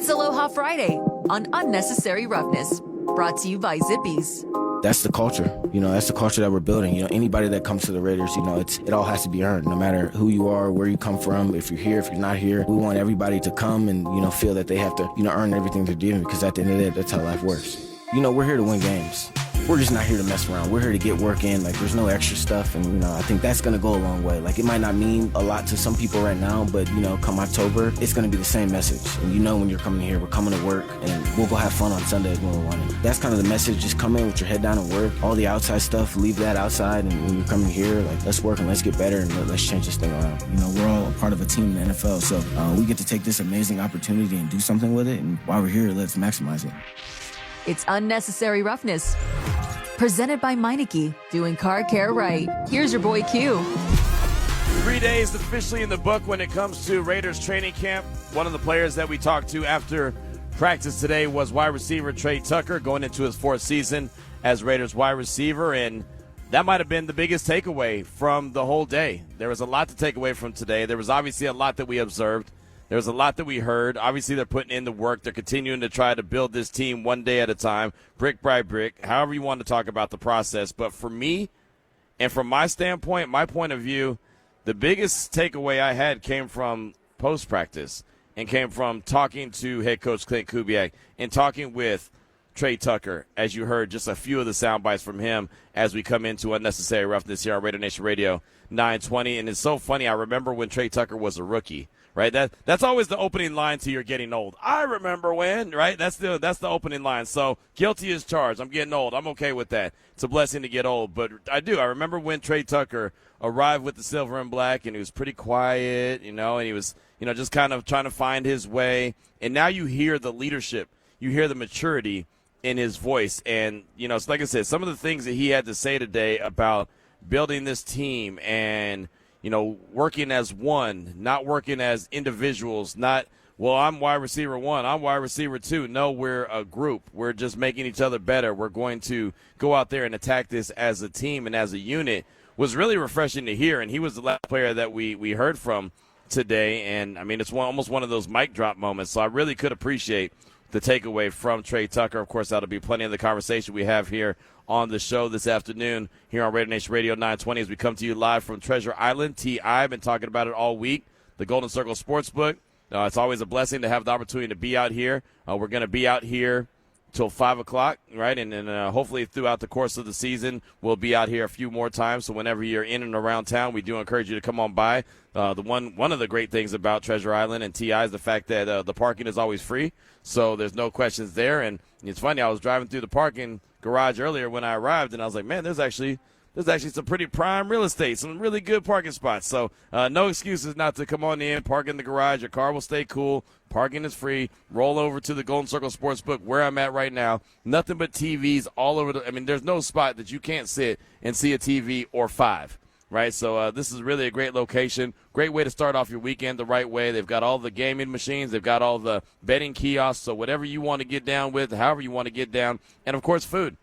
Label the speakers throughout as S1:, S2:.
S1: It's Aloha Friday on Unnecessary Roughness, brought to you by Zippies.
S2: That's the culture. That's the culture that we're building. Anybody that comes to the Raiders, it all has to be earned, no matter who you are, where you come from, if you're here, if you're not here. We want everybody to come and, feel that they have to, earn everything they're doing, because at the end of the day, that's how life works. We're here to win games. We're just not here to mess around. We're here to get work in. There's no extra stuff. And, I think that's going to go a long way. It might not mean a lot to some people right now, but, come October, it's going to be the same message. And when you're coming here, we're coming to work, and we'll go have fun on Sundays when we're running. That's kind of the message. Just come in with your head down and work. All the outside stuff, leave that outside. And when you're coming here, let's work and let's get better and let's change this thing around. We're all a part of a team in the NFL, so we get to take this amazing opportunity and do something with it. And while we're here, let's maximize it.
S1: It's Unnecessary Roughness, presented by Meineke, doing car care right. Here's your boy Q.
S3: 3 days officially in the book when it comes to Raiders training camp. One of the players that we talked to after practice today was wide receiver Trey Tucker, going into his fourth season as Raiders wide receiver, and that might have been the biggest takeaway from the whole day. There was a lot to take away from today. There was obviously a lot that we observed. There was a lot that we heard. Obviously, they're putting in the work. They're continuing to try to build this team one day at a time, brick by brick, however you want to talk about the process. But for me, and from my standpoint, my point of view, the biggest takeaway I had came from post-practice and came from talking to head coach Clint Kubiak and talking with Trey Tucker, as you heard just a few of the sound bites from him as we come into Unnecessary Roughness here on RaiderNation Radio 920. And it's so funny. I remember when Trey Tucker was a rookie. Right, that's always the opening line to "You're getting old." I remember when, right? That's the opening line. So guilty as charged. I'm getting old. I'm okay with that. It's a blessing to get old, but I remember when Trey Tucker arrived with the silver and black, and he was pretty quiet, and he was, just kind of trying to find his way. And now you hear the leadership, you hear the maturity in his voice, and so like I said, some of the things that he had to say today about building this team and working as one, not working as individuals, not, well, I'm wide receiver one, I'm wide receiver two. No, we're a group. We're just making each other better. We're going to go out there and attack this as a team and as a unit. Was really refreshing to hear, and he was the last player that we heard from today. And, it's almost one of those mic drop moments, so I really could appreciate the takeaway from Trey Tucker. Of course, that'll be plenty of the conversation we have here on the show this afternoon here on RaiderNation Radio 920 as we come to you live from Treasure Island. T.I. been talking about it all week, the Golden Circle Sportsbook. It's always a blessing to have the opportunity to be out here. We're going to be out here till 5 o'clock, right? And then hopefully throughout the course of the season, we'll be out here a few more times. So whenever you're in and around town, we do encourage you to come on by. One of the great things about Treasure Island and TI is the fact that the parking is always free. So there's no questions there. And it's funny, I was driving through the parking garage earlier when I arrived, and I was like, man, there's actually some pretty prime real estate, some really good parking spots. So no excuses not to come on in, park in the garage. Your car will stay cool. Parking is free. Roll over to the Golden Circle Sportsbook where I'm at right now. Nothing but TVs all over. There's no spot that you can't sit and see a TV or five, right? So this is really a great location. Great way to start off your weekend the right way. They've got all the gaming machines. They've got all the betting kiosks. So whatever you want to get down with, however you want to get down. And, of course, food.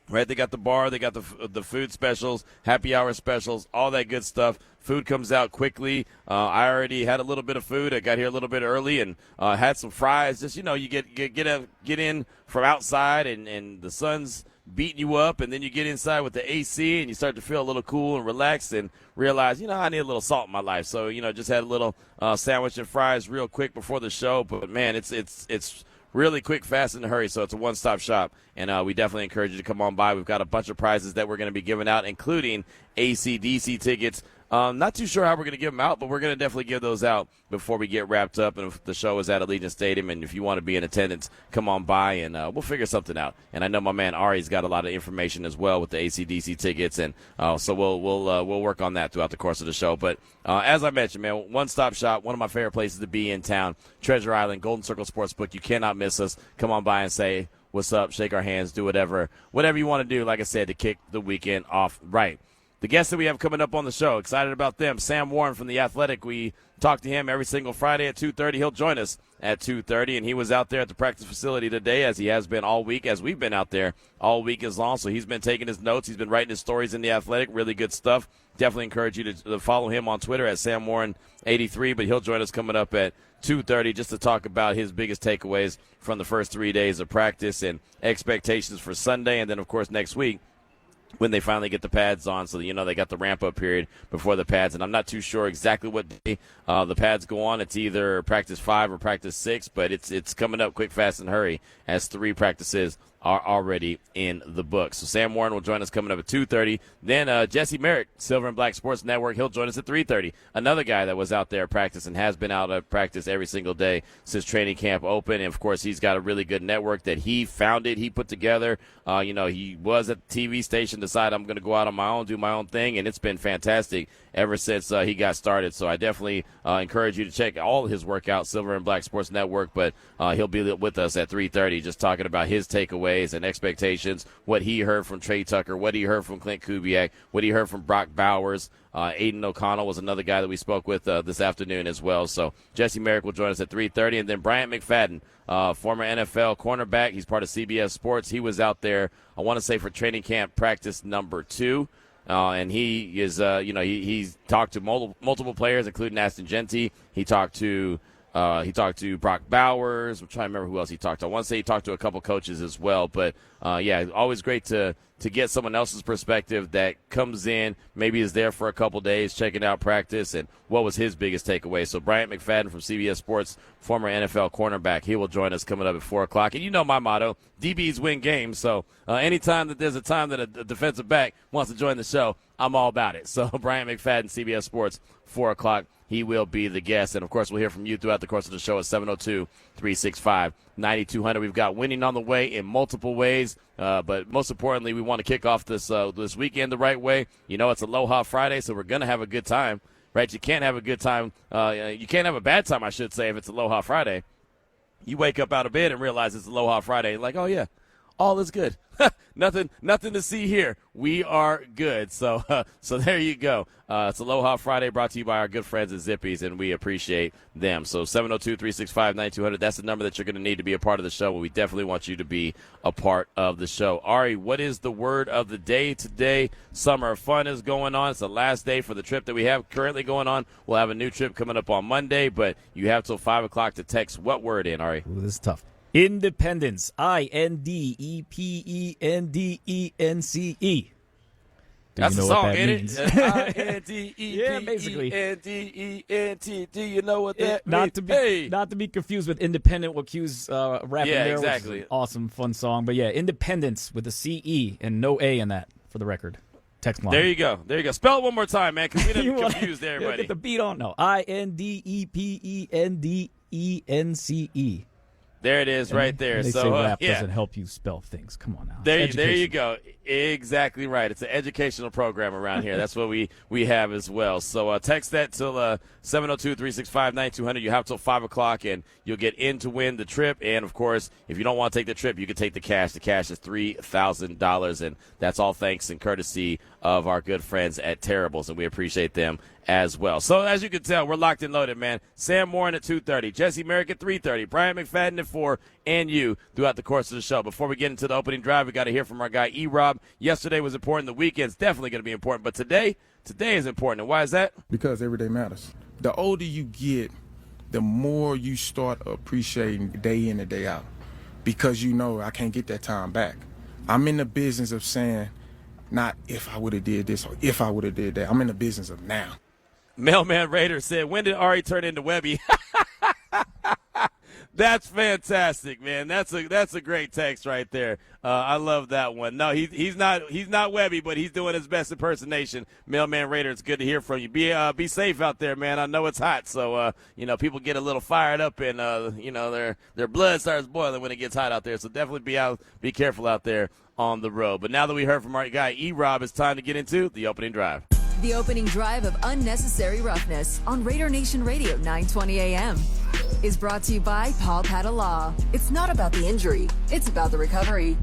S3: Right, they got the bar, they got the food specials, happy hour specials, all that good stuff. Food comes out quickly. I already had a little bit of food. I got here a little bit early and had some fries. Just you get in from outside and the sun's beating you up, and then you get inside with the AC and you start to feel a little cool and relaxed and realize I need a little salt in my life. So just had a little sandwich and fries real quick before the show. But man, it's really quick, fast, and in a hurry, so it's a one-stop shop, and we definitely encourage you to come on by. We've got a bunch of prizes that we're going to be giving out, including AC/DC tickets. Not too sure how we're going to give them out, but we're going to definitely give those out before we get wrapped up. And if the show is at Allegiant Stadium, and if you want to be in attendance, come on by, and we'll figure something out. And I know my man Ari's got a lot of information as well with the AC/DC tickets, and so we'll work on that throughout the course of the show. But as I mentioned, man, one-stop shop, one of my favorite places to be in town, Treasure Island, Golden Circle Sportsbook. You cannot miss us. Come on by and say what's up, shake our hands, do whatever you want to do, like I said, to kick the weekend off right. the guests that we have coming up on the show, excited about them. Sam Warren from The Athletic. We talk to him every single Friday at 2:30. He'll join us at 2:30, and he was out there at the practice facility today, as he has been all week, as we've been out there all week as long. So he's been taking his notes. He's been writing his stories in The Athletic. Really good stuff. Definitely encourage you to follow him on Twitter at SamWarren83, but he'll join us coming up at 2:30 just to talk about his biggest takeaways from the first 3 days of practice and expectations for Sunday, and then, of course, next week, when they finally get the pads on. So, they got the ramp-up period before the pads. And I'm not too sure exactly what day the pads go on. It's either practice 5 or practice 6, but it's coming up quick, fast, and hurry as 3 practices are already in the book. So Sam Warren will join us coming up at 2:30. Then Jesse Merrick, Silver and Black Sports Network, he'll join us at 3:30. Another guy that was out there at practice and has been out at practice every single day since training camp opened. And, of course, he's got a really good network that he founded, he put together. He was at the TV station, decided I'm going to go out on my own, do my own thing, and it's been fantastic ever since he got started. So I definitely encourage you to check all his work out, Silver and Black Sports Network, but he'll be with us at 3:30 just talking about his takeaways and expectations, what he heard from Trey Tucker, what he heard from Clint Kubiak, what he heard from Brock Bowers. Aiden O'Connell was another guy that we spoke with this afternoon as well. So Jesse Merrick will join us at 3:30, and then Bryant McFadden, former NFL cornerback. He's part of CBS Sports. He was out there, I want to say, for training camp practice number 2. And he is, he's talked to multiple players, including Aston Genty. He talked to Brock Bowers. I'm trying to remember who else he talked to. I want to say he talked to a couple coaches as well. But, always great to get someone else's perspective that comes in, maybe is there for a couple days, checking out practice, and what was his biggest takeaway. So Bryant McFadden from CBS Sports, former NFL cornerback, he will join us coming up at 4 o'clock. And you know my motto, DBs win games. So anytime that there's a time that a defensive back wants to join the show, I'm all about it. So Bryant McFadden, CBS Sports, 4 o'clock. He will be the guest. And, of course, we'll hear from you throughout the course of the show at 702-365-9200. We've got winning on the way in multiple ways. But most importantly, we want to kick off this weekend the right way. It's Aloha Friday, so we're going to have a good time, right? You can't have a good time. You can't have a bad time, I should say, if it's Aloha Friday. You wake up out of bed and realize it's Aloha Friday. You're like, oh, yeah, all is good. Nothing to see here. We are good. So there you go. It's Aloha Friday, brought to you by our good friends at Zippy's, and we appreciate them. So 702-365-9200, that's the number that you're going to need to be a part of the show. We definitely want you to be a part of the show. Ari, what is the word of the day today? Summer fun is going on. It's the last day for the trip that we have currently going on. We'll have a new trip coming up on Monday, but you have till 5 o'clock to text what word in, Ari?
S4: Ooh, this is tough. Independence. INDEPENDENCE.
S3: That's the song, ain't it?
S4: Yeah, basically.
S3: INDEPENDENT. Do you know what that means?
S4: Not to be confused with Independent, what Q's rapping there.
S3: Exactly.
S4: Which is an awesome, fun song. But yeah, Independence with a CE and no A in that, for the record. Text line.
S3: There you go. Spell it one more time, man, because we didn't confuse everybody.
S4: Get the beat on? No. INDEPENDENCE.
S3: There it is, right there.
S4: They
S3: so
S4: say rap doesn't help you spell things. Come on now.
S3: There you go. Exactly right. It's an educational program around here. That's what we have as well. So text that till 702-365-9200. You have till 5 o'clock, and you'll get in to win the trip. And, of course, if you don't want to take the trip, you can take the cash. The cash is $3,000, and that's all thanks and courtesy of our good friends at Terribles, and we appreciate them as well. So, as you can tell, we're locked and loaded, man. Sam Warren at 2:30, Jesse Merrick at 3:30, Bryant McFadden at 4, and you throughout the course of the show. Before we get into the opening drive, we got to hear from our guy E-Rob. Yesterday was important. The weekend's definitely going to be important, but today is important. And why is that?
S5: Because every day matters. The older you get, the more you start appreciating day in and day out, because I can't get that time back. I'm in the business of saying, not if I would have did this or if I would have did that. I'm in the business of now.
S3: Mailman Raider said, when did Ari turn into Webby? That's fantastic, man. That's a great text right there. I love that one. No, he's not Webby, but he's doing his best impersonation. Mailman Raider, it's good to hear from you. Be safe out there, man. I know it's hot, so people get a little fired up and their blood starts boiling when it gets hot out there. So definitely be careful out there on the road. But now that we heard from our guy E-Rob, it's time to get into the opening drive.
S1: The opening drive of Unnecessary Roughness on RaiderNation Radio 920 AM is brought to you by Paul Law. It's not about the injury, it's about the recovery.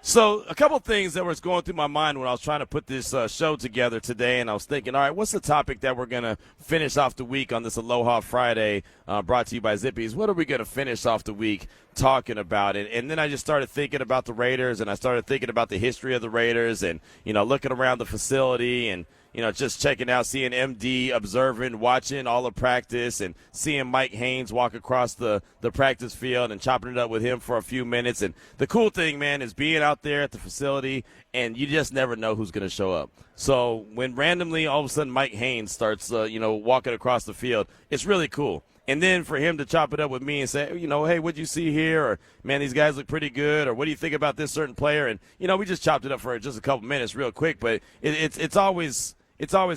S3: So a couple things that was going through my mind when I was trying to put this show together today, and I was thinking, all right, what's the topic that we're going to finish off the week on this Aloha Friday brought to you by Zippy's? What are we going to finish off the week talking about? And then I just started thinking about the Raiders, and I started thinking about the history of the Raiders and, looking around the facility and, just checking out, seeing MD observing, watching all the practice, and seeing Mike Haynes walk across the practice field and chopping it up with him for a few minutes. And the cool thing, man, is being out there at the facility, and you just never know who's going to show up. So when randomly all of a sudden Mike Haynes starts, walking across the field, it's really cool. And then for him to chop it up with me and say, hey, what'd you see here? Or, man, these guys look pretty good. Or what do you think about this certain player? And, we just chopped it up for just a couple minutes real quick. But it's always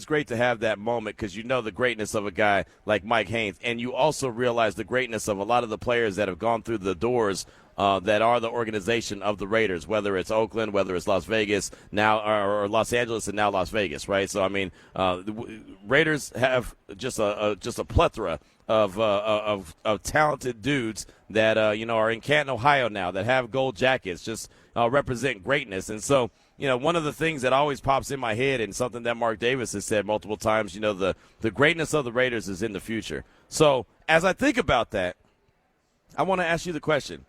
S3: great to have that moment because the greatness of a guy like Mike Haynes. And you also realize the greatness of a lot of the players that have gone through the doors that are the organization of the Raiders, whether it's Oakland, whether it's Las Vegas now, or Los Angeles and now Las Vegas, right? So, the Raiders have just a plethora of talented dudes that, are in Canton, Ohio now that have gold jackets, just represent greatness. And so, one of the things that always pops in my head and something that Mark Davis has said multiple times, the greatness of the Raiders is in the future. So as I think about that, I want to ask you the question.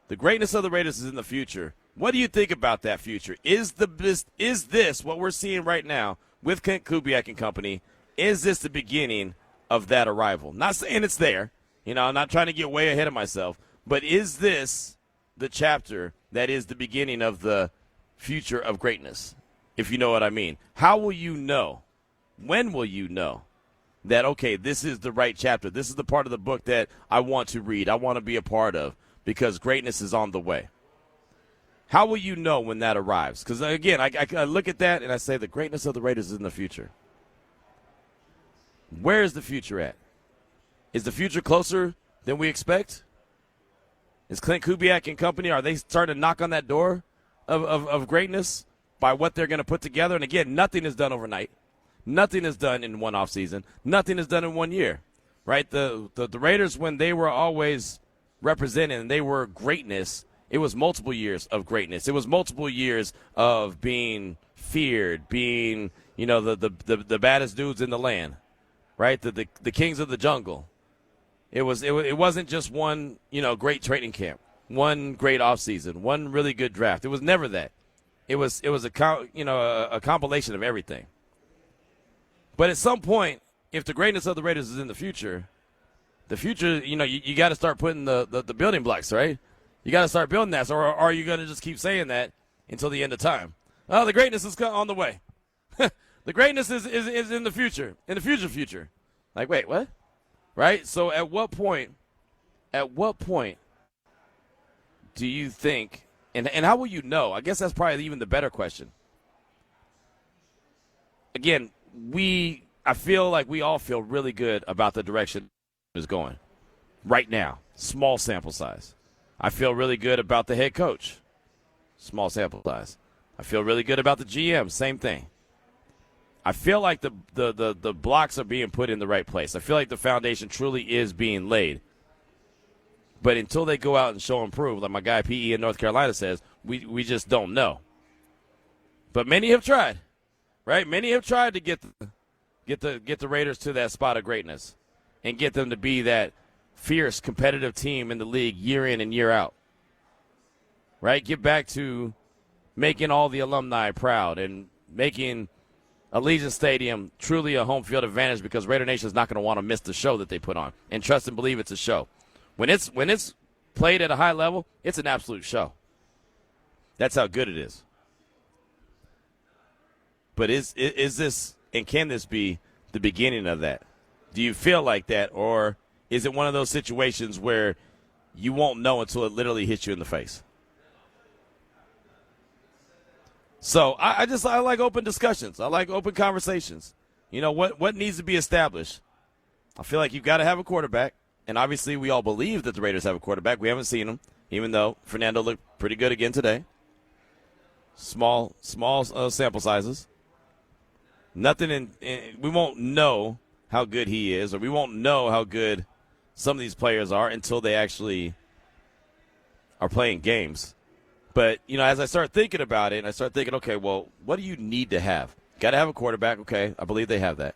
S3: The greatness of the Raiders is in the future. What do you think about that future? Is this what we're seeing right now with Clint Kubiak and company? Is this the beginning of that arrival? Not saying it's there. I'm not trying to get way ahead of myself. But is this the chapter that is the beginning of the future of greatness, if you know what I mean? How will you know? When will you know that, okay, this is the right chapter? This is the part of the book that I want to read, I want to be a part of, because greatness is on the way. How will you know when that arrives? Because, again, I look at that and I say the greatness of the Raiders is in the future. Where is the future at? Is the future closer than we expect? Is Clint Kubiak and company, are they starting to knock on that door of greatness by what they're going to put together? And, again, nothing is done overnight. Nothing is done in one offseason. Nothing is done in 1 year, right? The Raiders, when they were always represented and they were greatness, it was multiple years of greatness. It was multiple years of being feared, being, the baddest dudes in the land, right? The kings of the jungle. It wasn't just one, great training camp, one great offseason, one really good draft. It was never that. It was a compilation of everything. But at some point, if the greatness of the Raiders is in the future, you got to start putting the building blocks, right? You got to start building that. Or are you going to just keep saying that until the end of time? Oh, the greatness is on the way. The greatness is in the future, in the future. Like, wait, what? Right? So at what point do you think, and how will you know? I guess that's probably even the better question. Again, I feel like we all feel really good about the direction is going right now. Small sample size. I feel really good about the head coach. Small sample size. I feel really good about the GM. Same thing. I feel like the blocks are being put in the right place. I feel like the foundation truly is being laid. But until they go out and show and prove, like my guy P.E. in North Carolina says, we just don't know. But many have tried, right? Many have tried to get the Raiders to that spot of greatness and get them to be that fierce, competitive team in the league year in and year out, right? Get back to making all the alumni proud and making Allegiant Stadium truly a home field advantage, because RaiderNation is not going to want to miss the show that they put on. And trust and believe it's a show. When it's played at a high level, it's an absolute show. That's how good it is. But is this, and can this be the beginning of that? Do you feel like that, or is it one of those situations where you won't know until it literally hits you in the face? So I like open discussions. I like open conversations. What needs to be established? I feel like you've got to have a quarterback, and obviously we all believe that the Raiders have a quarterback. We haven't seen him, even though Fernando looked pretty good again today. Small sample sizes. Nothing we won't know how good he is, or we won't know how good some of these players are until they actually are playing games. But, as I start thinking about it, I start thinking, okay, well, what do you need to have? Got to have a quarterback. Okay, I believe they have that.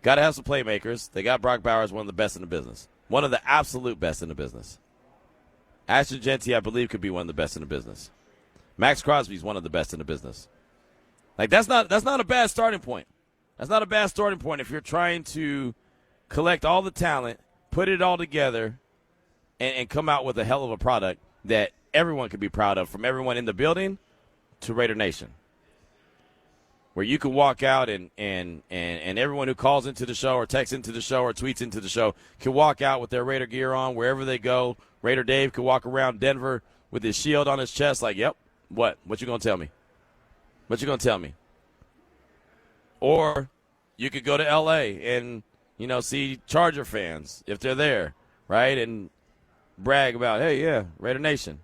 S3: Got to have some playmakers. They got Brock Bowers, one of the best in the business. One of the absolute best in the business. Ashton Genty, I believe, could be one of the best in the business. Max Crosby's one of the best in the business. Like, that's not a bad starting point. That's not a bad starting point if you're trying to collect all the talent, put it all together, and come out with a hell of a product that everyone could be proud of, from everyone in the building to Raider Nation. Where you can walk out and everyone who calls into the show or texts into the show or tweets into the show can walk out with their Raider gear on wherever they go. Raider Dave could walk around Denver with his shield on his chest like, yep, what? What you going to tell me? What you going to tell me? Or you could go to L.A. and, see Charger fans if they're there, right, and brag about, hey, yeah, Raider Nation.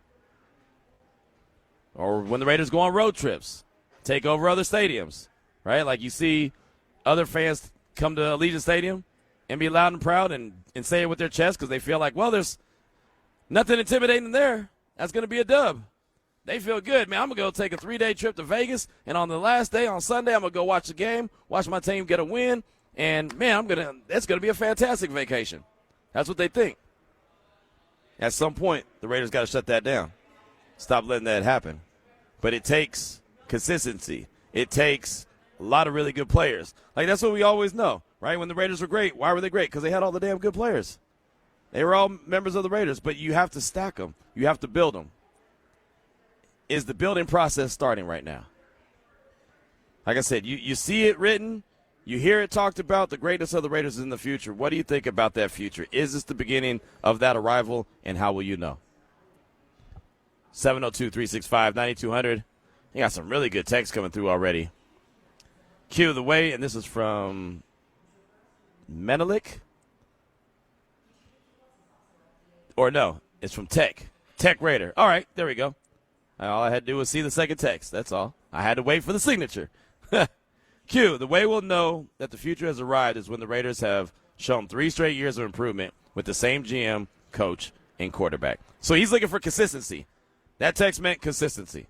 S3: Or when the Raiders go on road trips, take over other stadiums, right? Like you see other fans come to Allegiant Stadium and be loud and proud and say it with their chest because they feel like, well, there's nothing intimidating there. That's going to be a dub. They feel good. Man, I'm going to go take a 3-day trip to Vegas, and on the last day, on Sunday, I'm going to go watch the game, watch my team get a win, and, man, it's going to be a fantastic vacation. That's what they think. At some point, the Raiders got to shut that down. Stop letting that happen. But it takes consistency. It takes a lot of really good players. Like, that's what we always know, right? When the Raiders were great, why were they great? Because they had all the damn good players. They were all members of the Raiders, but you have to stack them. You have to build them. Is the building process starting right now? Like I said, you see it written. You hear it talked about. The greatness of the Raiders in the future. What do you think about that future? Is this the beginning of that arrival, and how will you know? 702-365-9200. You got some really good texts coming through already. Q the way, and this is from Meineke. Or no, it's from Tech Raider. All right, there we go. All I had to do was see the second text. That's all. I had to wait for the signature. Q, the way we'll know that the future has arrived is when the Raiders have shown 3 straight years of improvement with the same GM, coach, and quarterback. So he's looking for consistency. That text meant consistency.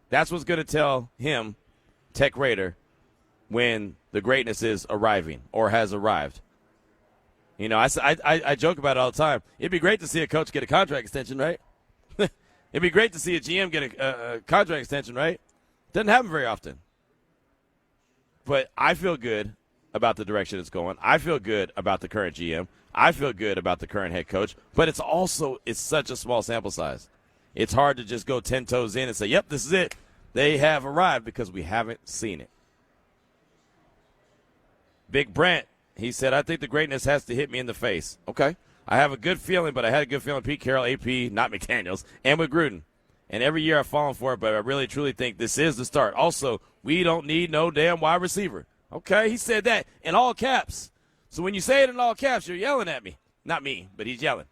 S3: That's what's going to tell him, Tech Raider, when the greatness is arriving or has arrived. I joke about it all the time. It'd be great to see a coach get a contract extension, right? It'd be great to see a GM get a contract extension, right? Doesn't happen very often. But I feel good about the direction it's going. I feel good about the current GM. I feel good about the current head coach. But it's such a small sample size. It's hard to just go 10 toes in and say, yep, this is it. They have arrived, because we haven't seen it. Big Brent, he said, I think the greatness has to hit me in the face. Okay. I have a good feeling, but I had a good feeling Pete Carroll, AP, not McDaniels, and with Gruden. And every year I've fallen for it, but I really, truly think this is the start. Also, we don't need no damn wide receiver. Okay, he said that in all caps. So when you say it in all caps, you're yelling at me. Not me, but he's yelling.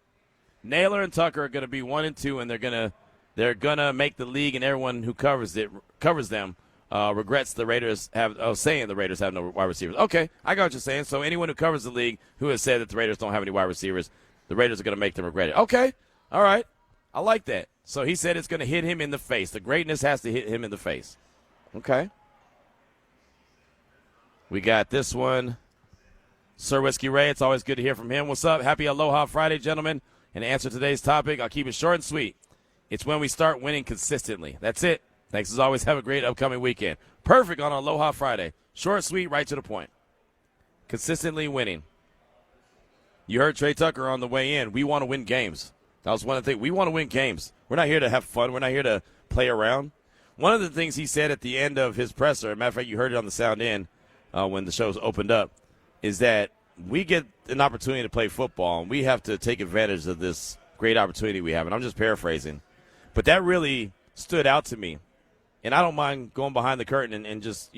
S3: Naylor and Tucker are going to be 1 and 2, and they're gonna make the league, and everyone who covers them regrets the Raiders saying the Raiders have no wide receivers. Okay, I got what you're saying. So anyone who covers the league who has said that the Raiders don't have any wide receivers, the Raiders are going to make them regret it. Okay, all right, I like that. So he said it's going to hit him in the face. The greatness has to hit him in the face. Okay. We got this one. Sir Whiskey Ray, it's always good to hear from him. What's up? Happy Aloha Friday, gentlemen. And to answer today's topic, I'll keep it short and sweet. It's when we start winning consistently. That's it. Thanks as always. Have a great upcoming weekend. Perfect on Aloha Friday. Short, sweet, right to the point. Consistently winning. You heard Trey Tucker on the way in. We want to win games. That was one of the things. We want to win games. We're not here to have fun. We're not here to play around. One of the things he said at the end of his presser, as a matter of fact, you heard it on the sound in when the show's opened up, is that we get an opportunity to play football, and we have to take advantage of this great opportunity we have. And I'm just paraphrasing. But that really stood out to me. And I don't mind going behind the curtain and just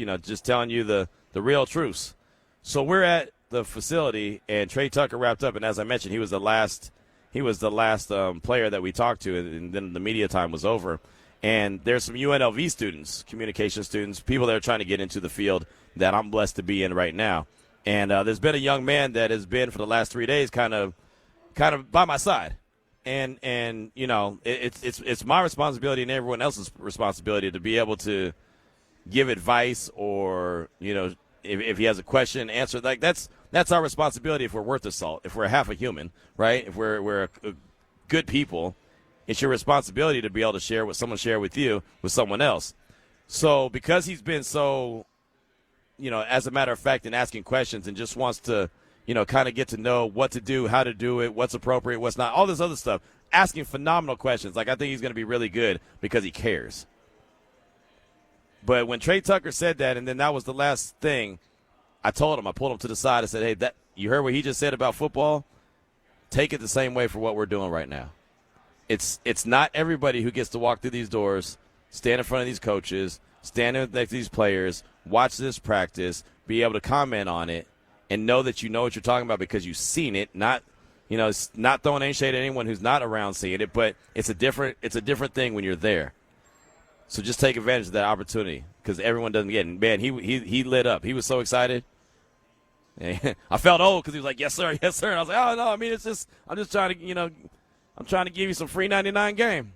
S3: telling you the real truths. So we're at the facility, and Trey Tucker wrapped up, and as I mentioned, he was the last player that we talked to, and then the media time was over. And there's some UNLV students, communication students, people that are trying to get into the field that I'm blessed to be in right now. And there's been a young man that has been for the last 3 days kind of by my side. and you know, it's my responsibility and everyone else's responsibility to be able to give advice, or, you know, if he has a question, answer. Like, that's our responsibility if we're worth the salt, if we're half a human, right? If we're a good people, it's your responsibility to be able to share what someone shared with you with someone else. So because he's been so, you know, as a matter of fact, in asking questions and just wants to, you know, kind of get to know what to do, how to do it, what's appropriate, what's not, all this other stuff, asking phenomenal questions. Like, I think he's going to be really good because he cares. But when Trey Tucker said that, and then that was the last thing, I pulled him to the side and said, hey, that you heard what he just said about football? Take it the same way for what we're doing right now. It's not everybody who gets to walk through these doors, stand in front of these coaches, stand next to these players, watch this practice, be able to comment on it, and know that you know what you're talking about because you've seen it. Not, you know, it's not throwing any shade at anyone who's not around seeing it, but it's a different thing when you're there. So just take advantage of that opportunity because everyone doesn't get it. Man, he lit up. He was so excited. I felt old because he was like, yes, sir, yes, sir. And I was like, oh, no, I mean, I'm just trying to, you know, I'm trying to give you some free 99 game,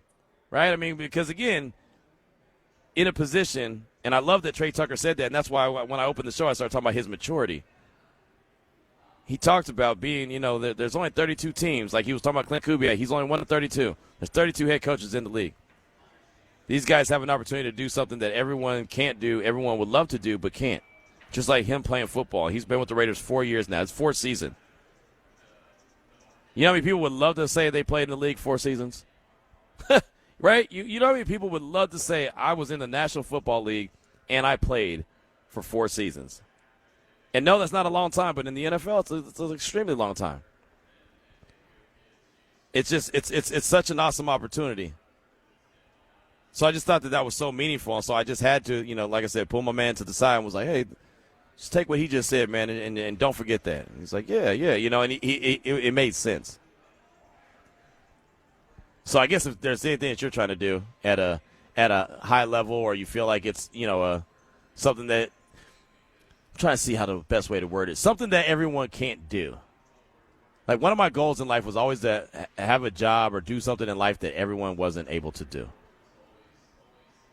S3: right? I mean, because, again, in a position, and I love that Trey Tucker said that, and that's why when I opened the show I started talking about his maturity. He talked about being, you know, there's only 32 teams. Like he was talking about Clint Kubiak. He's only one of 32. There's 32 head coaches in the league. These guys have an opportunity to do something that everyone can't do, everyone would love to do, but can't. Just like him playing football. He's been with the Raiders 4 years now. It's 4th season. You know how many people would love to say they played in the league 4 seasons? Right? You know how many people would love to say, I was in the National Football League and I played for 4 seasons. And no, that's not a long time, but in the NFL, it's an extremely long time. It's just it's such an awesome opportunity. So I just thought that was so meaningful, and so I just had to, you know, like I said, pull my man to the side and was like, hey, just take what he just said, man, and don't forget that. And he's like, yeah, you know, and it made sense. So I guess if there's anything that you're trying to do at a high level, or you feel like it's, you know, something that I'm trying to see how the best way to word it, something that everyone can't do. Like, one of my goals in life was always to have a job or do something in life that everyone wasn't able to do.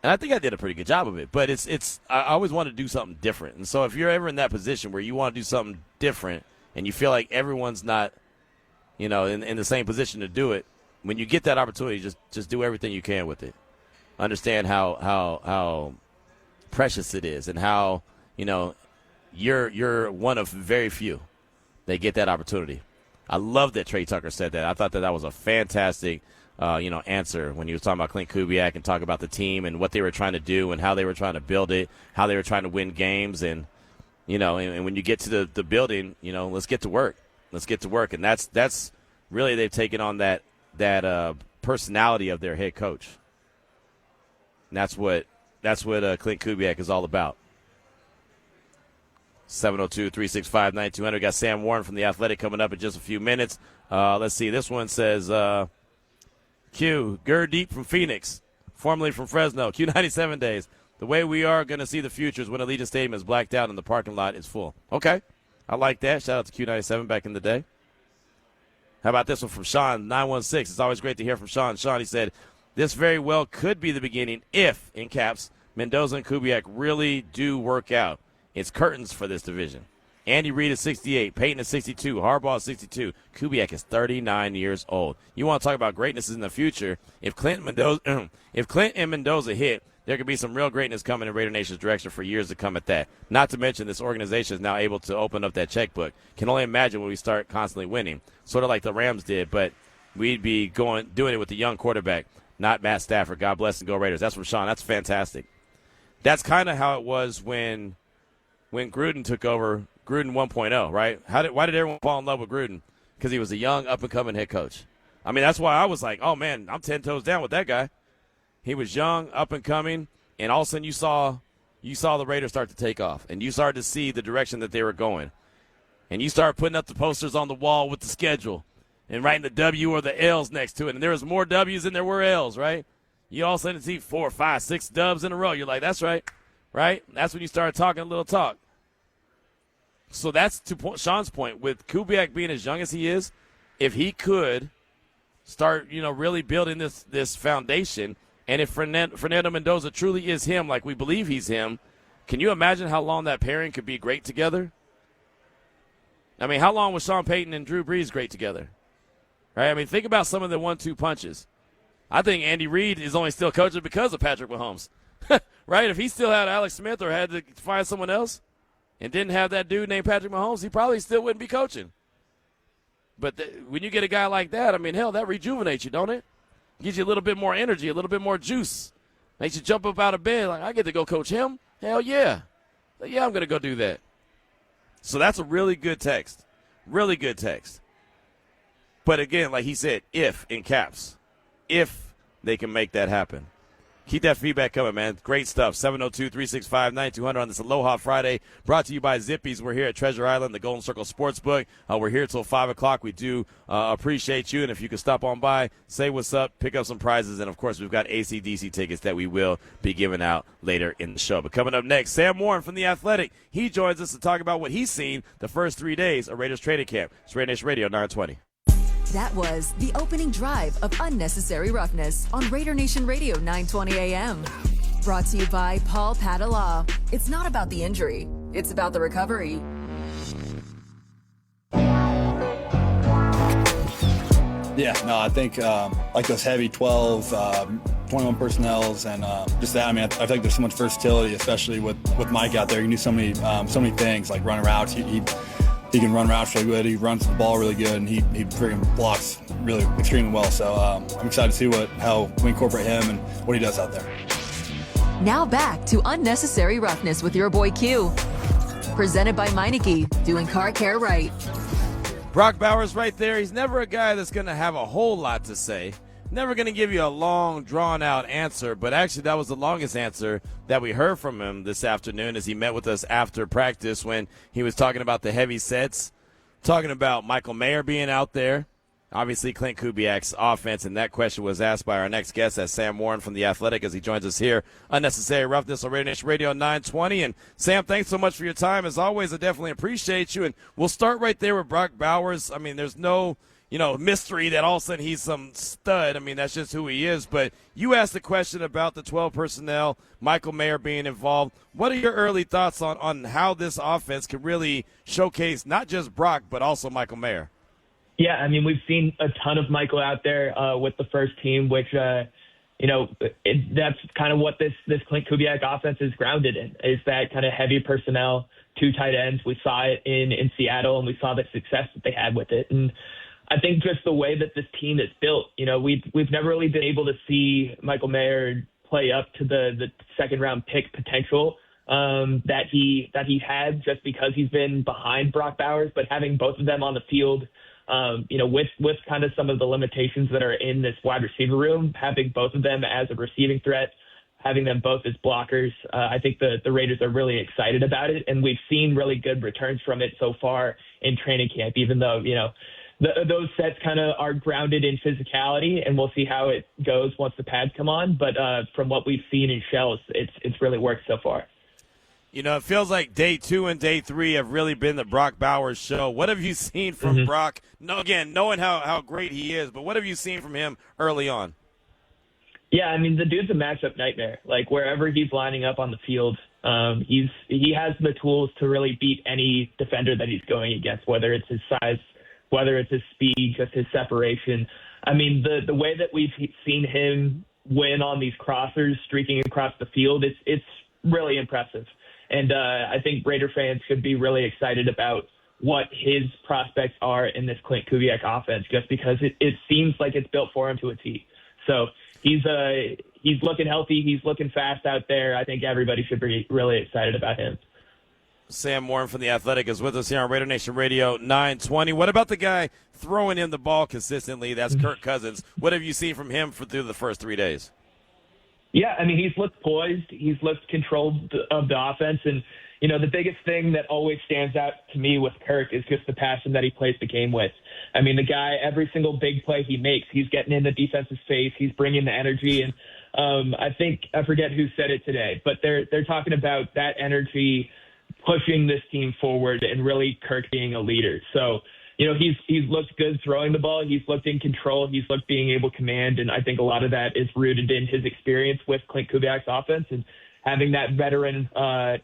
S3: And I think I did a pretty good job of it, but I always want to do something different. And so if you're ever in that position where you want to do something different and you feel like everyone's not, you know, in the same position to do it, when you get that opportunity, just do everything you can with it. Understand how precious it is, and how, you know, you're one of very few that get that opportunity. I love that Trey Tucker said that. I thought that was a fantastic answer when he was talking about Clint Kubiak and talk about the team and what they were trying to do and how they were trying to build it, how they were trying to win games. And, you know, and when you get to the building, you know, let's get to work. Let's get to work. And that's really, they've taken on that personality of their head coach. And that's what Clint Kubiak is all about. 702-365-9200. We got Sam Warren from The Athletic coming up in just a few minutes. Let's see. This one says, Q, Gurdeep from Phoenix, formerly from Fresno, Q97 days. The way we are going to see the future is when Allegiant Stadium is blacked out and the parking lot is full. Okay. I like that. Shout out to Q97 back in the day. How about this one from Sean, 916? It's always great to hear from Sean. Sean, he said, this very well could be the beginning if, in caps, Mendoza and Kubiak really do work out. It's curtains for this division. Andy Reid is 68, Peyton is 62, Harbaugh is 62, Kubiak is 39 years old. You want to talk about greatness in the future? If Clint and Mendoza hit, there could be some real greatness coming in Raider Nation's direction for years to come at that. Not to mention this organization is now able to open up that checkbook. Can only imagine when we start constantly winning, sort of like the Rams did, but we'd be doing it with the young quarterback, not Matt Stafford. God bless and go Raiders. That's from Sean. That's fantastic. That's kind of how it was when Gruden took over. Gruden 1.0, right? Why did everyone fall in love with Gruden? Because he was a young, up-and-coming head coach. I mean, that's why I was like, oh, man, I'm 10 toes down with that guy. He was young, up-and-coming, and all of a sudden you saw the Raiders start to take off, and you started to see the direction that they were going. And you started putting up the posters on the wall with the schedule and writing the W or the L's next to it. And there was more W's than there were L's, right? You all of a sudden see 4, 5, 6 dubs in a row. You're like, that's right, right? That's when you started talking a little talk. So that's to Sean's point. With Kubiak being as young as he is, if he could start, really building this foundation. And if Fernando Mendoza truly is him, like we believe he's him, can you imagine how long that pairing could be great together? I mean, how long was Sean Payton and Drew Brees great together? Right? I mean, think about some of the 1-2 punches. I think Andy Reid is only still coaching because of Patrick Mahomes. Right? If he still had Alex Smith or had to find someone else and didn't have that dude named Patrick Mahomes, he probably still wouldn't be coaching. But when you get a guy like that, I mean, hell, that rejuvenates you, don't it? Gives you a little bit more energy, a little bit more juice. Makes you jump up out of bed like, I get to go coach him? Hell yeah. Yeah, I'm going to go do that. So that's a really good text. Really good text. But again, like he said, if in caps, if they can make that happen. Keep that feedback coming, man. Great stuff. 702-365-9200 on this Aloha Friday. Brought to you by Zippy's. We're here at Treasure Island, the Golden Circle Sportsbook. We're here till 5 o'clock. We do appreciate you. And if you could stop on by, say what's up, pick up some prizes. And, of course, we've got AC/DC tickets that we will be giving out later in the show. But coming up next, Sam Warren from The Athletic. He joins us to talk about what he's seen the first 3 days of Raiders training camp. It's RaiderNation Radio 920.
S1: That was the opening drive of Unnecessary Roughness on RaiderNation Radio 920 AM. Brought to you by Paul Padala. It's not about the injury, it's about the recovery.
S6: Yeah, no, I think like those heavy 12, 21 personnels and just that. I mean, I think there's so much versatility, especially with Mike out there. You can do so many things like running routes. He can run routes really good. He runs the ball really good, and he freaking blocks really extremely well. So I'm excited to see how we incorporate him and what he does out there.
S1: Now back to Unnecessary Roughness with your boy Q. Presented by Meineke, doing car care right.
S3: Brock Bowers right there. He's never a guy that's going to have a whole lot to say. Never going to give you a long, drawn-out answer, but actually that was the longest answer that we heard from him this afternoon as he met with us after practice when he was talking about the heavy sets, talking about Michael Mayer being out there, obviously Clint Kubiak's offense, and that question was asked by our next guest, that's Sam Warren from The Athletic, as he joins us here. Unnecessary Roughness on RaiderNation Radio 920. And Sam, thanks so much for your time. As always, I definitely appreciate you. And we'll start right there with Brock Bowers. I mean, there's no mystery that all of a sudden he's some stud. I mean, that's just who he is. But you asked the question about the 12 personnel, Michael Mayer being involved. What are your early thoughts on how this offense can really showcase not just Brock, but also Michael Mayer?
S7: Yeah, I mean, we've seen a ton of Michael out there with the first team, which, that's kind of what this Clint Kubiak offense is grounded in, is that kind of heavy personnel, 2 tight ends. We saw it in Seattle, and we saw the success that they had with it. And I think just the way that this team is built, we've never really been able to see Michael Mayer play up to the second round pick potential that he had just because he's been behind Brock Bowers. But having both of them on the field, with kind of some of the limitations that are in this wide receiver room, having both of them as a receiving threat, having them both as blockers, I think the Raiders are really excited about it, and we've seen really good returns from it so far in training camp, even though, those sets kind of are grounded in physicality, and we'll see how it goes once the pads come on. But from what we've seen in shells, it's really worked so far.
S3: It feels like day 2 and day 3 have really been the Brock Bowers show. What have you seen from Brock? No, again, knowing how great he is, but what have you seen from him early on?
S7: Yeah, I mean, the dude's a matchup nightmare. Like, wherever he's lining up on the field, he has the tools to really beat any defender that he's going against, whether it's his size, whether it's his speed, just his separation. I mean, the way that we've seen him win on these crossers, streaking across the field, it's really impressive. And I think Raider fans should be really excited about what his prospects are in this Clint Kubiak offense, just because it seems like it's built for him to a T. So he's looking healthy. He's looking fast out there. I think everybody should be really excited about him.
S3: Sam Warren from The Athletic is with us here on RaiderNation Radio 920. What about the guy throwing him the ball consistently? That's Kirk Cousins. What have you seen from him through the first 3 days?
S7: Yeah, I mean, he's looked poised. He's looked controlled of the offense. And, the biggest thing that always stands out to me with Kirk is just the passion that he plays the game with. I mean, the guy, every single big play he makes, he's getting in the defense's face. He's bringing the energy. And I forget who said it today, but they're talking about that energy pushing this team forward and really Kirk being a leader. So, he's looked good throwing the ball. He's looked in control. He's looked being able to command, and I think a lot of that is rooted in his experience with Clint Kubiak's offense and having that veteran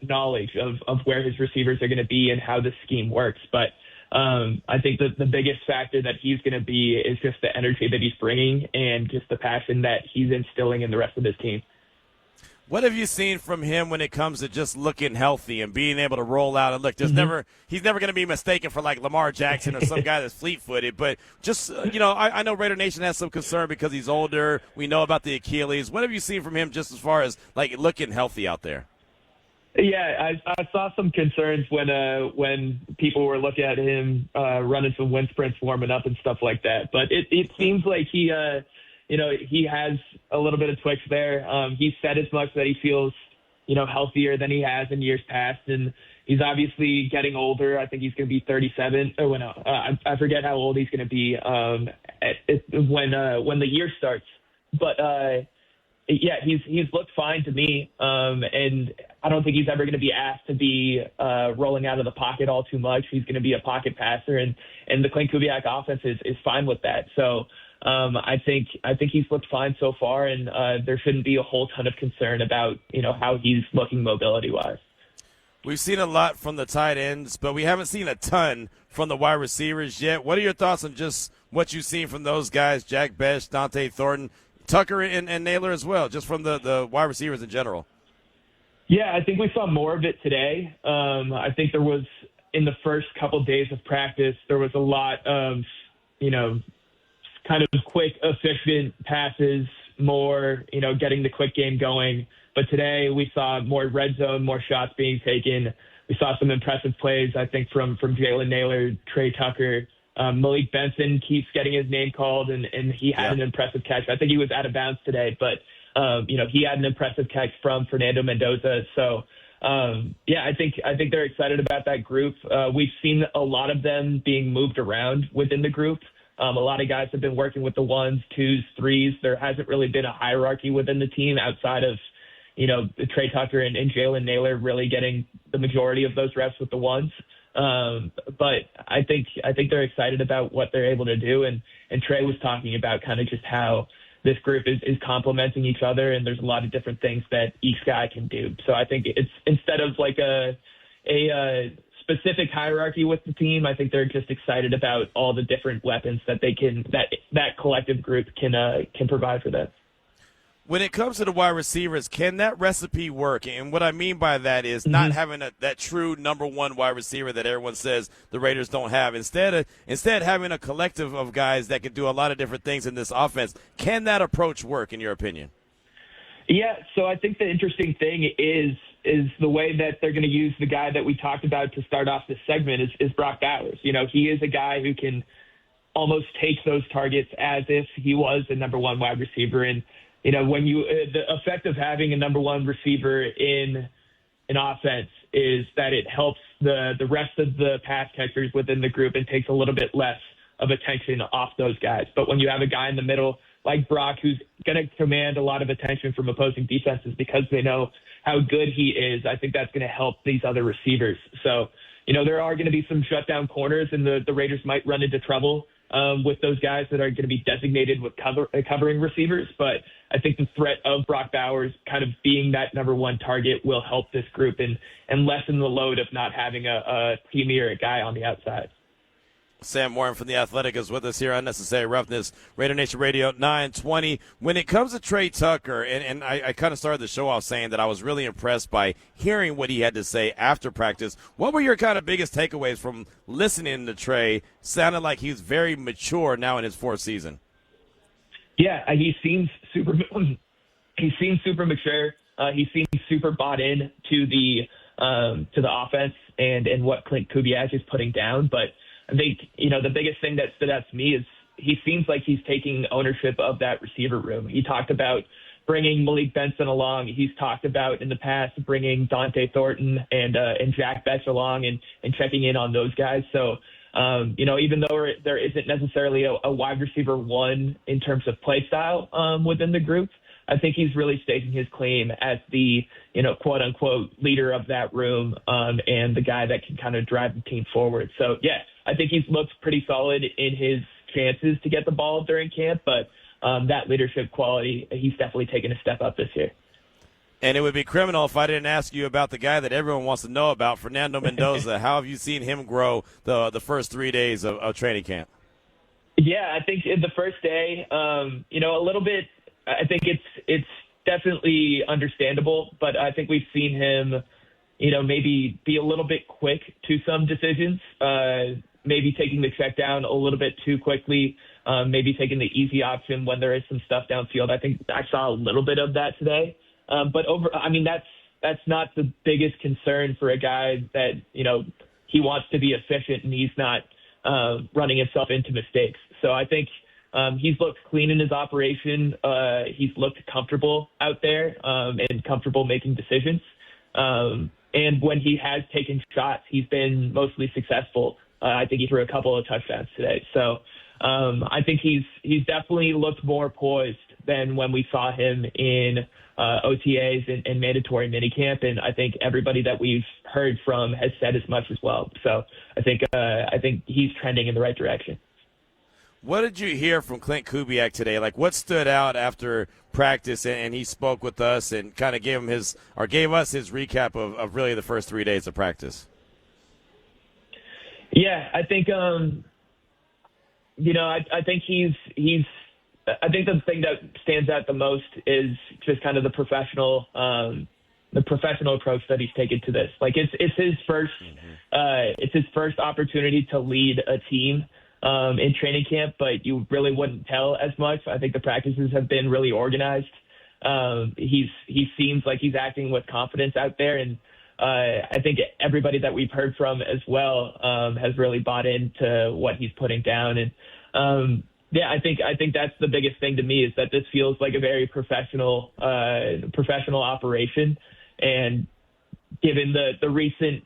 S7: knowledge of where his receivers are going to be and how the scheme works. But I think that the biggest factor that he's going to be is just the energy that he's bringing and just the passion that he's instilling in the rest of his team.
S3: What have you seen from him when it comes to just looking healthy and being able to roll out? And look, he's never going to be mistaken for like Lamar Jackson or some guy that's fleet-footed. But just, I know Raider Nation has some concern because he's older. We know about the Achilles. What have you seen from him just as far as like looking healthy out there?
S7: Yeah, I saw some concerns when people were looking at him running some wind sprints, warming up and stuff like that. But it seems like he has a little bit of twitch there. He said as much that he feels, healthier than he has in years past. And he's obviously getting older. I think he's going to be 37. I forget how old he's going to be when the year starts. But, he's looked fine to me. And I don't think he's ever going to be asked to be rolling out of the pocket all too much. He's going to be a pocket passer. And the Clint Kubiak offense is fine with that. So, I think he's looked fine so far, and there shouldn't be a whole ton of concern about how he's looking mobility-wise.
S3: We've seen a lot from the tight ends, but we haven't seen a ton from the wide receivers yet. What are your thoughts on just what you've seen from those guys, Jack Bech, Dante Thornton, Tucker, and Naylor as well, just from the wide receivers in general?
S7: Yeah, I think we saw more of it today. I think there was, in the first couple of days of practice, there was a lot of, kind of quick, efficient passes, more, getting the quick game going. But today we saw more red zone, more shots being taken. We saw some impressive plays, I think, from Jalen Naylor, Trey Tucker. Malik Benson keeps getting his name called, and he had an impressive catch. I think he was out of bounds today, but, he had an impressive catch from Fernando Mendoza. So, I think they're excited about that group. We've seen a lot of them being moved around within the group. A lot of guys have been working with the 1s, 2s, 3s. There hasn't really been a hierarchy within the team outside of, Trey Tucker and Jalen Naylor really getting the majority of those reps with the 1s. But I think they're excited about what they're able to do. And Trey was talking about kind of just how this group is complementing each other, and there's a lot of different things that each guy can do. So I think it's instead of like a specific hierarchy with the team, I think they're just excited about all the different weapons that that collective group can provide for them.
S3: When it comes to the wide receivers, can that recipe work? And what I mean by that is not having that true number one wide receiver that everyone says the Raiders don't have. Instead having a collective of guys that can do a lot of different things in this offense. Can that approach work, in your opinion?
S7: Yeah, so I think the interesting thing is the way that they're going to use the guy that we talked about to start off this segment is Brock Bowers. He is a guy who can almost take those targets as if he was a number one wide receiver. And, when the effect of having a number one receiver in an offense is that it helps the rest of the pass catchers within the group and takes a little bit less of attention off those guys. But when you have a guy in the middle like Brock, who's going to command a lot of attention from opposing defenses because they know how good he is, I think that's going to help these other receivers. So, there are going to be some shutdown corners, and the Raiders might run into trouble with those guys that are going to be designated with covering receivers. But I think the threat of Brock Bowers kind of being that number one target will help this group and lessen the load of not having a premier guy on the outside.
S3: Sam Warren from The Athletic is with us here on Unnecessary Roughness, Raider Nation Radio 920. When it comes to Trey Tucker, and I kind of started the show off saying that I was really impressed by hearing what he had to say after practice. What were your kind of biggest takeaways from listening to Trey? Sounded like he's very mature now in his fourth season. Yeah,
S7: he seems super mature. He seems super bought in to the offense and what Clint Kubiak is putting down, but I think, the biggest thing that stood out to me is he seems like he's taking ownership of that receiver room. He talked about bringing Malik Benson along. He's talked about in the past bringing Dante Thornton and Jack Bech along and checking in on those guys. So, even though there isn't necessarily a wide receiver one in terms of play style within the group, I think he's really staking his claim as the, quote unquote leader of that room, and the guy that can kind of drive the team forward. So yeah, I think he's looked pretty solid in his chances to get the ball during camp, but that leadership quality, he's definitely taken a step up this year.
S3: And it would be criminal if I didn't ask you about the guy that everyone wants to know about, Fernando Mendoza. How have you seen him grow the first 3 days of training camp?
S7: Yeah, I think in the first day, a little bit, I think it's definitely understandable, but I think we've seen him, maybe be a little bit quick to some decisions, maybe taking the check down a little bit too quickly, maybe taking the easy option when there is some stuff downfield. I think I saw a little bit of that today. But that's not the biggest concern for a guy that, he wants to be efficient and he's not running himself into mistakes. So I think he's looked clean in his operation. He's looked comfortable out there and comfortable making decisions. And when he has taken shots, he's been mostly successful. I think he threw a couple of touchdowns today. So I think he's definitely looked more poised than when we saw him in OTAs and mandatory minicamp, and I think everybody that we've heard from has said as much as well. So I think he's trending in the right direction.
S3: What did you hear from Clint Kubiak today? Like, what stood out after practice, and he spoke with us and kind of gave us his recap of really the first 3 days of practice?
S7: Yeah, I think I think I think the thing that stands out the most is just kind of the professional approach that he's taken to this. Like it's his first opportunity to lead a team in training camp, but you really wouldn't tell as much. I think the practices have been really organized. He seems like he's acting with confidence out there, and I think everybody that we've heard from as well has really bought into what he's putting down. And yeah, I think that's the biggest thing to me is that this feels like a very professional operation. And given the recent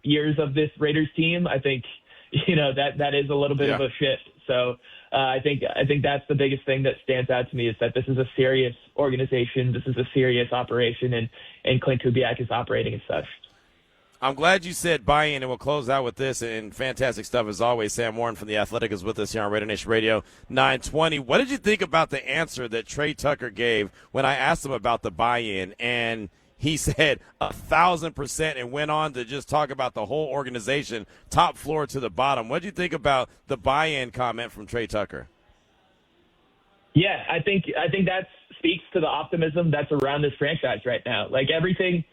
S7: years of this Raiders team, I think that is a little bit of a shift. So I think that's the biggest thing that stands out to me is that this is a serious organization, this is a serious operation, and Clint Kubiak is operating as such.
S3: I'm glad you said buy-in, and we'll close out with this. And fantastic stuff as always. Sam Warren from The Athletic is with us here on RaiderNation Radio 920. What did you think about the answer that Trey Tucker gave when I asked him about the buy-in? And he said 1,000% and went on to just talk about the whole organization, top floor to the bottom. What did you think about the buy-in comment from Trey Tucker?
S7: Yeah, I think that speaks to the optimism that's around this franchise right now. Like everything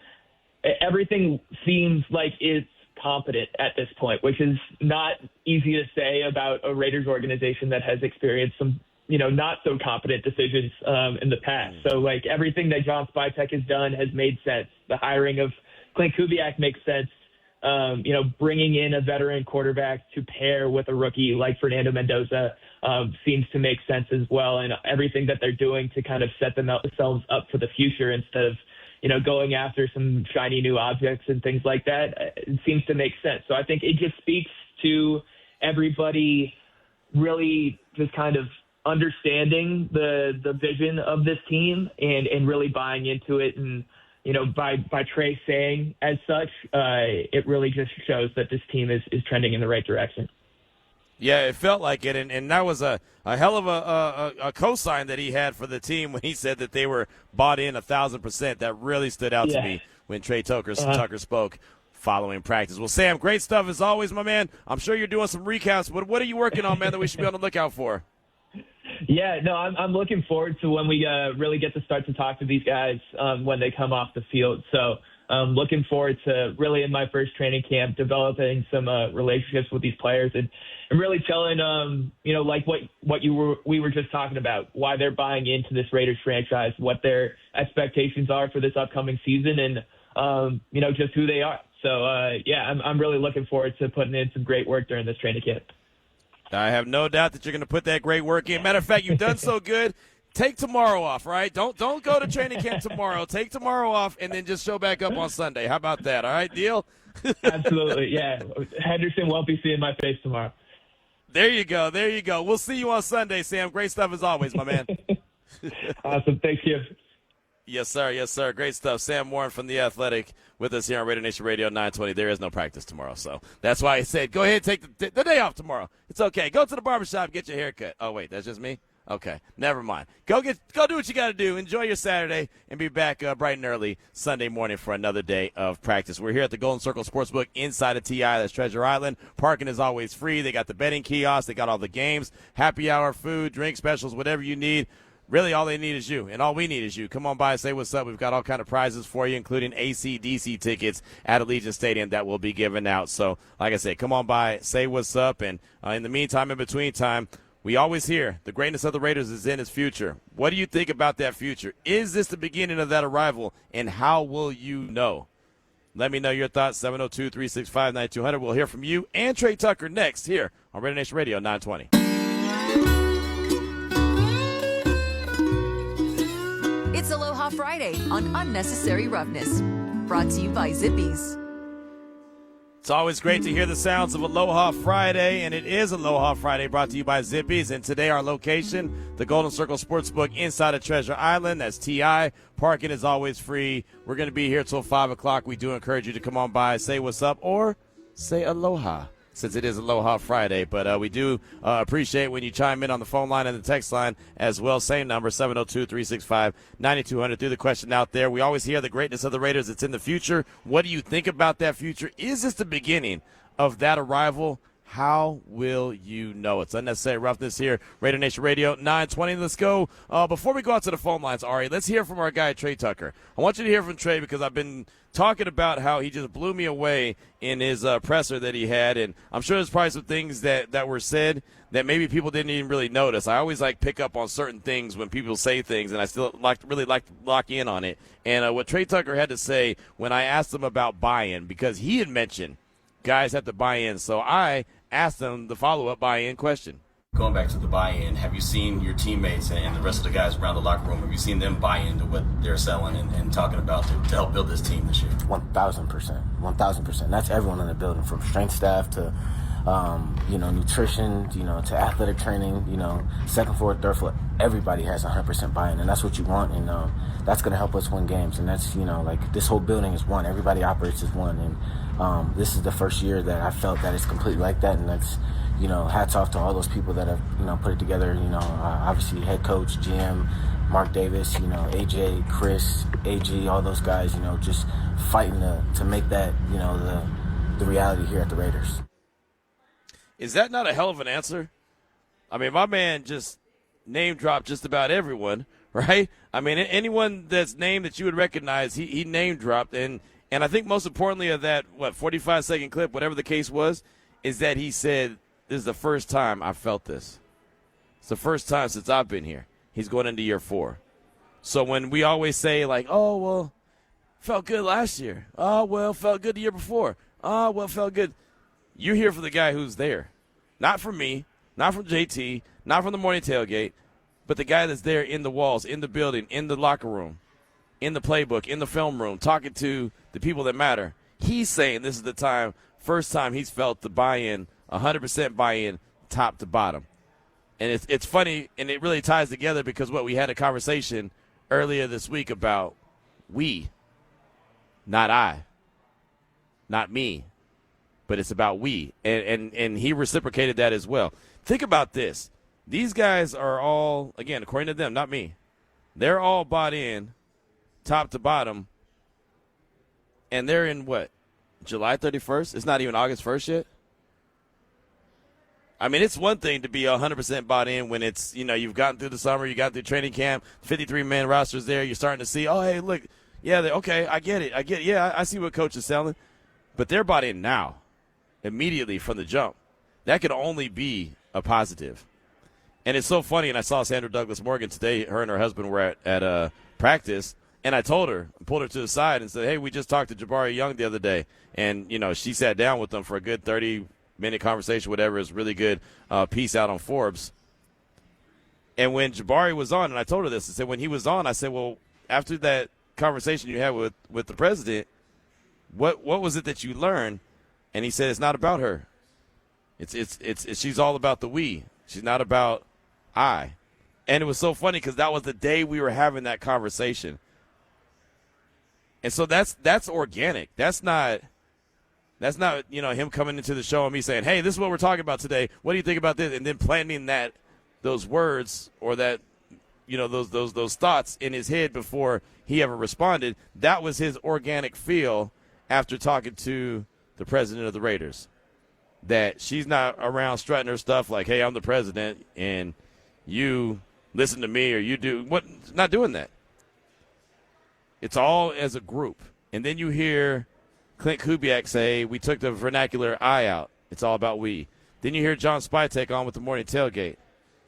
S7: seems like it's competent at this point, which is not easy to say about a Raiders organization that has experienced some, not so competent decisions in the past. So like everything that John Spytek has done has made sense. The hiring of Clint Kubiak makes sense. Bringing in a veteran quarterback to pair with a rookie like Fernando Mendoza seems to make sense as well. And everything that they're doing to kind of set themselves up for the future instead of going after some shiny new objects and things like that, it seems to make sense. So I think it just speaks to everybody really just kind of understanding the vision of this team and really buying into it. And, by Trey saying as such, it really just shows that this team is trending in the right direction.
S3: Yeah, it felt like it, and that was a hell of a cosign that he had for the team when he said that they were bought in 1,000%. That really stood out to me when Trey Tucker spoke following practice. Well, Sam, great stuff as always, my man. I'm sure you're doing some recaps, but what are you working on, man, that we should be on the lookout for?
S7: Yeah, no, I'm looking forward to when we really get to start to talk to these guys when they come off the field. So I'm looking forward to really in my first training camp developing some relationships with these players and really telling like what we were just talking about, why they're buying into this Raiders franchise, what their expectations are for this upcoming season, and just who they are. So I'm really looking forward to putting in some great work during this training camp.
S3: I have no doubt that you're going to put that great work in. Matter of fact, you've done so good. Take tomorrow off, right? Don't go to training camp tomorrow. Take tomorrow off and then just show back up on Sunday. How about that? All right, deal?
S7: Absolutely, yeah. Henderson won't be seeing my face tomorrow.
S3: There you go. We'll see you on Sunday, Sam. Great stuff as always, my man.
S7: Awesome. Thank you.
S3: Yes, sir. Yes, sir. Great stuff. Sam Warren from The Athletic with us here on RaiderNation Radio 920. There is no practice tomorrow, so that's why I said go ahead and take the day off tomorrow. It's okay. Go to the barbershop, get your hair cut. Oh, wait, that's just me? Okay, never mind. Go do what you got to do. Enjoy your Saturday and be back bright and early Sunday morning for another day of practice. We're here at the Golden Circle Sportsbook inside of TI. That's Treasure Island. Parking is always free. They got the betting kiosk. They got all the games, happy hour, food, drink specials, whatever you need. Really, all they need is you, and all we need is you. Come on by and say what's up. We've got all kind of prizes for you, including AC/DC tickets at Allegiant Stadium that will be given out. So, like I said, come on by, say what's up, and in the meantime, in between time, we always hear the greatness of the Raiders is in its future. What do you think about that future? Is this the beginning of that arrival, and how will you know? Let me know your thoughts, 702-365-9200. We'll hear from you and Trey Tucker next here on RaiderNation Radio 920.
S1: It's Aloha Friday on Unnecessary Roughness. Brought to you by Zippies.
S3: It's always great to hear the sounds of Aloha Friday, and it is Aloha Friday brought to you by Zippies. And today our location, the Golden Circle Sportsbook inside of Treasure Island. That's TI. Parking is always free. We're going to be here till 5 o'clock. We do encourage you to come on by, say what's up, or say aloha, since it is Aloha Friday. But we do appreciate when you chime in on the phone line and the text line as well. Same number, 702-365-9200. Threw the question out there. We always hear the greatness of the Raiders. It's in the future. What do you think about that future? Is this the beginning of that arrival? How will you know? It's Unnecessary Roughness here, Raider Nation Radio 920. Let's go. Before we go out to the phone lines, Ari, let's hear from our guy, Trey Tucker. I want you to hear from Trey because I've been talking about how he just blew me away in his presser that he had, and I'm sure there's probably some things that were said that maybe people didn't even really notice. I always pick up on certain things when people say things, and I still really like to lock in on it. And what Trey Tucker had to say when I asked him about buy-in, because he had mentioned guys have to buy in, so I asked him the follow-up buy-in question.
S8: Going back to the buy-in, have you seen your teammates and the rest of the guys around the locker room, have you seen them buy into what they're selling and talking about to help build this team this year?
S2: 1,000%. 1,000%. That's everyone in the building, from strength staff to, nutrition, to athletic training, second floor, third floor. Everybody has 100% buy-in, and that's what you want, and that's going to help us win games. And that's, this whole building is one. Everybody operates as one, and this is the first year that I felt that it's completely like that, and that's, hats off to all those people that have, put it together. Obviously head coach, GM, Mark Davis, AJ, Chris, AG, all those guys, just fighting to make that, the reality here at the Raiders.
S3: Is that not a hell of an answer? I mean, my man just name dropped just about everyone, right? I mean, anyone that's named that you would recognize, he name dropped. And I think most importantly of that, 45-second clip, whatever the case was, is that he said, this is the first time I felt this. It's the first time since I've been here. He's going into year 4. So when we always say, oh, well, felt good last year. Oh, well, felt good the year before. Oh, well, felt good. You're here for the guy who's there. Not from me, not from JT, not from the morning tailgate, but the guy that's there in the walls, in the building, in the locker room, in the playbook, in the film room, talking to the people that matter. He's saying this is the time, first time he's felt the buy-in, 100% buy-in, top to bottom. And it's funny, and it really ties together because we had a conversation earlier this week about we, not I, not me, but it's about we. And he reciprocated that as well. Think about this. These guys are all, again, according to them, not me, they're all bought in top to bottom, and they're in July 31st? It's not even August 1st yet? I mean, it's one thing to be 100% bought in when it's, you've gotten through the summer, you got through training camp, 53-man roster's there, you're starting to see, oh, hey, look, yeah, okay, I get it. Yeah, I see what coach is selling. But they're bought in now, immediately from the jump. That could only be a positive. And it's so funny, and I saw Sandra Douglas Morgan today. Her and her husband were at practice, and I pulled her to the side and said, hey, we just talked to Jabari Young the other day. And, she sat down with them for a good 30-minute conversation, whatever. It's really good piece out on Forbes. And when Jabari was on, and I told her this, I said, when he was on, I said, well, after that conversation you had with the president, what was it that you learned? And he said, it's not about her. It's she's all about the we. She's not about I. And it was so funny because that was the day we were having that conversation. And so that's organic. That's not him coming into the show and me saying, hey, this is what we're talking about today. What do you think about this? And then planting those words or that, those thoughts in his head before he ever responded. That was his organic feel after talking to the president of the Raiders. That she's not around strutting her stuff like, hey, I'm the president and you listen to me or you do. Not doing that. It's all as a group. And then you hear Clint Kubiak say, we took the vernacular I out. It's all about we. Then you hear John Spytek on with the morning tailgate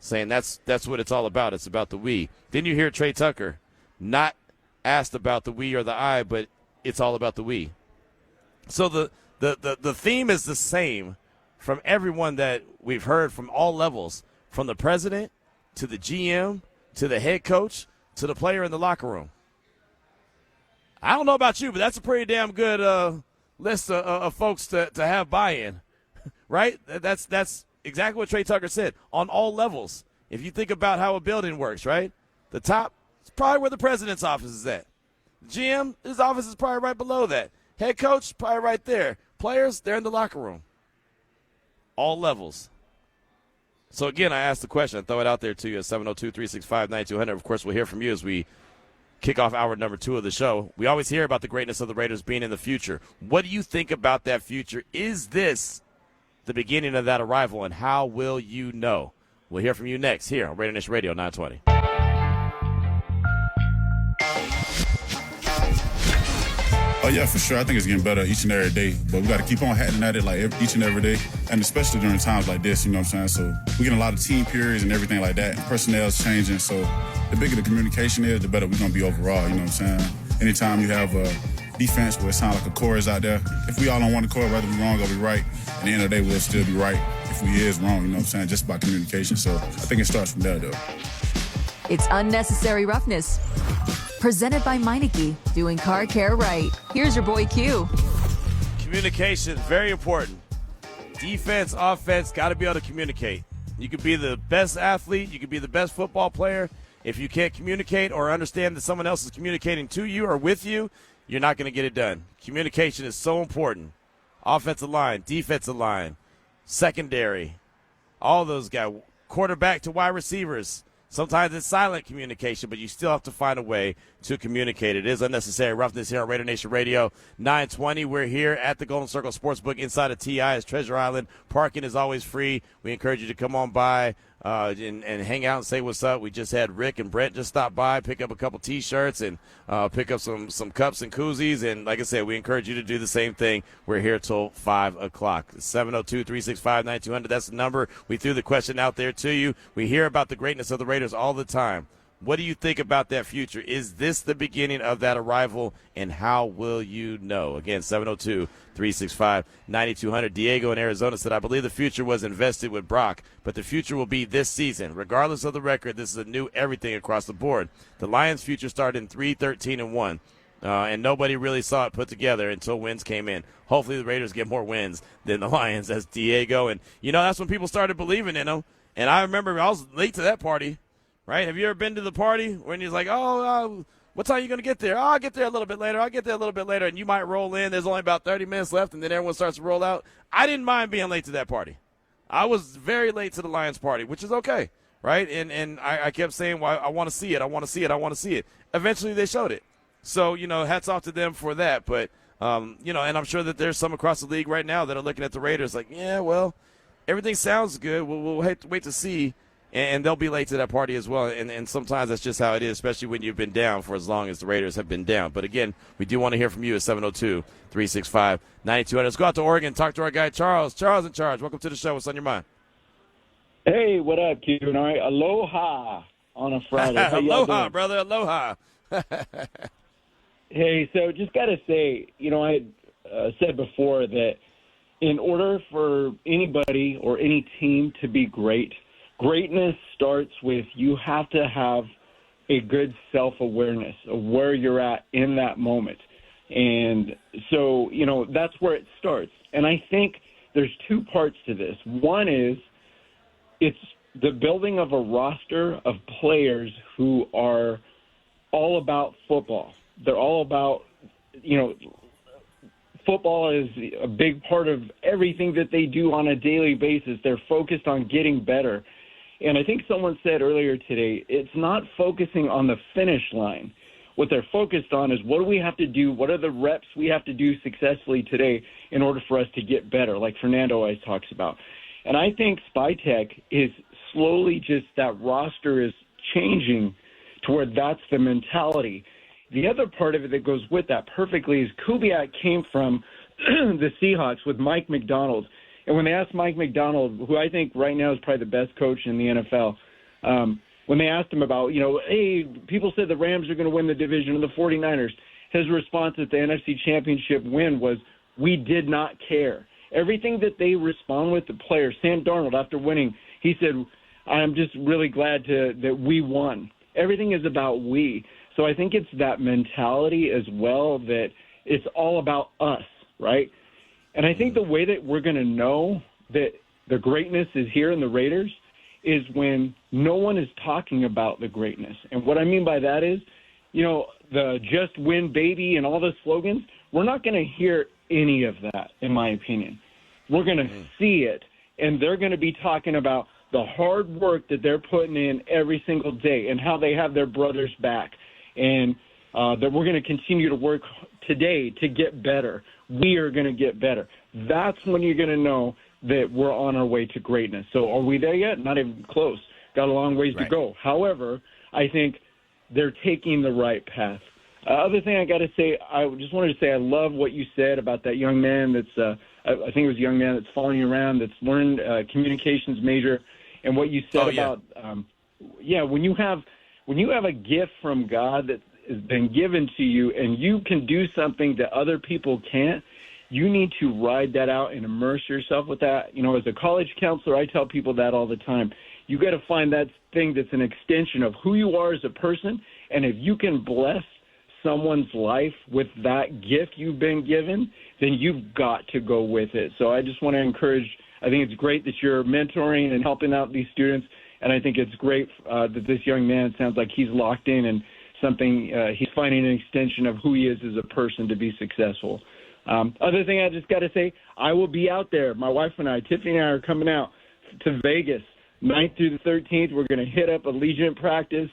S3: saying that's what it's all about. It's about the we. Then you hear Trey Tucker not asked about the we or the I, but it's all about the we. So the theme is the same from everyone that we've heard from all levels, from the president to the GM to the head coach to the player in the locker room. I don't know about you, but that's a pretty damn good list of folks to have buy-in, right? That's exactly what Trey Tucker said on all levels. If you think about how a building works, right? The top is probably where the president's office is at. The GM, his office is probably right below that. Head coach, probably right there. Players, they're in the locker room. All levels. So, again, I asked the question. I throw it out there to you at 702-365-9200. Of course, we'll hear from you as we kick off hour number 2 of the show. We always hear about the greatness of the Raiders being in the future. What do you think about that future? Is this the beginning of that arrival, and how will you know? We'll hear from you next here on RaiderNation Radio 920.
S9: Oh, yeah, for sure. I think it's getting better each and every day. But we got to keep on hitting at it each and every day. And especially during times like this, you know what I'm saying? So we're getting a lot of team periods and everything like that. Personnel is changing. So the bigger the communication is, the better we're going to be overall, you know what I'm saying? Anytime you have a defense where it sounds like a core is out there, if we all on one accord, whether we're wrong or we're right, at the end of the day, we'll still be right if we is wrong, you know what I'm saying? Just by communication. So I think it starts from there, though.
S1: It's Unnecessary Roughness. Presented by Meineke, doing car care right. Here's your boy Q.
S3: Communication, very important. Defense, offense, got to be able to communicate. You could be the best athlete, you could be the best football player. If you can't communicate or understand that someone else is communicating to you or with you, you're not going to get it done. Communication is so important. Offensive line, defensive line, secondary, all those guys, quarterback to wide receivers. Sometimes it's silent communication, but you still have to find a way to communicate. It is Unnecessary Roughness here on RaiderNation Radio 920. We're here at the Golden Circle Sportsbook inside of TI as Treasure Island. Parking is always free. We encourage you to come on by and hang out and say what's up. We just had Rick and Brett just stop by, pick up a couple T-shirts, and pick up some cups and koozies. And like I said, we encourage you to do the same thing. We're here till 5 o'clock. 702-365-9200. That's the number. We threw the question out there to you. We hear about the greatness of the Raiders all the time. What do you think about that future? Is this the beginning of that arrival, and how will you know? Again, 702-365-9200. Diego in Arizona said, I believe the future was invested with Brock, but the future will be this season. Regardless of the record, this is a new everything across the board. The Lions' future started in 3-13-1, and nobody really saw it put together until wins came in. Hopefully the Raiders get more wins than the Lions, as Diego. And, that's when people started believing in them. And I remember I was late to that party. Right? Have you ever been to the party when he's like, what time are you going to get there? Oh, I'll get there a little bit later. And you might roll in. There's only about 30 minutes left, and then everyone starts to roll out. I didn't mind being late to that party. I was very late to the Lions party, which is okay, right? And I kept saying, well, I want to see it. I want to see it. Eventually they showed it. So, hats off to them for that. But, and I'm sure that there's some across the league right now that are looking at the Raiders like, yeah, well, everything sounds good. We'll wait to see. And they'll be late to that party as well. And sometimes that's just how it is, especially when you've been down for as long as the Raiders have been down. But, again, we do want to hear from you at 702-365-9200. Let's go out to Oregon and talk to our guy, Charles. Charles in charge. Welcome to the show. What's on your mind?
S10: Hey, what up, Q? All right. Aloha on a Friday.
S3: Aloha, brother. Aloha.
S10: Hey, so just got to say, I had said before that in order for anybody or any team to be greatness starts with you have to have a good self-awareness of where you're at in that moment. And so, that's where it starts. And I think there's two parts to this. One is it's the building of a roster of players who are all about football. They're all about football is a big part of everything that they do on a daily basis. They're focused on getting better. And I think someone said earlier today, it's not focusing on the finish line. What they're focused on is what do we have to do, what are the reps we have to do successfully today in order for us to get better, like Fernando always talks about. And I think Spytech is slowly just that roster is changing to where that's the mentality. The other part of it that goes with that perfectly is Kubiak came from the Seahawks with Mike McDonald. And when they asked Mike McDonald, who I think right now is probably the best coach in the NFL, when they asked him about, hey, people said the Rams are going to win the division and the 49ers, his response at the NFC Championship win was, we did not care. Everything that they respond with, the players, Sam Darnold, after winning, he said, I'm just really glad that we won. Everything is about we. So I think it's that mentality as well that it's all about us, right? And I think the way that we're going to know that the greatness is here in the Raiders is when no one is talking about the greatness. And what I mean by that is, the just win baby and all the slogans, we're not going to hear any of that, in my opinion. We're going to see it, and they're going to be talking about the hard work that they're putting in every single day and how they have their brothers back, and that we're going to continue to work today to get better. We are going to get better. That's when you're going to know that we're on our way to greatness. So are we there yet? Not even close. Got a long ways to go. However, I think they're taking the right path. Other thing I got to say, I just wanted to say I love what you said about that young man that's, I think it was a young man that's following you around, that's learned communications major, and what you said about, when you have a gift from God that has been given to you and you can do something that other people can't, you need to ride that out and immerse yourself with that. As a college counselor, I tell people that all the time. You got to find that thing that's an extension of who you are as a person, and if you can bless someone's life with that gift you've been given, then you've got to go with it. So I just want to encourage, I think it's great that you're mentoring and helping out these students, and I think it's great that this young man sounds like he's locked in and something, he's finding an extension of who he is as a person to be successful. Other thing I just got to say, I will be out there. My wife and I, Tiffany and I, are coming out to Vegas 9th through the 13th. We're going to hit up Allegiant practice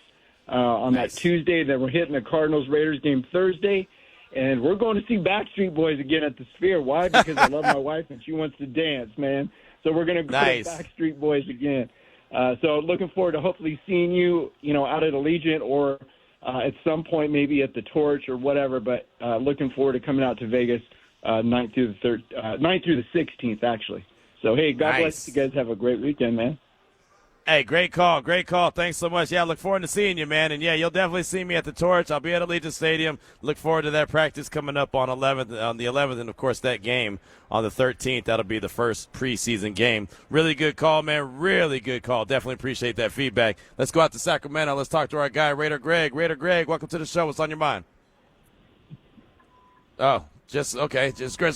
S10: on that Tuesday. Then we're hitting the Cardinals-Raiders game Thursday. And we're going to see Backstreet Boys again at the Sphere. Why? Because I love my wife and she wants to dance, man. So we're going to go to Backstreet Boys again. So looking forward to hopefully seeing you, out at Allegiant or at some point maybe at the Torch or whatever. But looking forward to coming out to Vegas 9th through the 16th, actually. So, hey, God bless you guys. Have a great weekend, man.
S3: Hey, great call. Great call. Thanks so much. Yeah, I look forward to seeing you, man. And, yeah, you'll definitely see me at the Torch. I'll be at Allegiant Stadium. Look forward to that practice coming up on the 11th, and, of course, that game on the 13th. That'll be the first preseason game. Really good call, man. Really good call. Definitely appreciate that feedback. Let's go out to Sacramento. Let's talk to our guy, Raider Greg. Raider Greg, welcome to the show. What's on your mind? Oh, just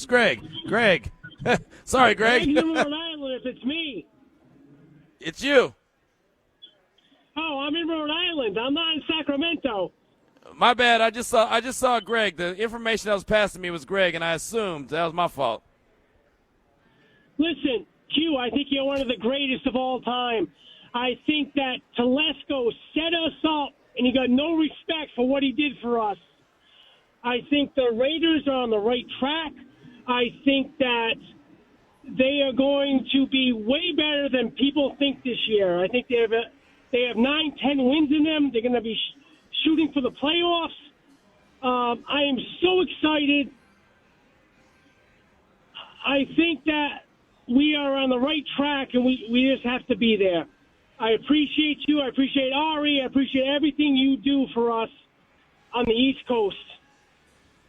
S3: Greg. Greg. Sorry, Greg.
S11: I'm in Rhode Island if it's me.
S3: It's you.
S11: Oh, I'm in Rhode Island. I'm not in Sacramento.
S3: My bad. I just saw Greg. The information that was passed to me was Greg, and I assumed that was my fault.
S11: Listen, Q, I think you're one of the greatest of all time. I think that Telesco set us up, and he got no respect for what he did for us. I think the Raiders are on the right track. I think that they are going to be way better than people think this year. I think they have 9-10 wins in them. They're going to be shooting for the playoffs. I am so excited. I think that we are on the right track, and we just have to be there. I appreciate you. I appreciate Ari. I appreciate everything you do for us on the East Coast.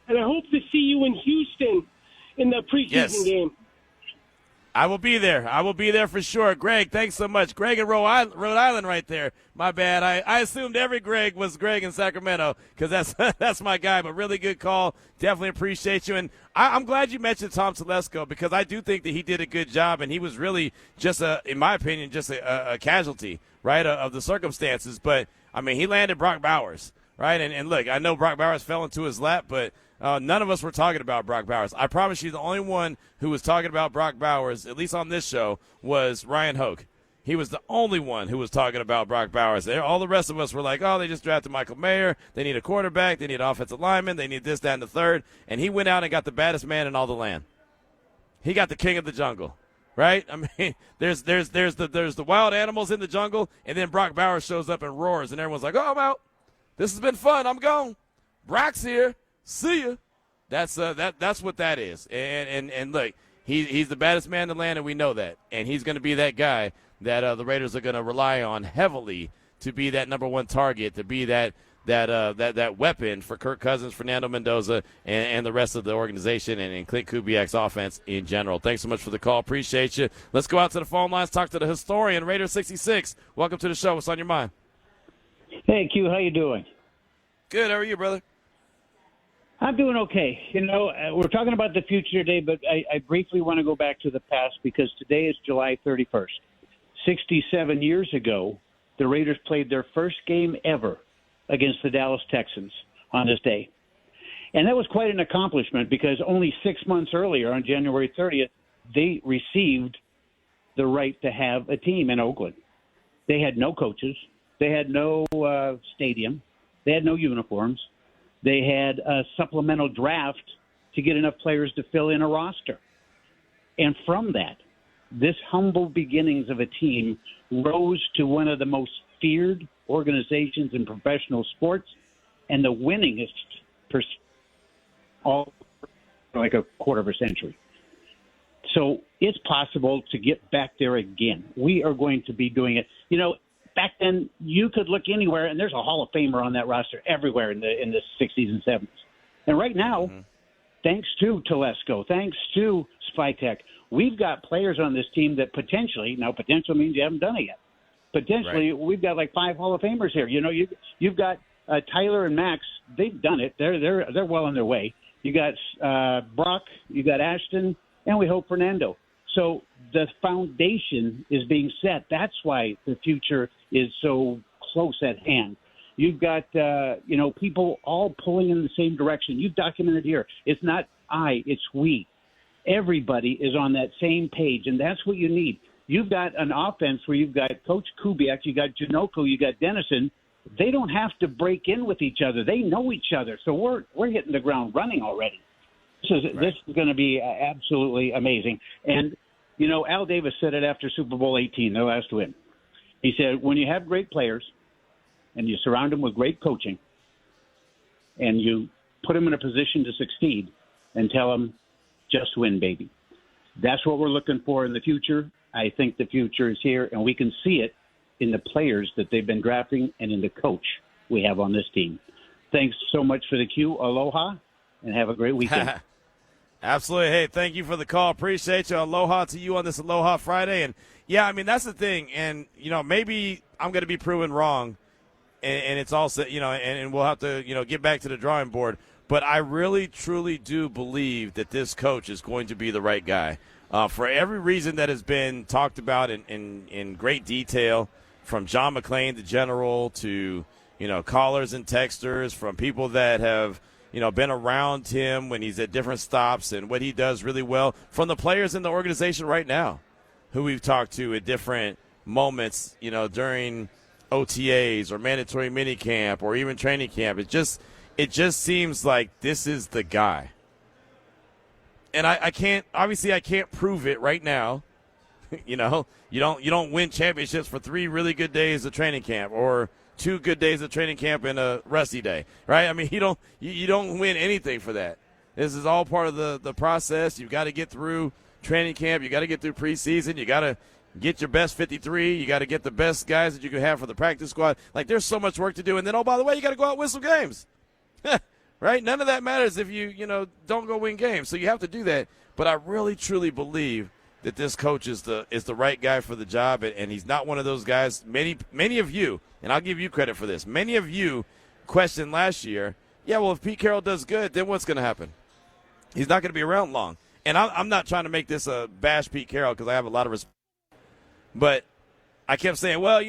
S11: And I hope to see you in Houston in the preseason game.
S3: I will be there. I will be there for sure. Greg, thanks so much. Greg in Rhode Island right there. My bad. I assumed every Greg was Greg in Sacramento because that's my guy, but really good call. Definitely appreciate you. And I'm glad you mentioned Tom Telesco because I do think that he did a good job, and he was really just, in my opinion, just a casualty, right, of the circumstances. But, I mean, he landed Brock Bowers. right? And look, I know Brock Bowers fell into his lap, but none of us were talking about Brock Bowers. I promise you the only one who was talking about Brock Bowers, at least on this show, was Ryan Hoke. He was the only one who was talking about Brock Bowers. All the rest of us were like, oh, they just drafted Michael Mayer. They need a quarterback. They need an offensive lineman. They need this, that, and the third. And he went out and got the baddest man in all the land. He got the king of the jungle, right? I mean, there's the wild animals in the jungle, and then Brock Bowers shows up and roars, and everyone's like, oh, I'm out. This has been fun. I'm gone. Brock's here. See ya. That's what that is. And look, he's the baddest man in the land, and we know that. And he's going to be that guy that the Raiders are going to rely on heavily to be that number one target, to be that weapon for Kirk Cousins, Fernando Mendoza, and the rest of the organization and Clint Kubiak's offense in general. Thanks so much for the call. Appreciate you. Let's go out to the phone lines, talk to the historian, Raider 66. Welcome to the show. What's on your mind?
S12: Hey, Q, how you doing?
S3: Good. How are you, brother?
S12: I'm doing okay. We're talking about the future today, but I briefly want to go back to the past because today is July 31st. 67 years ago, the Raiders played their first game ever against the Dallas Texans on this day. And that was quite an accomplishment because only 6 months earlier, on January 30th, they received the right to have a team in Oakland. They had no coaches. They had no stadium. They had no uniforms. They had a supplemental draft to get enough players to fill in a roster. And from that, this humble beginnings of a team rose to one of the most feared organizations in professional sports and the winningest all like a quarter of a century. So it's possible to get back there again. We are going to be doing it. Back then you could look anywhere and there's a Hall of Famer on that roster everywhere in the 60s and 70s. And right now, thanks to Telesco, thanks to Spytech, we've got players on this team that potentially, now potential means you haven't done it yet. Potentially, We've got like 5 Hall of Famers here. You've got Tyler and Max. They've done it. They're well on their way. You got Brock. You got Ashton, and we hope Fernando. So the foundation is being set. That's why the future is so close at hand. You've got people all pulling in the same direction. You've documented here. It's not I, it's we. Everybody is on that same page, and that's what you need. You've got an offense where you've got Coach Kubiak, you got Janoku, you got Dennison. They don't have to break in with each other. They know each other. So we're hitting the ground running already. This is going to be absolutely amazing. And, Al Davis said it after Super Bowl 18, their last win. He said, when you have great players and you surround them with great coaching and you put them in a position to succeed and tell them, just win, baby. That's what we're looking for in the future. I think the future is here, and we can see it in the players that they've been drafting and in the coach we have on this team. Thanks so much for the cue. Aloha, and have a great weekend.
S3: Absolutely. Hey, thank you for the call. Appreciate you. Aloha to you on this Aloha Friday. And, yeah, I mean, that's the thing. And, maybe I'm going to be proven wrong, and it's also, and we'll have to, get back to the drawing board. But I really, truly do believe that this coach is going to be the right guy. For every reason that has been talked about in great detail, from John McClain, the general, to, callers and texters, from people that have, been around him when he's at different stops and what he does really well, from the players in the organization right now who we've talked to at different moments, during OTAs or mandatory minicamp or even training camp. It just seems like this is the guy. And I can't prove it right now. You don't win championships for 3 really good days of training camp or 2 good days of training camp and a rusty day, right? I mean, you don't win anything for that. This is all part of the process. You've got to get through training camp. You got to get through preseason. You got to get your best 53. You got to get the best guys that you can have for the practice squad. Like, there's so much work to do. And then, oh, by the way, you got to go out and win some games. Right? None of that matters if you don't go win games. So you have to do that. But I really, truly believe that this coach is the right guy for the job, and he's not one of those guys. Many of you, and I'll give you credit for this, many of you questioned last year, yeah, well, if Pete Carroll does good, then what's going to happen? He's not going to be around long. And I'm not trying to make this a bash Pete Carroll because I have a lot of respect. But I kept saying, well,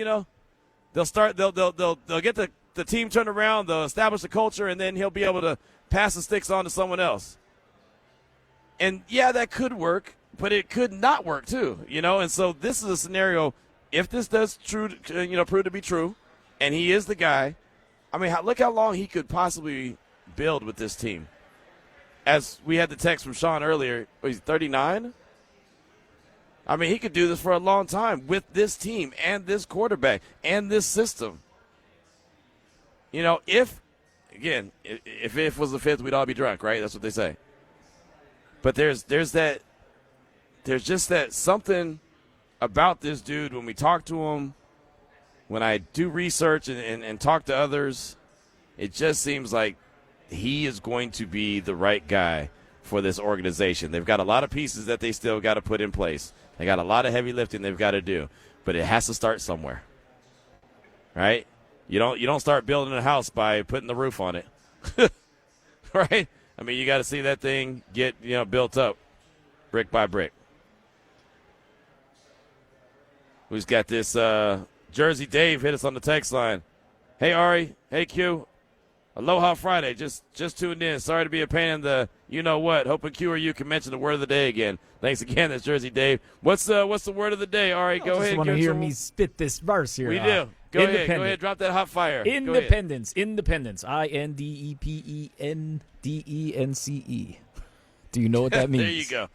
S3: they'll get the the team turn around, they'll establish a culture, and then he'll be able to pass the sticks on to someone else. And, yeah, that could work, but it could not work too, And so this is a scenario, if this does prove to be true, and he is the guy, I mean, look how long he could possibly build with this team. As we had the text from Sean earlier, he's 39? I mean, he could do this for a long time with this team and this quarterback and this system. If it was the fifth, we'd all be drunk, right? That's what they say. But there's just that something about this dude when we talk to him, when I do research and talk to others, it just seems like he is going to be the right guy for this organization. They've got a lot of pieces that they still got to put in place. They got a lot of heavy lifting they've got to do, but it has to start somewhere, right? You don't start building a house by putting the roof on it, right? I mean, you got to see that thing get built up brick by brick. Who's got this? Jersey Dave hit us on the text line. Hey Ari, hey Q, Aloha Friday. Just tuned in. Sorry to be a pain in the you-know-what. Hoping Q or you can mention the word of the day again. Thanks again. That's Jersey Dave. What's the word of the day, Ari? Go ahead.
S4: Just want to hear me spit this verse here.
S3: We do. Go ahead. Drop that hot fire.
S4: Independence. Independence. INDEPENDENCE. Do you know what that means?
S3: There you go.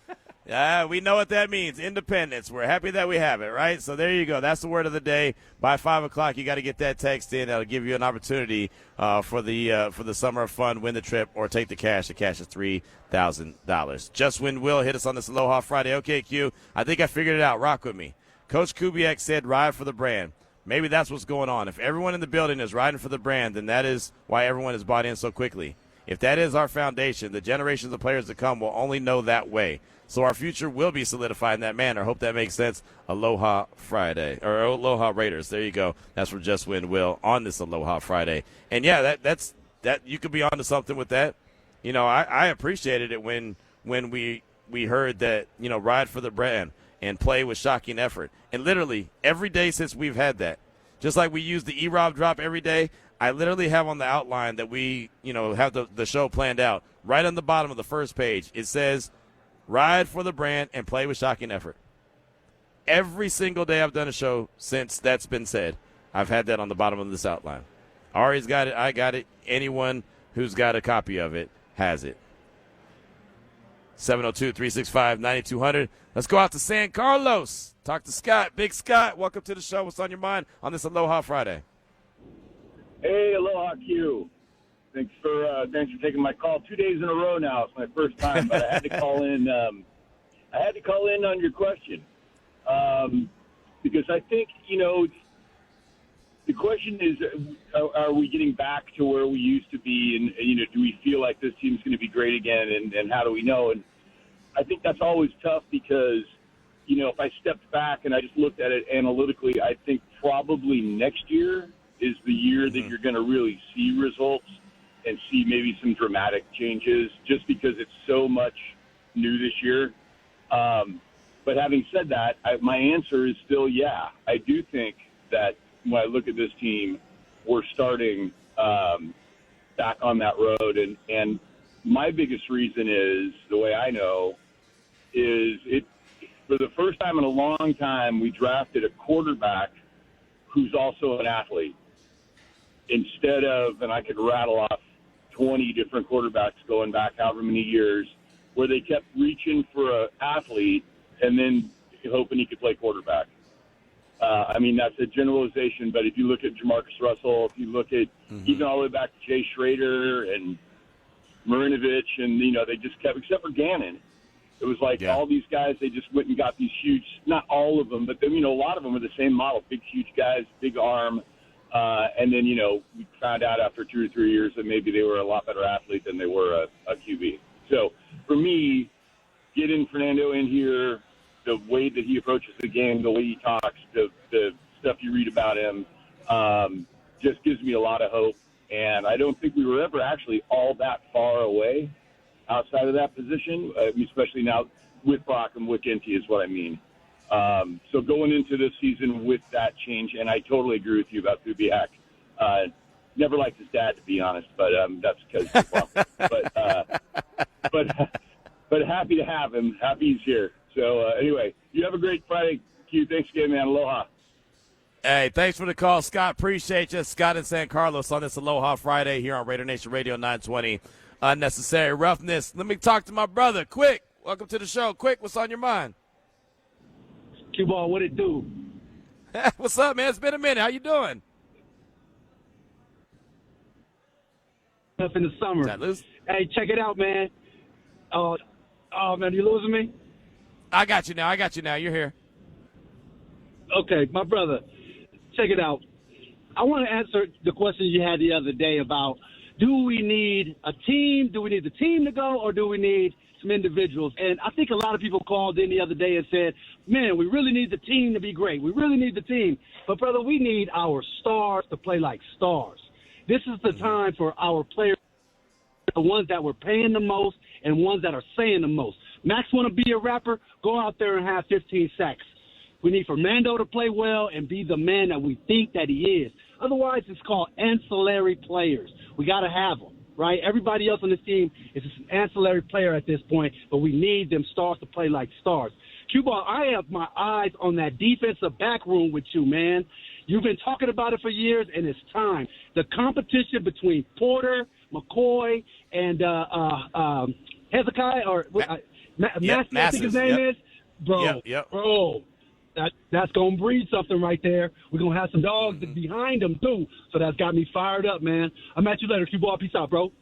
S3: We know what that means. Independence. We're happy that we have it, right? So there you go. That's the word of the day. By 5 o'clock, you got to get that text in. That'll give you an opportunity for the summer of fun, win the trip, or take the cash. The cash is $3,000. Just Win Will hit us on this Aloha Friday. Okay, Q. I think I figured it out. Rock with me. Coach Kubiak said, "Ride for the brand." Maybe that's what's going on. If everyone in the building is riding for the brand, then that is why everyone is bought in so quickly. If that is our foundation, the generations of players to come will only know that way. So our future will be solidified in that manner. Hope that makes sense. Aloha Friday, or Aloha Raiders. There you go. That's from Just Win Will on this Aloha Friday. And yeah, that's you could be onto something with that. I appreciated it when we heard that, ride for the brand and play with shocking effort. And literally every day since we've had that, just like we use the E-Rob drop every day, I literally have on the outline that we, have the show planned out. Right on the bottom of the first page, it says, ride for the brand and play with shocking effort. Every single day I've done a show since that's been said, I've had that on the bottom of this outline. Ari's got it. I got it. Anyone who's got a copy of it has it. 702-365-9200. Let's go out to San Carlos. Talk to Scott. Big Scott, welcome to the show. What's on your mind on this Aloha Friday?
S13: Hey, Aloha Q. Thanks for taking my call 2 days in a row now. It's my first time, but I had to call in. I had to call in on your question because I think the question is, are we getting back to where we used to be, and do we feel like this team's going to be great again, and how do we know? And I think that's always tough because if I stepped back and I just looked at it analytically, I think probably next year is the year that you're going to really see results and see maybe some dramatic changes just because it's so much new this year. But having said that, my answer is still yeah. I do think that when I look at this team, we're starting back on that road. And my biggest reason is, the way I know, is for the first time in a long time, we drafted a quarterback who's also an athlete. Instead of, and I could rattle off 20 different quarterbacks going back however many years, where they kept reaching for an athlete and then hoping he could play quarterback. I mean, that's a generalization, but if you look at Jamarcus Russell, if you look at even all the way back to Jay Schrader and Marinovich, and, they just kept, except for Gannon, it was like all these guys, they just went and got these huge, not all of them, but then, a lot of them were the same model, big, huge guys, big arm. And then, we found out after 2 or 3 years that maybe they were a lot better athlete than they were a QB. So for me, getting Fernando in here, the way that he approaches the game, the way he talks, the stuff you read about him, just gives me a lot of hope. And I don't think we were ever actually all that far away outside of that position, especially now with Brock and with Ginty is what I mean. So going into this season with that change, and I totally agree with you about Kubiak. Never liked his dad, to be honest, but that's because. But happy to have him. Happy he's here. So anyway, you have a great Friday, Q. Thanks again, man. Aloha.
S3: Hey, thanks for the call, Scott. Appreciate you. Scott in San Carlos on this Aloha Friday here on Raider Nation Radio 920. Unnecessary roughness. Let me talk to my brother. Quick, welcome to the show. Quick, what's on your mind?
S14: Q-Ball, what it do?
S3: What's up, man? It's been a minute. How you doing?
S14: Up in the summer. Hey, check it out, man. Oh, man, you losing me?
S3: I got you now. You're here.
S14: Okay, my brother, check it out. I want to answer the question you had the other day about, do we need a team? Do we need the team to go, or do we need some individuals? And I think a lot of people called in the other day and said, man, we really need the team to be great. We really need the team. But, brother, we need our stars to play like stars. This is the time for our players, the ones that we're paying the most and ones that are saying the most. Max want to be a rapper? Go out there and have 15 sacks. We need Fernando to play well and be the man that we think that he is. Otherwise, it's called ancillary players. We got to have them, right? Everybody else on this team is just an ancillary player at this point, but we need them stars to play like stars. Q-Ball, I have my eyes on that defensive back room with you, man. You've been talking about it for years, and it's time. The competition between Porter, McCoy, and Hezekiah, or Mass, I think his name is. Bro, that's going to breed something right there. We're going to have some dogs behind them, too. So that's got me fired up, man. I'm at you later. Q-Ball, peace out, bro.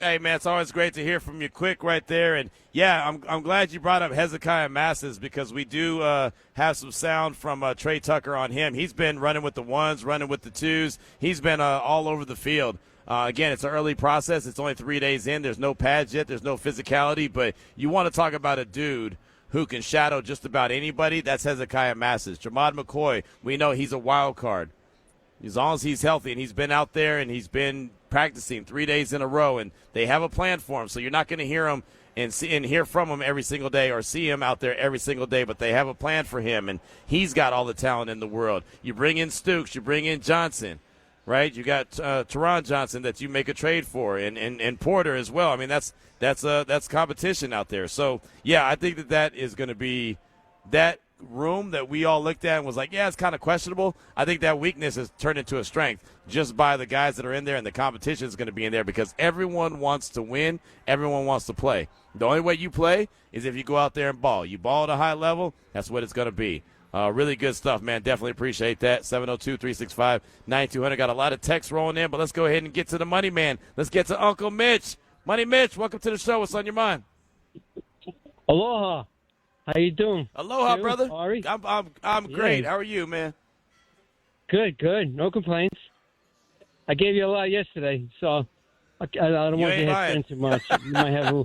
S3: Hey, man, it's always great to hear from you quick right there. And, yeah, I'm glad you brought up Hezekiah Masses because we do have some sound from Trey Tucker on him. He's been running with the ones, running with the twos. He's been all over the field. Again, it's an early process. It's only 3 days in. There's no pads yet. There's no physicality. But you want to talk about a dude who can shadow just about anybody. That's Hezekiah Masses. Jamad McCoy, we know he's a wild card. As long as he's healthy, and he's been out there and he's been practicing 3 days in a row, and they have a plan for him. So you're not going to hear him and hear from him every single day or see him out there every single day, but they have a plan for him, and he's got all the talent in the world. You bring in Stooks, you bring in Johnson, right? You got Teron Johnson that you make a trade for, and Porter as well. I mean, that's competition out there. So, yeah, I think that is going to be that room that we all looked at and was like, yeah, it's kind of questionable. I think that weakness has turned into a strength just by the guys that are in there, and the competition is going to be in there because everyone wants to win. Everyone wants to play. The only way you play is if you go out there and ball. You ball at a high level, that's what it's going to be. Really good stuff, man. Definitely appreciate that. 702-365-9200. Got a lot of texts rolling in, but let's go ahead and get to the money man. Let's get to Uncle Mitch. Money Mitch, welcome to the show. What's on your mind?
S15: Aloha. How you doing?
S3: Aloha,
S15: you,
S3: brother.
S15: Ari?
S3: I'm great. How are you, man?
S15: Good. No complaints. I gave you a lot yesterday, so I don't want you to have too much. You might have a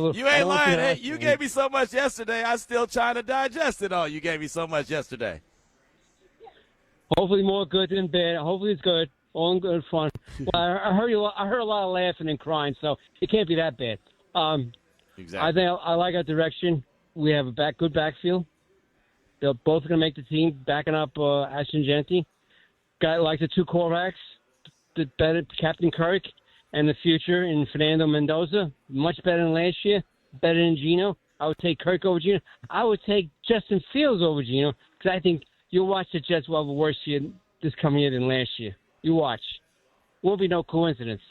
S15: little.
S3: You ain't lying. Hey, you gave me so much yesterday. I'm still trying to digest it all. You gave me so much yesterday.
S15: Hopefully more good than bad. Hopefully it's good. All in good fun. Well, I heard a lot of laughing and crying, so it can't be that bad.
S3: Exactly.
S15: I think I like our direction. We have a good backfield. They're both going to make the team, backing up Ashton Genty. Got like the two quarterbacks, the better Captain Kirk and the future in Fernando Mendoza. Much better than last year. Better than Geno. I would take Kirk over Geno. I would take Justin Fields over Geno because I think you'll watch the Jets will have a worse year this coming year than last year. You watch. Won't be no coincidence.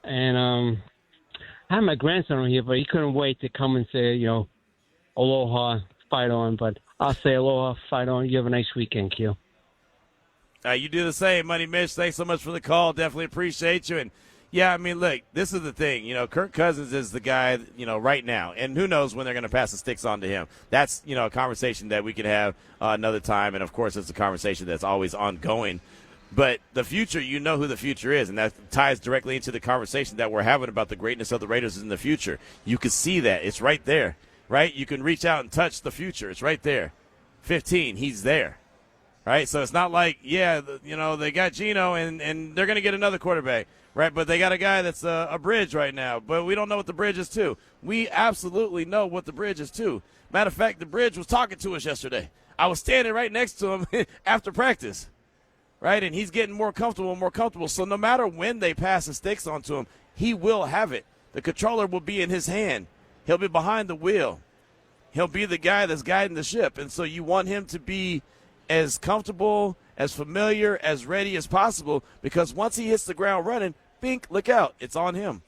S15: And I had my grandson on here, but he couldn't wait to come and say, aloha, fight on. But I'll say aloha, fight on. You have a nice weekend, Q.
S3: You do the same, Money Mitch. Thanks so much for the call. Definitely appreciate you. And, yeah, I mean, look, this is the thing. Kirk Cousins is the guy, right now. And who knows when they're going to pass the sticks on to him. That's, a conversation that we could have another time. And, of course, it's a conversation that's always ongoing. But the future, you know who the future is, and that ties directly into the conversation that we're having about the greatness of the Raiders in the future. You can see that. It's right there, right? You can reach out and touch the future. It's right there. 15, he's there, right? So it's not like, they got Geno, and they're going to get another quarterback, right? But they got a guy that's a bridge right now, but we don't know what the bridge is to. We absolutely know what the bridge is to. Matter of fact, the bridge was talking to us yesterday. I was standing right next to him after practice. right? And he's getting more comfortable and more comfortable. So no matter when they pass the sticks onto him, he will have it. The controller will be in his hand. He'll be behind the wheel. He'll be the guy that's guiding the ship. And so you want him to be as comfortable, as familiar, as ready as possible, because once he hits the ground running, bink, look out, it's on him.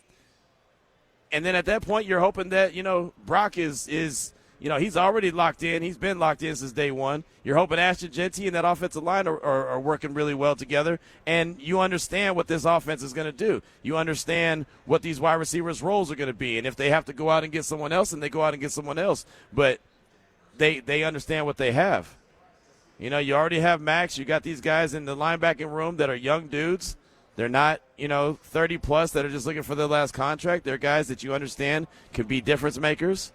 S3: And then at that point, you're hoping that, Brock is he's already locked in. He's been locked in since day one. You're hoping Ashton Jeanty and that offensive line are working really well together, and you understand what this offense is going to do. You understand what these wide receivers' roles are going to be, and if they have to go out and get someone else, then they go out and get someone else. But they understand what they have. You already have Max. You got these guys in the linebacking room that are young dudes. They're not, 30-plus that are just looking for their last contract. They're guys that you understand can be difference makers.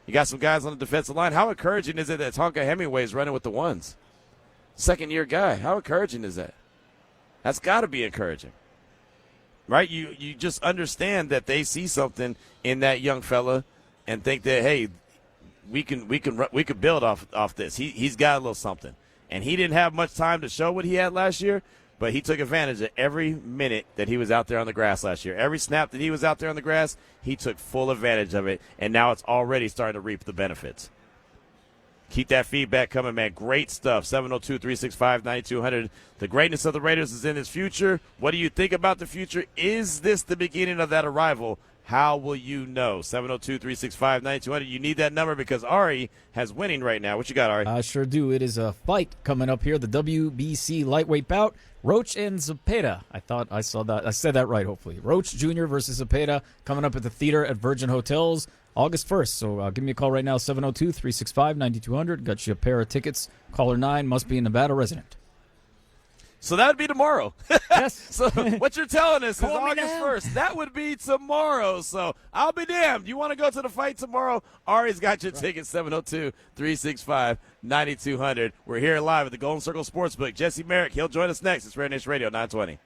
S3: You got some guys on the defensive line. How encouraging is it that Tonka Hemingway is running with the ones? Second-year guy. How encouraging is that? That's got to be encouraging, right? You just understand that they see something in that young fella and think that, hey, we can build off this. He's got a little something, and he didn't have much time to show what he had last year. But he took advantage of every minute that he was out there on the grass last year. Every snap that he was out there on the grass, he took full advantage of it, and now it's already starting to reap the benefits. Keep that feedback coming, man. Great stuff. 702-365-9200. The greatness of the Raiders is in his future. What do you think about the future? Is this the beginning of that arrival? How will you know? 702-365-9200. You need that number because Ari has winning right now. What you got, Ari?
S4: I sure do. It is a fight coming up here, the WBC lightweight bout. Roach and Zepeda. I thought I saw that. I said that right, hopefully. Roach Jr. versus Zepeda coming up at the theater at Virgin Hotels August 1st. So give me a call right now, 702-365-9200. Got you a pair of tickets. Caller 9 must be a Nevada resident.
S3: So that would be tomorrow.
S4: Yes.
S3: So what you're telling us is
S4: Call me
S3: August
S4: now.
S3: 1st. That would be tomorrow. So I'll be damned. You want to go to the fight tomorrow? Ari's got your ticket, 702-365-9200. We're here live at the Golden Circle Sportsbook. Jesse Merrick, he'll join us next. It's RaiderNation Radio 920.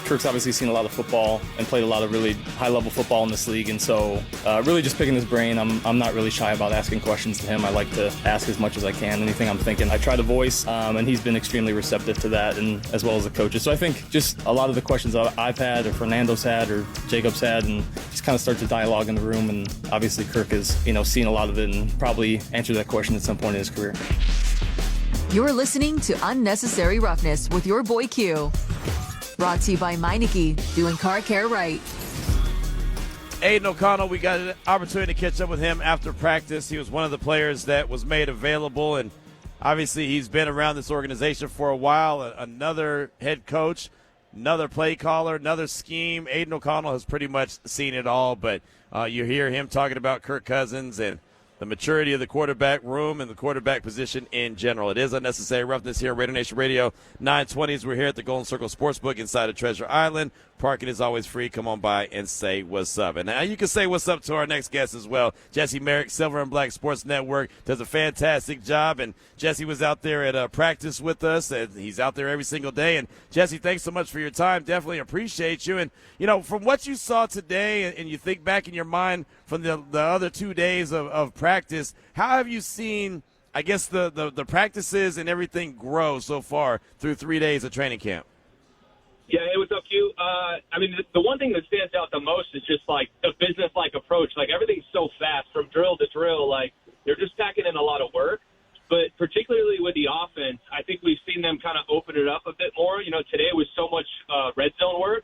S16: Kirk's obviously seen a lot of football and played a lot of really high-level football in this league, and so really just picking his brain. I'm not really shy about asking questions to him. I like to ask as much as I can. Anything I'm thinking, I try to voice, and he's been extremely receptive to that, and as well as the coaches. So I think just a lot of the questions I've had, or Fernando's had, or Jacob's had, and just kind of start to dialogue in the room, and obviously Kirk has seen a lot of it and probably answered that question at some point in his career.
S1: You're listening to Unnecessary Roughness with your boy Q. Brought to you by Meineke, doing car care right.
S3: Aiden O'Connell, we got an opportunity to catch up with him after practice. He was one of the players that was made available, and obviously he's been around this organization for a while. Another head coach, another play caller, another scheme. Aiden O'Connell has pretty much seen it all, but you hear him talking about Kirk Cousins and the maturity of the quarterback room and the quarterback position in general. It is Unnecessary Roughness here, RaiderNation Radio 920s. We're here at the Golden Circle Sportsbook inside of Treasure Island. Parking is always free. Come on by and say what's up. And now you can say what's up to our next guest as well. Jesse Merrick, Silver and Black Sports Network, does a fantastic job. And Jesse was out there at practice with us, and he's out there every single day. And Jesse, thanks so much for your time. Definitely appreciate you. And, from what you saw today and you think back in your mind from the other 2 days of practice, how have you seen, I guess, the practices and everything grow so far through 3 days of training camp?
S17: Yeah, hey, what's up, Q? The one thing that stands out the most is just, the business-like approach. Everything's so fast from drill to drill. They're just packing in a lot of work. But particularly with the offense, I think we've seen them kind of open it up a bit more. Today was so much red zone work,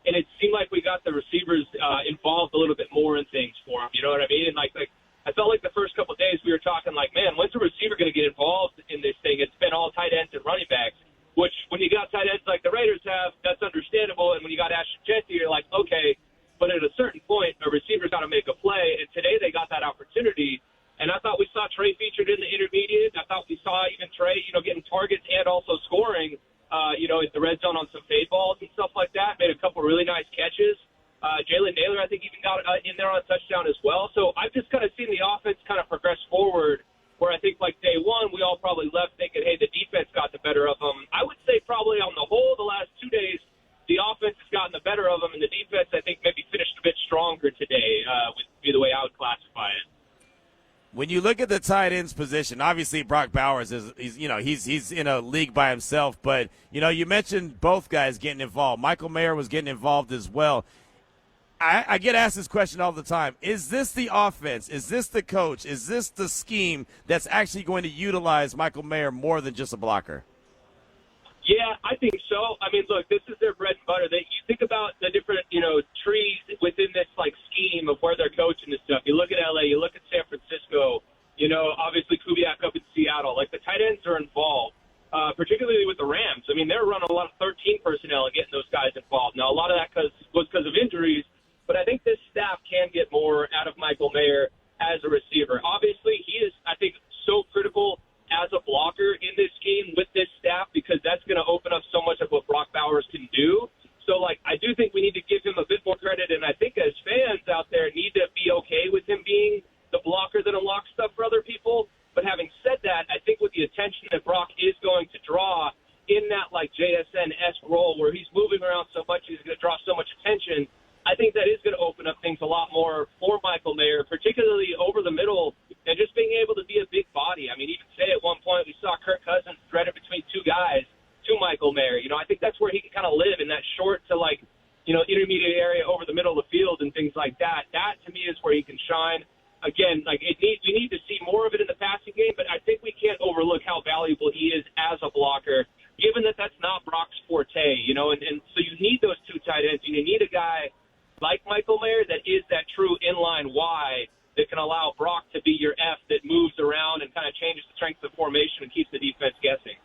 S17: and it seemed like we got the receivers involved a little bit more in things for them. You know what I mean? And, I felt like the first couple of days we were talking man, when's the receiver going to get involved in this thing? It's been all tight ends and running backs. Which, when you got tight ends like the Raiders have, that's understandable. And when you got Ashton Jeanty, you're like, okay. But at a certain point, a receiver's got to make a play. And today they got that opportunity. And I thought we saw Trey featured in the intermediate. I thought we saw even Trey, getting targets and also scoring, at the red zone on some fade balls and stuff like that. Made a couple really nice catches. Jalen Naylor, I think, even got in there on a touchdown as well. So I've just kind of seen the offense kind of progress forward, where I think day one we all probably left thinking, hey, the defense got the better of them. I would say probably on the whole the last 2 days the offense has gotten the better of them, and the defense I think maybe finished a bit stronger today would be the way I would classify it.
S3: when you look at the tight ends position, obviously Brock Bowers he's in a league by himself, but you mentioned both guys getting involved. Michael Mayer was getting involved as well. I get asked this question all the time. Is this the offense? Is this the coach? Is this the scheme that's actually going to utilize Michael Mayer more than just a blocker?
S17: Yeah, I think so. I mean, look, this is their bread and butter. You think about the different, trees within this, scheme of where they're coaching this stuff. You look at L.A., you look at San Francisco, obviously Kubiak up in Seattle. The tight ends are involved, particularly with the Rams. I mean, they're running a lot of 13 personnel and getting those guys involved. Now, a lot of that was because of injuries, but I think this staff can get more out of Michael Mayer as a receiver. Obviously, he is, I think, so critical as a blocker in this scheme with this staff because that's going to open up so much of what Brock Bowers can do. So, I do think we need to give him a bit more credit, and I think as fans out there need to be okay with him being the blocker that unlocks stuff for other people. But having said that, I think with the attention that Brock is going to draw in that, JSN-esque role where he's moving around so much, he's going to draw so much attention, I think that is going to open up things a lot more for Michael Mayer, particularly over the middle, and just being able to be a big body. I mean, even today at one point we saw Kirk Cousins threaded between two guys to Michael Mayer. I think that's where he can kind of live in that short to, intermediate area over the middle of the field and things like that. That, to me, is where he can shine. Again, we need to see more of it in the passing game, but I think we can't overlook how valuable he is as a blocker, given that that's not Brock's forte, and so you need those two tight ends, and you need a guy like Michael Mayer that is that true inline Y that can allow Brock to be your F that moves around and kind of changes the strength of the formation and keeps the defense guessing.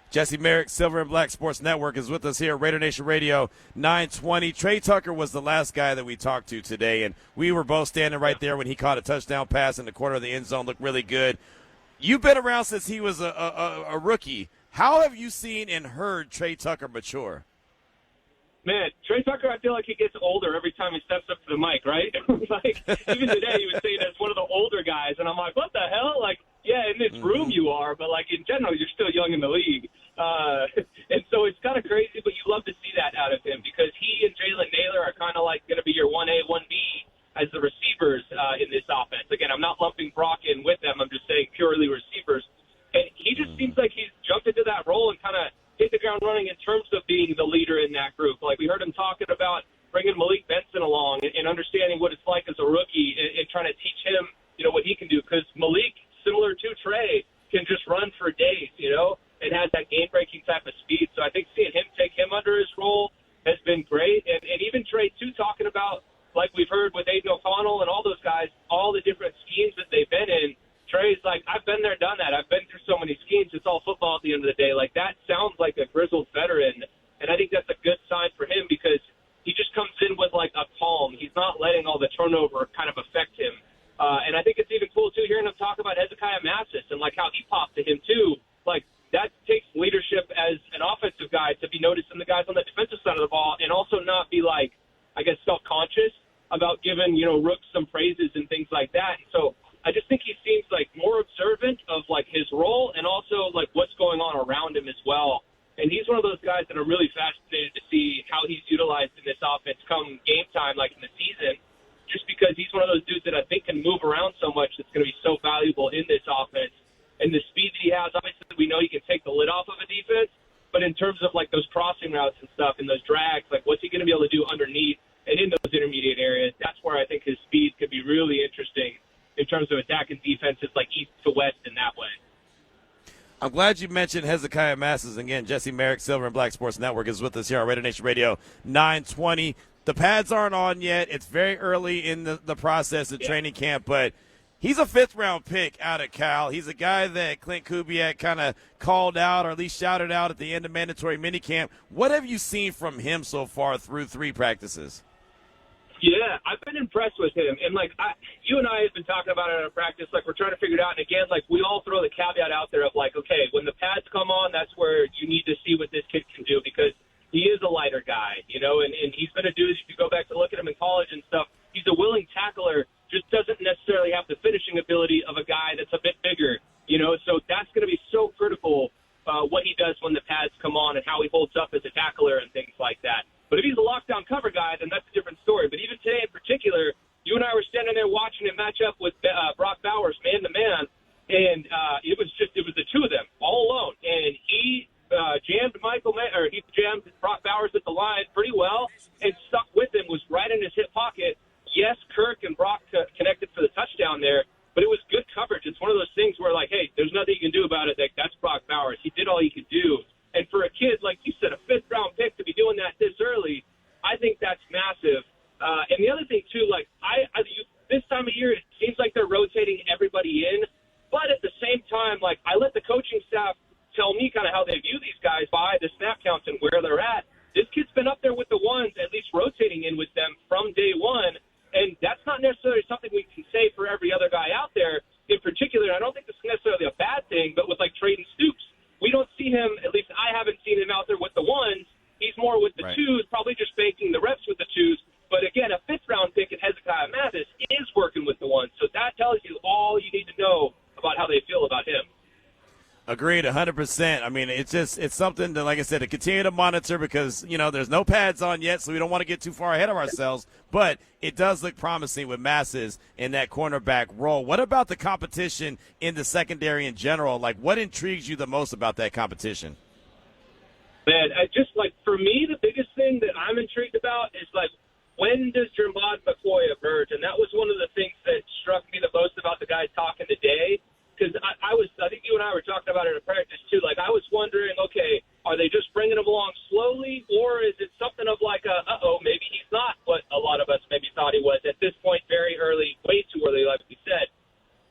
S3: Jesse Merrick, Silver and Black Sports Network, is with us here at Raider Nation Radio 920. Trey Tucker was the last guy that we talked to today, and we were both standing right there when he caught a touchdown pass in the corner of the end zone. Looked really good. You've been around since he was a rookie. How have you seen and heard Trey Tucker mature?
S17: Man, Trey Tucker, I feel like he gets older every time he steps up to the mic, right? Even today he was saying that's one of the older guys, and I'm like, what the hell? Yeah, in this room you are, but, in general, you're still young in the league. And so it's kind of crazy, but you love to see that out of him because he and Jalen Naylor are kind of going to be your 1A, 1B as the receivers in this offense. Again, I'm not lumping Brock in with them. I'm just saying purely receivers. And he just seems like he's jumped into that role and kind of hit the ground running in terms of being the leader in that group. We heard him talking about bringing Malik Benson along and understanding what it's like as a rookie and trying to teach him, what he can do. Because Malik, similar to Trey, can just run for days, and has that game-breaking type of speed. So I think seeing him take him under his role has been great. And even Trey, too, talking about, like we've heard with Aiden O'Connell and all those guys, all the different schemes that they've been in. Trey's like, I've been there, done that. I've been through so many schemes. It's all football at the end of the day. That sounds like a grizzled veteran. And I think that's a good sign for him because he just comes in with, a calm. He's not letting all the turnover kind of affect him. And I think it's even cool, too, hearing him talk about Hezekiah Massis and, how he popped to him, too. That takes leadership as an offensive guy to be noticing the guys on the defensive side of the ball and also not be, self-conscious about giving, Rooks some praises and things like that. And so I just think he seems more observant of his role and also what's going on around him as well. And he's one of those guys that I'm really fascinated to see how he's utilized in this offense come game time, in the season, just because he's one of those dudes that I think can move around so much that's going to be so valuable in this offense. And the speed that he has, obviously we know he can take the lid off of a defense, but in terms of those crossing routes and stuff and those drags, what's he going to be able to do underneath and in those intermediate areas? That's where I think his speed could be really interesting in terms of attacking defenses east to west in that way.
S3: I'm glad you mentioned Hezekiah Massis. Again, Jesse Merrick, Silver and Black Sports Network, is with us here on Raider Nation Radio 920. The pads aren't on yet. It's very early in the process of training camp, but he's a fifth-round pick out of Cal. He's a guy that Clint Kubiak kind of called out or at least shouted out at the end of mandatory minicamp. What have you seen from him so far through 3 practices?
S17: Yeah, I've been impressed with him. And, you and I have been talking about it in practice. We're trying to figure it out. And, again, we all throw the caveat out there of, okay, when the pads come on, that's where you need to see what this kid can do because he is a lighter guy, and he's been a dude, if you go back to look at him in college and stuff, he's a willing tackler, just doesn't necessarily have the finishing ability of a guy that's a bit bigger, so that's going to be so critical what he does when the pads come on and how he holds up as a tackler and things like that. But if he's a lockdown cover guy, then that's a different story. But even today in particular, you and I were standing there watching him match up with Brock Bowers. Bowers man-to-man, and it was the two of them all alone. And he jammed Brock Bowers at the line pretty well and stuck with him, was right in his hip pocket. Yes, Kirk and Brock connected for the touchdown there, but it was good coverage. It's one of those things where, like, hey, there's nothing you can do about it. That's Brock Bowers. He did all he could do. And for a kid, like you said, a fifth-round pick to be doing that this early, I think that's massive. And the other thing, too, like, this time of year, it seems like they're rotating everybody in. But at the same time, like, I let the coaching staff tell me kind of how they view these guys by the snap counts and where they're at. This kid's been up there with the ones, at least rotating in with them from day one. And that's not necessarily something we can say for every other guy out there. In particular, I don't think this is necessarily a bad thing, but with, like, Trayden Stoops, we don't see him, at least I haven't seen him out there with the ones. He's more with the twos, probably just banking the reps with the twos. But, again, a fifth-round pick in Hezekiah Mathis is working with the ones. So that tells you all you need to know about how they feel about him.
S3: Agreed, 100%. I mean, it's something that, like I said, to continue to monitor because, there's no pads on yet, so we don't want to get too far ahead of ourselves. But it does look promising with Masses in that cornerback role. What about the competition in the secondary in general? Like, what intrigues you the most about that competition?
S17: Man, for me, the biggest thing that I'm intrigued about is, like, when does Jermod McCoy emerge? And that was one of the things that struck me the most about the guys talking today. Because I think you and I were talking about it in practice too. Like, I was wondering, okay, are they just bringing him along slowly, or is it something of like maybe he's not what a lot of us maybe thought he was at this point, very early, way too early, like we said.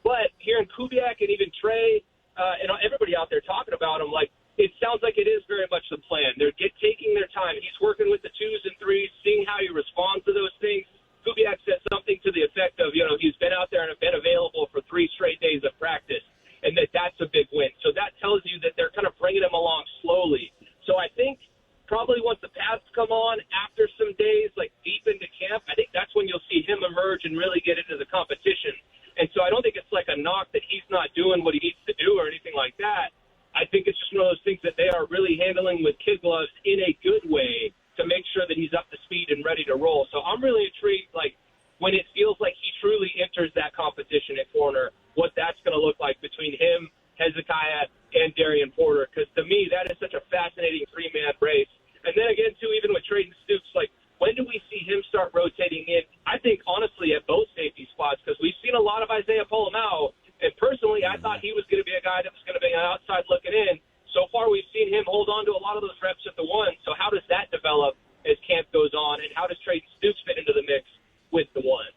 S17: But hearing Kubiak and even Trey and everybody out there talking about him, like, it sounds like it is very much the plan. They're taking their time. He's working with the twos and threes, seeing how he responds to those things. Kubiak said something to the effect of, he's been out there and been available for 3 straight days of practice, and that's a big win. So that tells you that they're kind of bringing him along slowly. So I think probably once the pads come on after some days, like deep into camp, I think that's when you'll see him emerge and really get into the competition. And so I don't think it's like a knock that he's not doing what he needs to do or anything like that. I think it's just one of those things that they are really handling with kid gloves in a good way to make sure that he's up to speed and ready to roll. So I'm really intrigued, like, when it feels like he truly enters that competition at corner, what that's going to look like between him, Hezekiah, and Darian Porter. Because to me, that is such a fascinating three-man race. And then again, too, even with Trayden Stoops, like, when do we see him start rotating in? I think, honestly, at both safety spots, because we've seen a lot of Isaiah Polamalu, and personally, I thought he was going to be a guy that was going to be an outside looking in. So far, we've seen him hold on to a lot of those reps at the one. So how does that develop as camp goes on, and how does Trayden Stoops fit into the mix with the ones?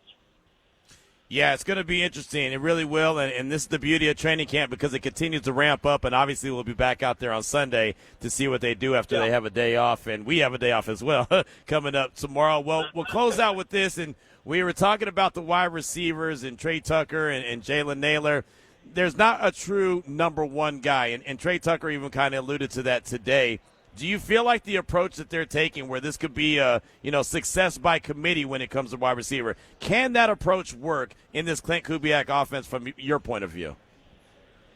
S3: Yeah, it's going to be interesting. It really will, and this is the beauty of training camp because it continues to ramp up, and obviously we'll be back out there on Sunday to see what they do after they have a day off, and we have a day off as well coming up tomorrow. Well, we'll close out with this, and we were talking about the wide receivers and Trey Tucker and Jalen Nailor. There's not a true number one guy, and Trey Tucker even kind of alluded to that today. Do you feel like the approach that they're taking where this could be a, success by committee when it comes to wide receiver, can that approach work in this Clint Kubiak offense from your point of view?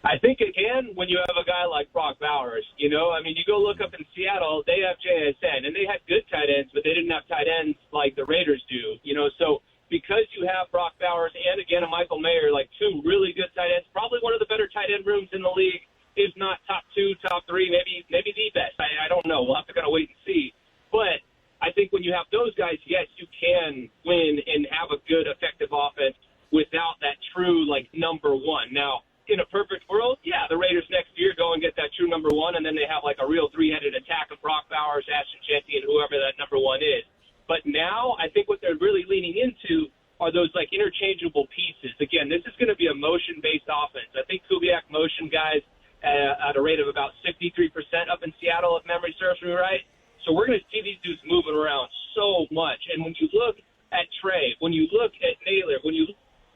S17: I think it can when you have a guy like Brock Bowers. You go look up in Seattle, they have JSN, and they had good tight ends, but they didn't have tight ends like the Raiders do. So because you have Brock Bowers and, again, a Michael Mayer, like two really good tight ends, probably one of the better tight end rooms in the league, if not top 2, top 3, maybe the best. I don't know. We'll have to kind of wait and see. But I think when you have those guys, yes, you can win and have a good, effective offense without that true, number one. Now, in a perfect world, yeah, the Raiders next year go and get that true number one, and then they have, a real three-headed attack of Brock Bowers, Ashton Jeanty, and whoever that number one is. But now I think what they're really leaning into are those, interchangeable pieces. Again, this is going to be a motion-based offense. I think Kubiak motion guys at a rate of about 63% up in Seattle, if memory serves me right. So we're going to see these dudes moving around so much. And when you look at Trey, when you look at Naylor,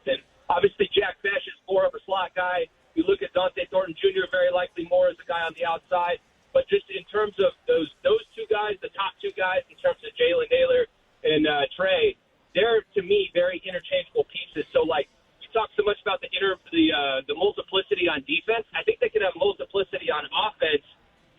S17: then obviously Jack Besh is more of a slot guy. You look at Dante Thornton Jr., very likely more as a guy on the outside. But just in terms of those two guys, the top two guys, in terms of Jalen Naylor and Trey, they're, to me, very interchangeable pieces. So, you talk so much about the multiplicity on defense. I think they could have multiplicity on offense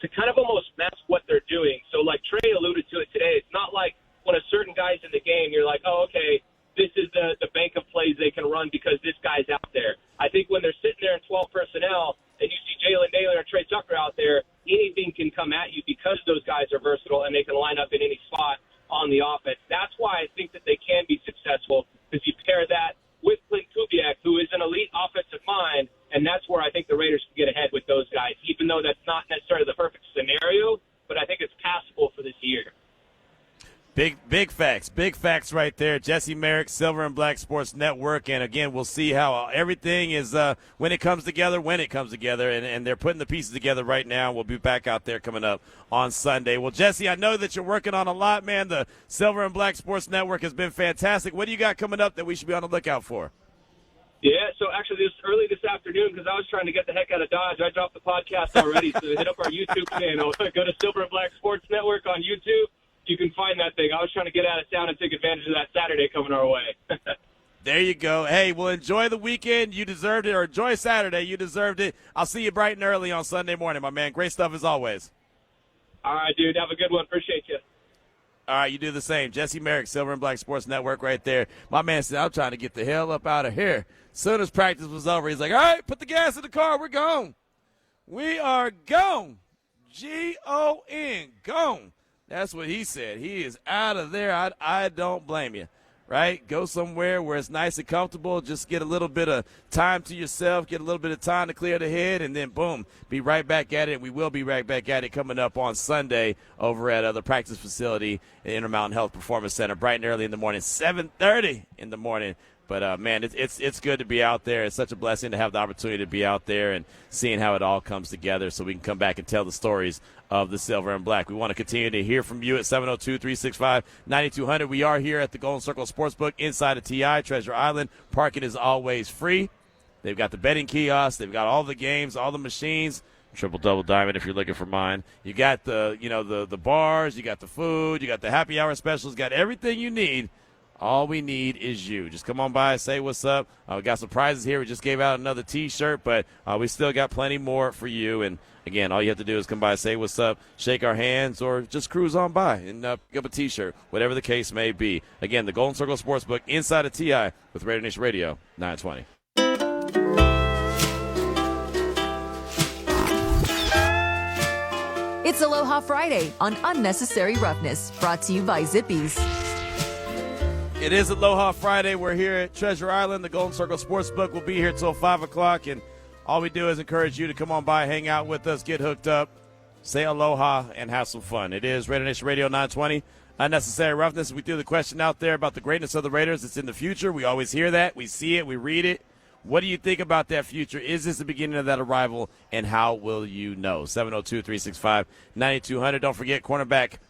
S17: to kind of almost match what they're doing. So, Trey alluded to it today, it's not like when a certain guy's in the game, you're like, oh, okay, this is the bank of plays they can run because this guy's out there. I think line. And that's where I think the Raiders can get ahead with those guys, even though that's not necessarily the perfect scenario, but I think it's passable for this year.
S3: Big facts right there. Jesse Merrick, Silver and Black Sports Network. And, again, we'll see how everything is when it comes together. And they're putting the pieces together right now. We'll be back out there coming up on Sunday. Well, Jesse, I know that you're working on a lot, man. The Silver and Black Sports Network has been fantastic. What do you got coming up that we should be on the lookout for?
S17: Yeah, so actually early this afternoon, because I was trying to get the heck out of Dodge, I dropped the podcast already, so hit up our YouTube channel. Go to Silver and Black Sports Network on YouTube. You can find that thing. I was trying to get out of town and take advantage of that Saturday coming our way.
S3: There you go. Hey, well, enjoy the weekend. You deserved it, or enjoy Saturday. You deserved it. I'll see you bright and early on Sunday morning, my man. Great stuff as always.
S17: All right, dude. Have a good one. Appreciate you.
S3: All right, you do the same. Jesse Merrick, Silver and Black Sports Network right there. My man said, I'm trying to get the hell up out of here. As soon as practice was over, he's like, all right, put the gas in the car. We're gone. We are gone. G-O-N, gone. That's what he said. He is out of there. I don't blame you, right? Go somewhere where it's nice and comfortable. Just get a little bit of time to yourself, get a little bit of time to clear the head, and then, boom, be right back at it. We will be right back at it coming up on Sunday over at the practice facility at Intermountain Health Performance Center, bright and early in the morning, 7:30 in the morning. But, man, it's good to be out there. It's such a blessing to have the opportunity to be out there and seeing how it all comes together so we can come back and tell the stories of the Silver and Black. We want to continue to hear from you at 702-365-9200. We are here at the Golden Circle Sportsbook inside of TI, Treasure Island. Parking is always free. They've got the betting kiosk. They've got all the games, all the machines. Triple double diamond if you're looking for mine. You got the bars. You got the food. You got the happy hour specials. Got everything you need. All we need is you. Just come on by, say what's up. We got some prizes here. We just gave out another T-shirt, but we still got plenty more for you. And, again, all you have to do is come by, say what's up, shake our hands, or just cruise on by and pick up a T-shirt, whatever the case may be. Again, the Golden Circle Sportsbook inside of TI with Raider Nation Radio 920.
S1: It's Aloha Friday on Unnecessary Roughness, brought to you by Zippies.
S3: It is Aloha Friday. We're here at Treasure Island. The Golden Circle Sportsbook will be here till 5 o'clock, and all we do is encourage you to come on by, hang out with us, get hooked up, say aloha, and have some fun. It is RaiderNation Radio 920, Unnecessary Roughness. We threw the question out there about the greatness of the Raiders. It's in the future. We always hear that. We see it. We read it. What do you think about that future? Is this the beginning of that arrival, and how will you know? 702-365-9200. Don't forget,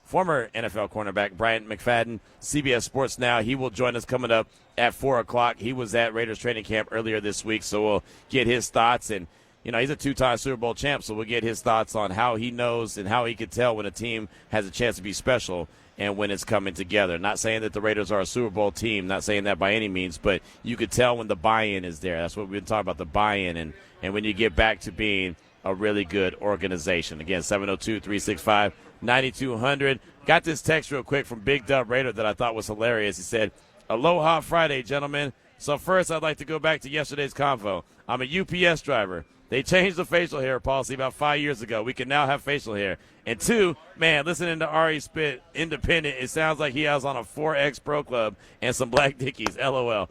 S3: former NFL cornerback Bryant McFadden, CBS Sports now. He will join us coming up at 4 o'clock. He was at Raiders training camp earlier this week, so we'll get his thoughts. And, he's a two-time Super Bowl champ, so we'll get his thoughts on how he knows and how he could tell when a team has a chance to be special and when it's coming together. Not saying that the Raiders are a Super Bowl team, not saying that by any means, but you could tell when the buy-in is there. That's what we've been talking about, the buy-in, and when you get back to being a really good organization. Again, 702-365-9200. Got this text real quick from Big Dub Raider that I thought was hilarious. He said, Aloha Friday, gentlemen. So first, I'd like to go back to yesterday's convo. I'm a UPS driver. They changed the facial hair policy about 5 years ago. We can now have facial hair. And two, man, listening to Ari spit independent, it sounds like he has on a 4X Pro Club and some black dickies. LOL.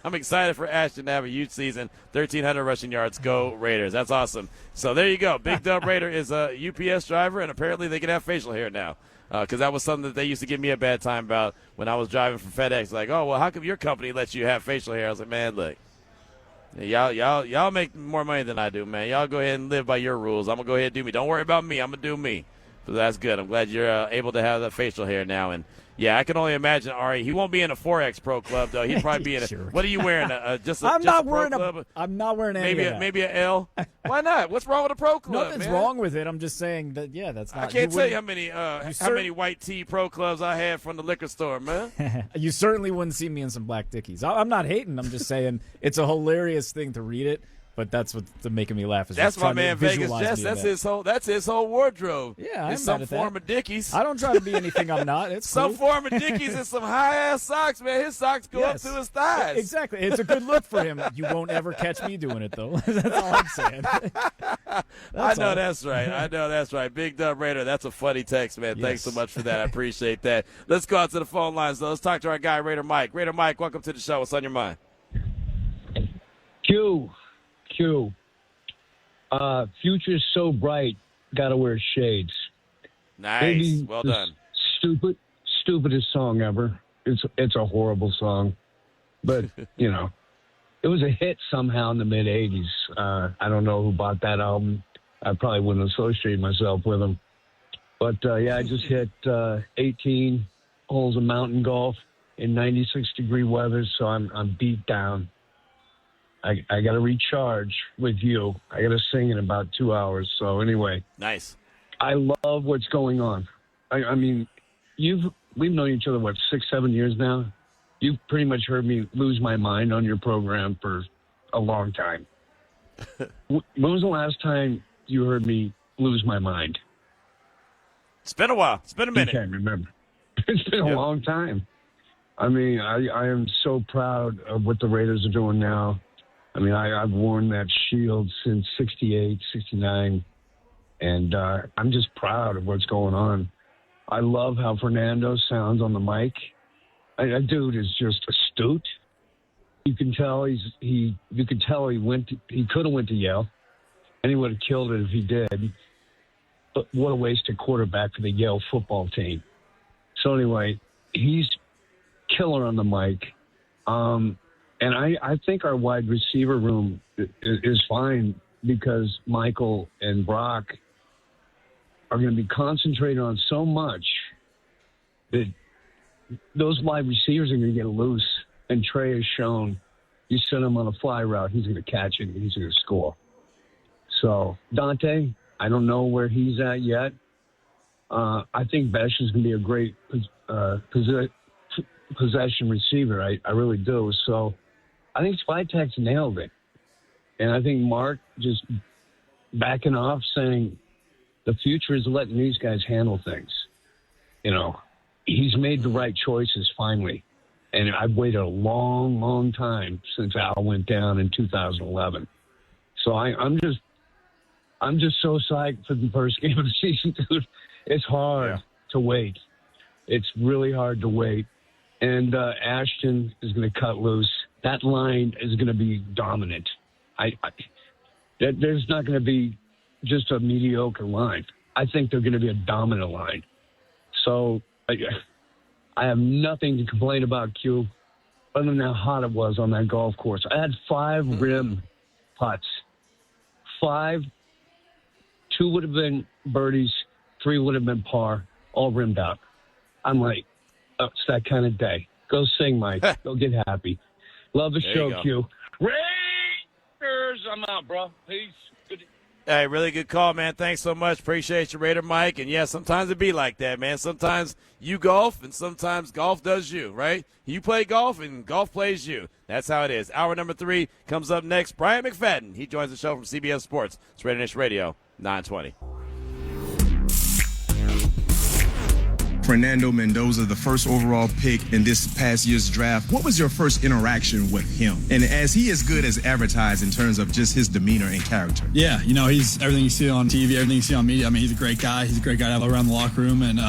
S3: I'm excited for Ashton to have a huge season. 1,300 rushing yards. Go Raiders. That's awesome. So there you go. Big Dub Raider is a UPS driver, and apparently they can have facial hair now. Because that was something that they used to give me a bad time about when I was driving for FedEx. Like, oh, well, how come your company lets you have facial hair? I was like, man, look. Y'all make more money than I do, man. Y'all go ahead and live by your rules. I'm going to go ahead and do me. Don't worry about me. I'm going to do me. So that's good. I'm glad you're able to have that facial hair now. And, yeah, I can only imagine, Ari. He won't be in a 4X Pro Club, though. He'd probably be in a – what are you wearing? I'm not wearing any of that. Maybe an L? Why not? What's wrong with a Pro Club,
S4: Nothing's wrong with it. I'm just saying that, yeah, that's not –
S3: I can't tell you how many white tee Pro Clubs I had from the liquor store, man.
S4: You certainly wouldn't see me in some black dickies. I'm not hating. I'm just saying it's a hilarious thing to read it. But that's what's making me laugh.
S3: That's my man Vegas Jess. That's his whole wardrobe.
S4: Yeah,
S3: it's some form of Dickies.
S4: I don't try to be anything I'm not. It's
S3: some
S4: cool.
S3: form of Dickies and some high ass socks, man. His socks go up to his thighs.
S4: Exactly. It's a good look for him. You won't ever catch me doing it though. That's all I'm saying.
S3: That's right. Big Dub Raider. That's a funny text, man. Yes. Thanks so much for that. I appreciate that. Let's go out to the phone lines though. Let's talk to our guy Raider Mike. Raider Mike, welcome to the show. What's on your mind?
S18: Q. Future's so bright, gotta wear shades.
S3: Nice.
S18: Maybe
S3: Well
S18: the
S3: done.
S18: Stupidest song ever. It's a horrible song, but you know, it was a hit somehow in the mid '80s. I don't know who bought that album. I probably wouldn't associate myself with them. But yeah, I just hit 18 holes of mountain golf in 96-degree weather, so I'm beat down. I got to recharge with you. I got to sing in about 2 hours. So anyway,
S3: nice.
S18: I love what's going on. I mean, we've known each other, what, 6-7 years now? You've pretty much heard me lose my mind on your program for a long time. When was the last time you heard me lose my mind?
S3: It's been a while. It's been a minute.
S18: You can't remember. It's been a long time. I mean, I am so proud of what the Raiders are doing now. I mean, I've worn that shield since 68, 69, and I'm just proud of what's going on. I love how Fernando sounds on the mic. That dude is just astute. You can tell he could have went to Yale, and he would have killed it if he did. But what a wasted quarterback for the Yale football team. So anyway, he's killer on the mic. And I think our wide receiver room is fine because Michael and Brock are going to be concentrated on so much that those wide receivers are going to get loose. And Trey has shown you send him on a fly route, he's going to catch it and he's going to score. So Dante, I don't know where he's at yet. I think Besh is going to be a great possession receiver. I really do. So I think Spytek's nailed it. And I think Mark just backing off saying the future is letting these guys handle things. You know, he's made the right choices finally. And I've waited a long, long time since Al went down in 2011. So I'm just so psyched for the first game of the season, dude. It's hard to wait. It's really hard to wait. And Ashton is going to cut loose. That line is going to be dominant. There's not going to be just a mediocre line. I think they're going to be a dominant line. So I have nothing to complain about, Q, other than how hot it was on that golf course. I had 5 rim putts. 5. 2 would have been birdies. 3 would have been par, all rimmed out. I'm like, oh, it's that kind of day. Go sing, Mike. Go get happy. Love the show, Q. Raiders, I'm out, bro. Peace. Good.
S3: Hey, really good call, man. Thanks so much. Appreciate you, Raider Mike. And, yeah, sometimes it be like that, man. Sometimes you golf, and sometimes golf does you, right? You play golf, and golf plays you. That's how it is. Hour number 3 comes up next. Bryant McFadden. He joins the show from CBS Sports. It's RaiderNation Radio, 920.
S19: Fernando Mendoza, the first overall pick in this past year's draft. What was your first interaction with him? And as he is good as advertised in terms of just his demeanor and character.
S6: Yeah, you know, he's everything you see on TV, everything you see on media. I mean, he's a great guy. He's a great guy to have around the locker room. And,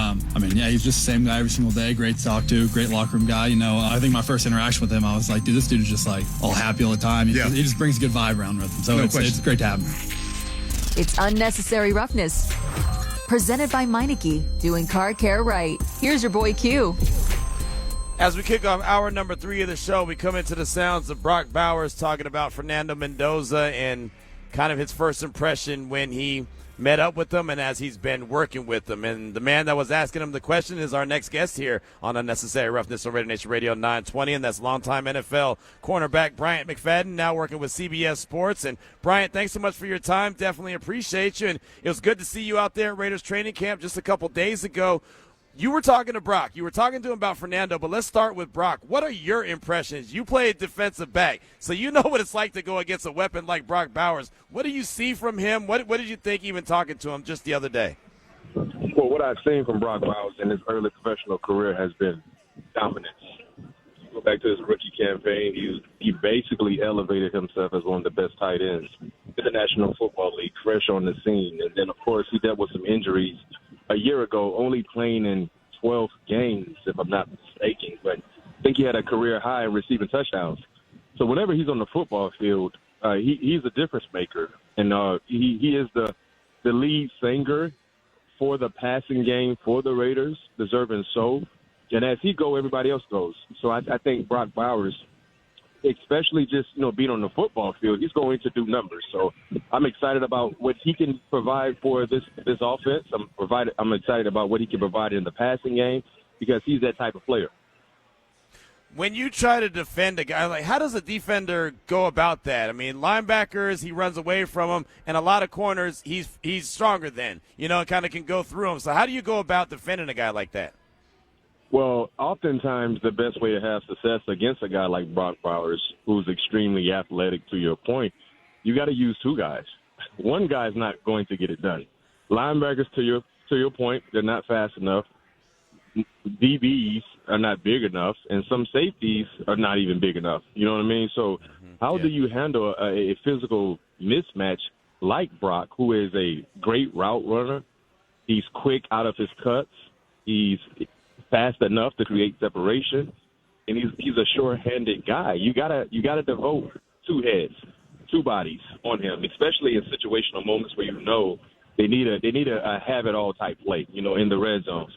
S6: he's just the same guy every single day. Great to talk to, great locker room guy. You know, I think my first interaction with him, I was like, dude, this dude is just like all happy all the time. He just brings a good vibe around with him. So it's great to have him.
S1: It's Unnecessary Roughness. Presented by Meineke, doing car care right. Here's your boy Q.
S3: As we kick off hour number 3 of the show, we come into the sounds of Brock Bowers talking about Fernando Mendoza and kind of his first impression when he met up with them and as he's been working with them. And the man that was asking him the question is our next guest here on Unnecessary Roughness on RaiderNation Radio 920, and that's longtime NFL cornerback Bryant McFadden, now working with CBS Sports. And Bryant, thanks so much for your time. Definitely appreciate you. And it was good to see you out there at Raiders training camp just a couple days ago. You were talking to Brock. You were talking to him about Fernando, but let's start with Brock. What are your impressions? You played defensive back, so you know what it's like to go against a weapon like Brock Bowers. What do you see from him? What did you think even talking to him just the other day?
S20: Well, what I've seen from Brock Bowers in his early professional career has been dominance. Go back to his rookie campaign, he basically elevated himself as one of the best tight ends in the National Football League, fresh on the scene. And then, of course, he dealt with some injuries a year ago, only playing in 12 games, if I'm not mistaken. But I think he had a career high in receiving touchdowns. So whenever he's on the football field, he's a difference maker, and he is the lead singer for the passing game for the Raiders, deserving so. And as he go, everybody else goes. So I think Brock Bowers, especially just being on the football field, he's going to do numbers. So I'm excited about what he can provide for this offense. I'm excited about what he can provide in the passing game because he's that type of player.
S3: When you try to defend a guy, like how does a defender go about that? I mean, linebackers, he runs away from them, and a lot of corners, he's stronger than, and kind of can go through them. So how do you go about defending a guy like that?
S20: Well, oftentimes the best way to have success against a guy like Brock Bowers, who's extremely athletic to your point, you got to use two guys. One guy's not going to get it done. Linebackers, to your point, they're not fast enough. DBs are not big enough, and some safeties are not even big enough. You know what I mean? So how do you handle a physical mismatch like Brock, who is a great route runner? He's quick out of his cuts. He's fast enough to create separation, and he's a sure-handed guy. You gotta devote two heads, two bodies on him, especially in situational moments where they need a have-it-all type play, in the red zones.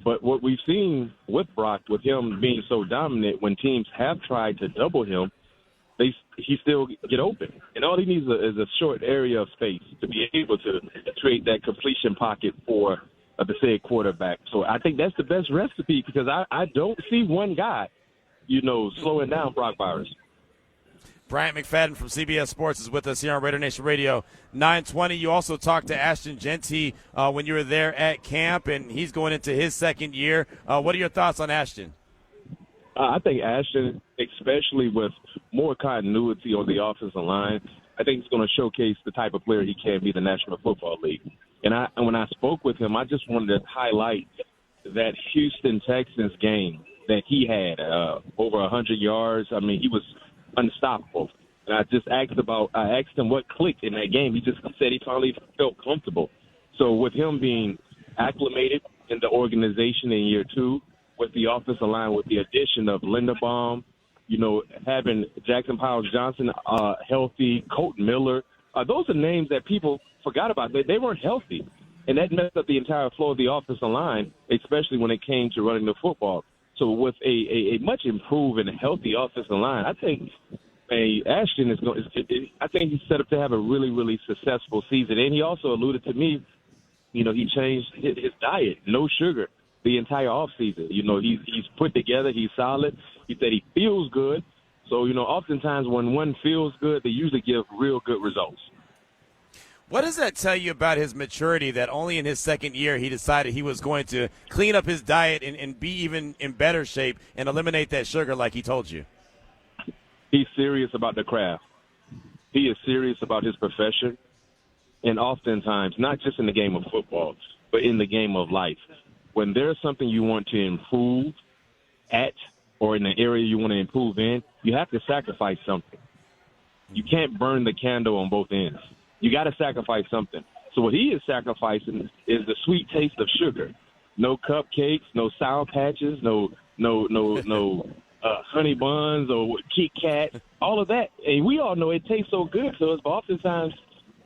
S20: But what we've seen with Brock, with him being so dominant, when teams have tried to double him, he still get open. And all he needs is a short area of space to be able to create that completion pocket for the said quarterback. So I think that's the best recipe because I don't see one guy, slowing down Brock Bowers.
S3: Bryant McFadden from CBS Sports is with us here on RaiderNation Radio 920. You also talked to Ashton Jeanty when you were there at camp, and he's going into his second year. What are your thoughts on Ashton?
S20: I think Ashton, especially with more continuity on the offensive line, I think he's going to showcase the type of player he can be in the National Football League. And when I spoke with him, I just wanted to highlight that Houston Texans game that he had over 100 yards. I mean, he was unstoppable. And I asked him what clicked in that game. He just said he finally felt comfortable. So with him being acclimated in the organization in year two, with the offensive line, with the addition of Linderbaum, having Jackson Powers Johnson healthy, Colton Miller, those are names that people forgot about. They weren't healthy. And that messed up the entire flow of the offensive line, especially when it came to running the football. So with a much improved and healthy offensive line, I think Ashton is going. I think he's set up to have a really, really successful season. And he also alluded to me, he changed his diet, no sugar, the entire offseason. He's put together, he's solid. He said he feels good. So oftentimes when one feels good, they usually give real good results.
S3: What does that tell you about his maturity that only in his second year he decided he was going to clean up his diet and be even in better shape and eliminate that sugar like he told you?
S20: He's serious about the craft. He is serious about his profession. And oftentimes, not just in the game of football, but in the game of life, when there's something you want to improve at or in an area you want to improve in, you have to sacrifice something. You can't burn the candle on both ends. You got to sacrifice something. So what he is sacrificing is the sweet taste of sugar. No cupcakes, no Sour Patches, no honey buns or Kit Kat, all of that. And we all know it tastes so good to us, but oftentimes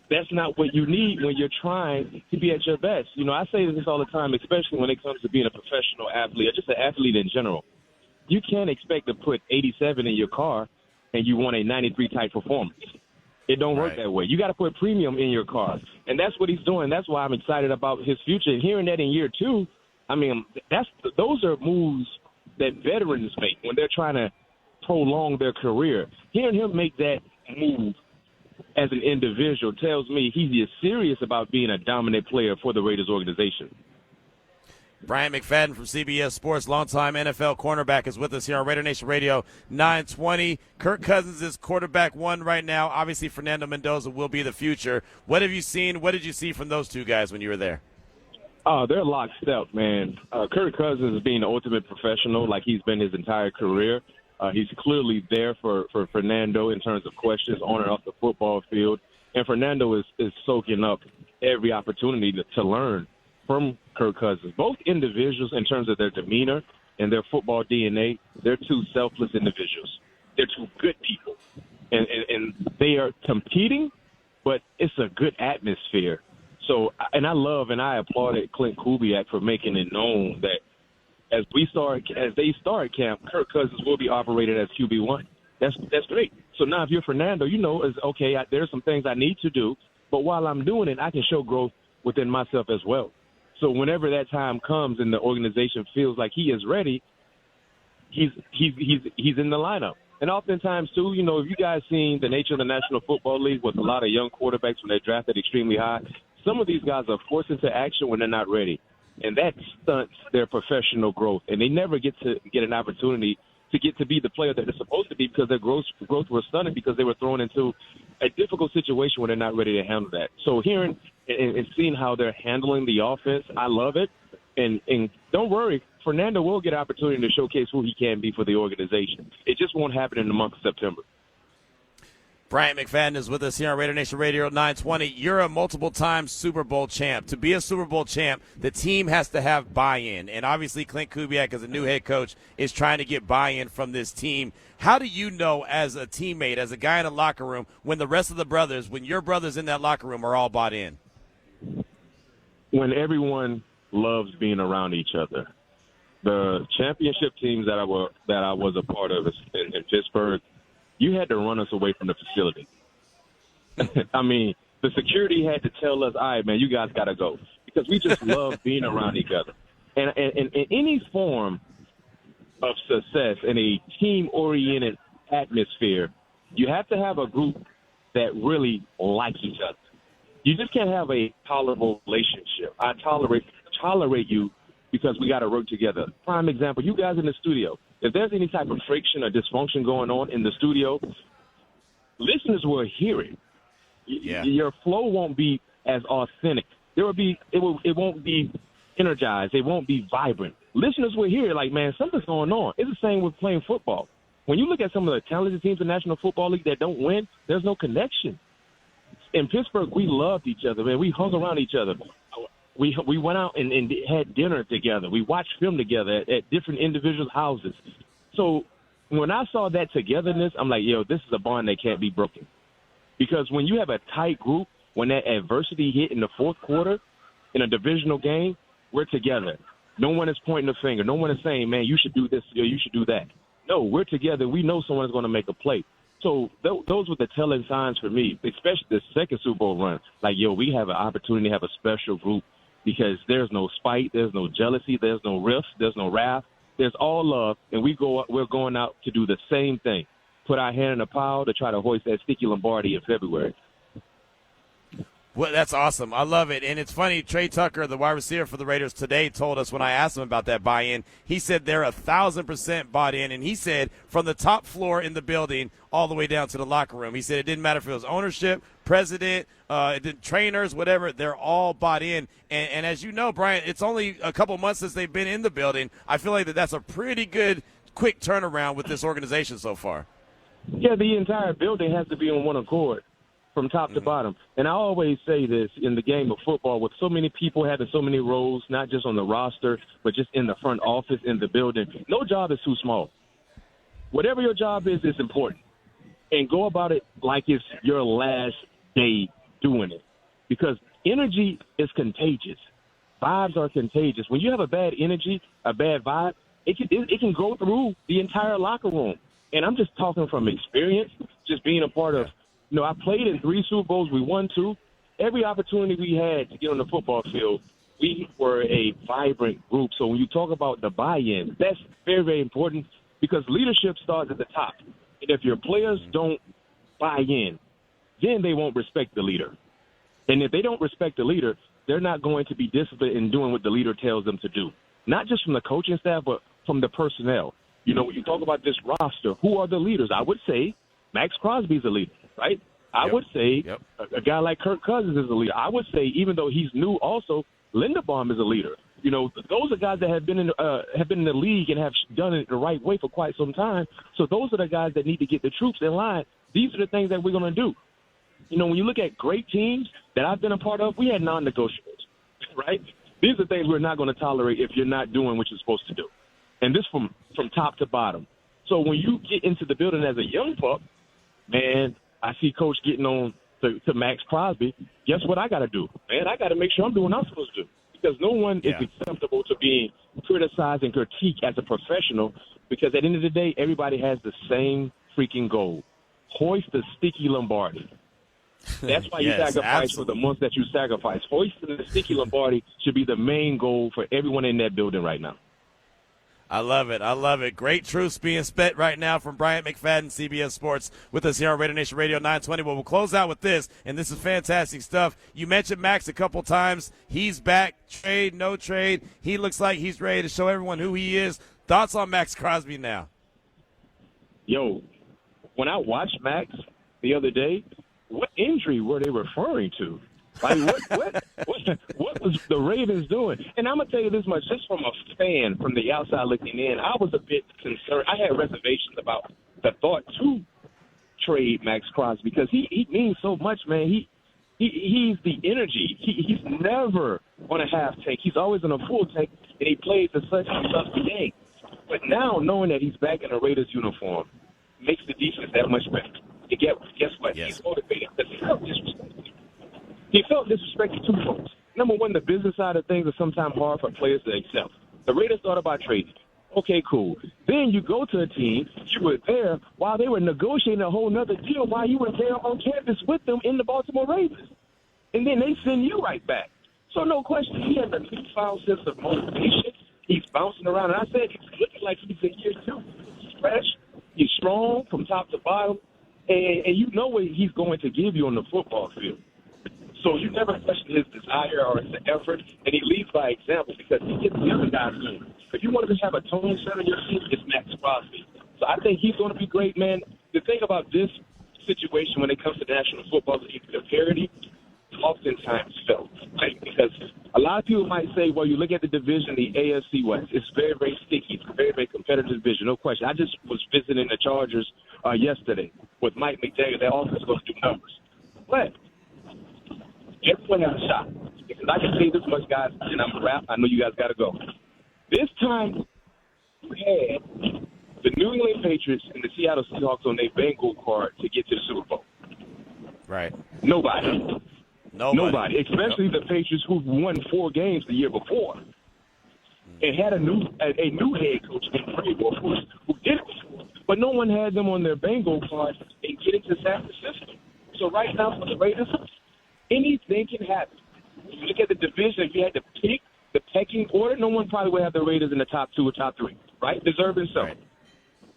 S20: that's not what you need when you're trying to be at your best. I say this all the time, especially when it comes to being a professional athlete or just an athlete in general. You can't expect to put 87 in your car and you want a 93 type performance. It don't work that way. You got to put premium in your car. And that's what he's doing. That's why I'm excited about his future. And hearing that in year two, I mean, those are moves that veterans make when they're trying to prolong their career. Hearing him make that move as an individual tells me he's serious about being a dominant player for the Raiders organization.
S3: Bryant McFadden from CBS Sports, longtime NFL cornerback, is with us here on RaiderNation Radio 920. Kirk Cousins is quarterback one right now. Obviously, Fernando Mendoza will be the future. What have you seen? What did you see from those two guys when you were there?
S20: They're lockstep, man. Kirk Cousins is being the ultimate professional like he's been his entire career. He's clearly there for Fernando in terms of questions on and off the football field. And Fernando is soaking up every opportunity to learn from Kirk Cousins. Both individuals, in terms of their demeanor and their football DNA, they're two selfless individuals. They're two good people. and they are competing, but it's a good atmosphere. So, and I applauded Clint Kubiak for making it known that as they start camp, Kirk Cousins will be operated as QB1. That's great. So now if you're Fernando, is okay. There's some things I need to do, but while I'm doing it, I can show growth within myself as well. So whenever that time comes and the organization feels like he is ready, he's in the lineup. And oftentimes too, if you guys seen the nature of the National Football League with a lot of young quarterbacks when they're drafted extremely high, some of these guys are forced into action when they're not ready. And that stunts their professional growth. And they never get an opportunity to get to be the player that they're supposed to be because their growth was stunted because they were thrown into a difficult situation when they're not ready to handle that. So hearing and seeing how they're handling the offense, I love it. And don't worry, Fernando will get an opportunity to showcase who he can be for the organization. It just won't happen in the month of September.
S3: Bryant McFadden is with us here on Raider Nation Radio 920. You're a multiple-time Super Bowl champ. To be a Super Bowl champ, the team has to have buy-in. And obviously Clint Kubiak, as a new head coach, is trying to get buy-in from this team. How do you know as a teammate, as a guy in a locker room, when the rest of the brothers, when your brothers in that locker room are all bought in?
S20: When everyone loves being around each other. The championship teams that I was a part of in Pittsburgh, you had to run us away from the facility. I mean, the security had to tell us, all right, man, you guys got to go. Because we just love being around each other. And in any form of success in a team-oriented atmosphere, you have to have a group that really likes each other. You just can't have a tolerable relationship. I tolerate you because we got to work together. Prime example, you guys in the studio. If there's any type of friction or dysfunction going on in the studio, listeners will hear it. Yeah. Your flow won't be as authentic. It won't be energized. It won't be vibrant. Listeners will hear it like, man, something's going on. It's the same with playing football. When you look at some of the talented teams in the National Football League that don't win, there's no connection. In Pittsburgh, we loved each other, man. We hung around each other. We went out and had dinner together. We watched film together at different individuals' houses. So when I saw that togetherness, I'm like, yo, this is a bond that can't be broken. Because when you have a tight group, when that adversity hit in the fourth quarter in a divisional game, we're together. No one is pointing a finger. No one is saying, man, you should do this or you should do that. No, we're together. We know someone's going to make a play. So those were the telling signs for me, especially the second Super Bowl run. Like, yo, we have an opportunity to have a special group because there's no spite, there's no jealousy, there's no rifts, there's no wrath. There's all love, and we're going out to do the same thing, put our hand in the pile to try to hoist that sticky Lombardi in February.
S3: Well, that's awesome. I love it. And it's funny, Trey Tucker, the wide receiver for the Raiders today, told us when I asked him about that buy-in, he said they're 1,000% bought in. And he said from the top floor in the building all the way down to the locker room, he said it didn't matter if it was ownership, president, trainers, whatever, they're all bought in. And as you know, Brian, it's only a couple months since they've been in the building. I feel like that's a pretty good, quick turnaround with this organization so far.
S20: Yeah, the entire building has to be on one accord. From top to bottom. And I always say this in the game of football, with so many people having so many roles, not just on the roster, but just in the front office, in the building, no job is too small. Whatever your job is important. And go about it like it's your last day doing it. Because energy is contagious. Vibes are contagious. When you have a bad energy, a bad vibe, it can go through the entire locker room. And I'm just talking from experience, just being a part of, I played in 3 Super Bowls. We won 2. Every opportunity we had to get on the football field, we were a vibrant group. So when you talk about the buy-in, that's very, very important because leadership starts at the top. And if your players don't buy in, then they won't respect the leader. And if they don't respect the leader, they're not going to be disciplined in doing what the leader tells them to do. Not just from the coaching staff, but from the personnel. When you talk about this roster, who are the leaders? I would say Max Crosby's a leader. Right? I would say a guy like Kirk Cousins is a leader. I would say, even though he's new also, Linderbaum is a leader. Those are guys that have been in the league and have done it the right way for quite some time. So those are the guys that need to get the troops in line. These are the things that we're going to do. When you look at great teams that I've been a part of, we had non-negotiables, right? These are things we're not going to tolerate if you're not doing what you're supposed to do. And this from top to bottom. So when you get into the building as a young pup, man, I see Coach getting on to Max Crosby. Guess what I got to do? Man, I got to make sure I'm doing what I'm supposed to do. Because no one is acceptable to being criticized and critiqued as a professional, because at the end of the day, everybody has the same freaking goal. Hoist the sticky Lombardi. That's why you sacrifice for the months that you sacrifice. Hoisting the sticky Lombardi should be the main goal for everyone in that building right now.
S3: I love it. I love it. Great truths being spit right now from Bryant McFadden, CBS Sports, with us here on RaiderNation Radio 920. Well, we'll close out with this, and this is fantastic stuff. You mentioned Max a couple times. He's back. Trade, no trade. He looks like he's ready to show everyone who he is. Thoughts on Max Crosby now?
S20: Yo, when I watched Max the other day, what injury were they referring to? Like, what was the Ravens doing? And I'm going to tell you this much, just from a fan from the outside looking in, I was a bit concerned. I had reservations about the thought to trade Max Crosby because he means so much, man. He's the energy. He's never on a half tank. He's always on a full tank, and he plays at such a tough game. But now, knowing that he's back in a Raiders uniform makes the defense that much better. And guess what? Yes. He's motivated. He felt disrespected two folks. Number one, the business side of things is sometimes hard for players to accept. The Raiders thought about trading. Okay, cool. Then you go to a team, you were there while they were negotiating a whole nother deal while you were there on campus with them in the Baltimore Ravens. And then they send you right back. So no question, he has a newfound sense of motivation. He's bouncing around. And I said he's looking like he's in year two. He's fresh. He's strong from top to bottom. And you know what he's going to give you on the football field. So you never question his desire or his effort, and he leads by example because he gets the other guys going. If you want to just have a tone set on your team, it's Max Crosby. So I think he's going to be great, man. The thing about this situation when it comes to the National Football League, the parity oftentimes felt. Right? Because a lot of people might say, well, you look at the division, the AFC West, it's very, very sticky. It's a very, very competitive division, no question. I just was visiting the Chargers yesterday with Mike McDaniel. Their offense is going to do numbers. But everyone has a shot. Because I can say this much, guys, and I'm a wrap. I know you guys got to go. This time, you had the New England Patriots and the Seattle Seahawks on their bingo card to get to the Super Bowl.
S3: Right.
S20: Nobody. Especially the Patriots who won 4 games the year before and had a new head coach in Vrabel who did it before. But no one had them on their bingo card and getting to San Francisco. So right now for the Raiders, anything can happen. If you look at the division, if you had to pick the pecking order, no one probably would have the Raiders in the top 2 or top 3, right? Deserving so. Right.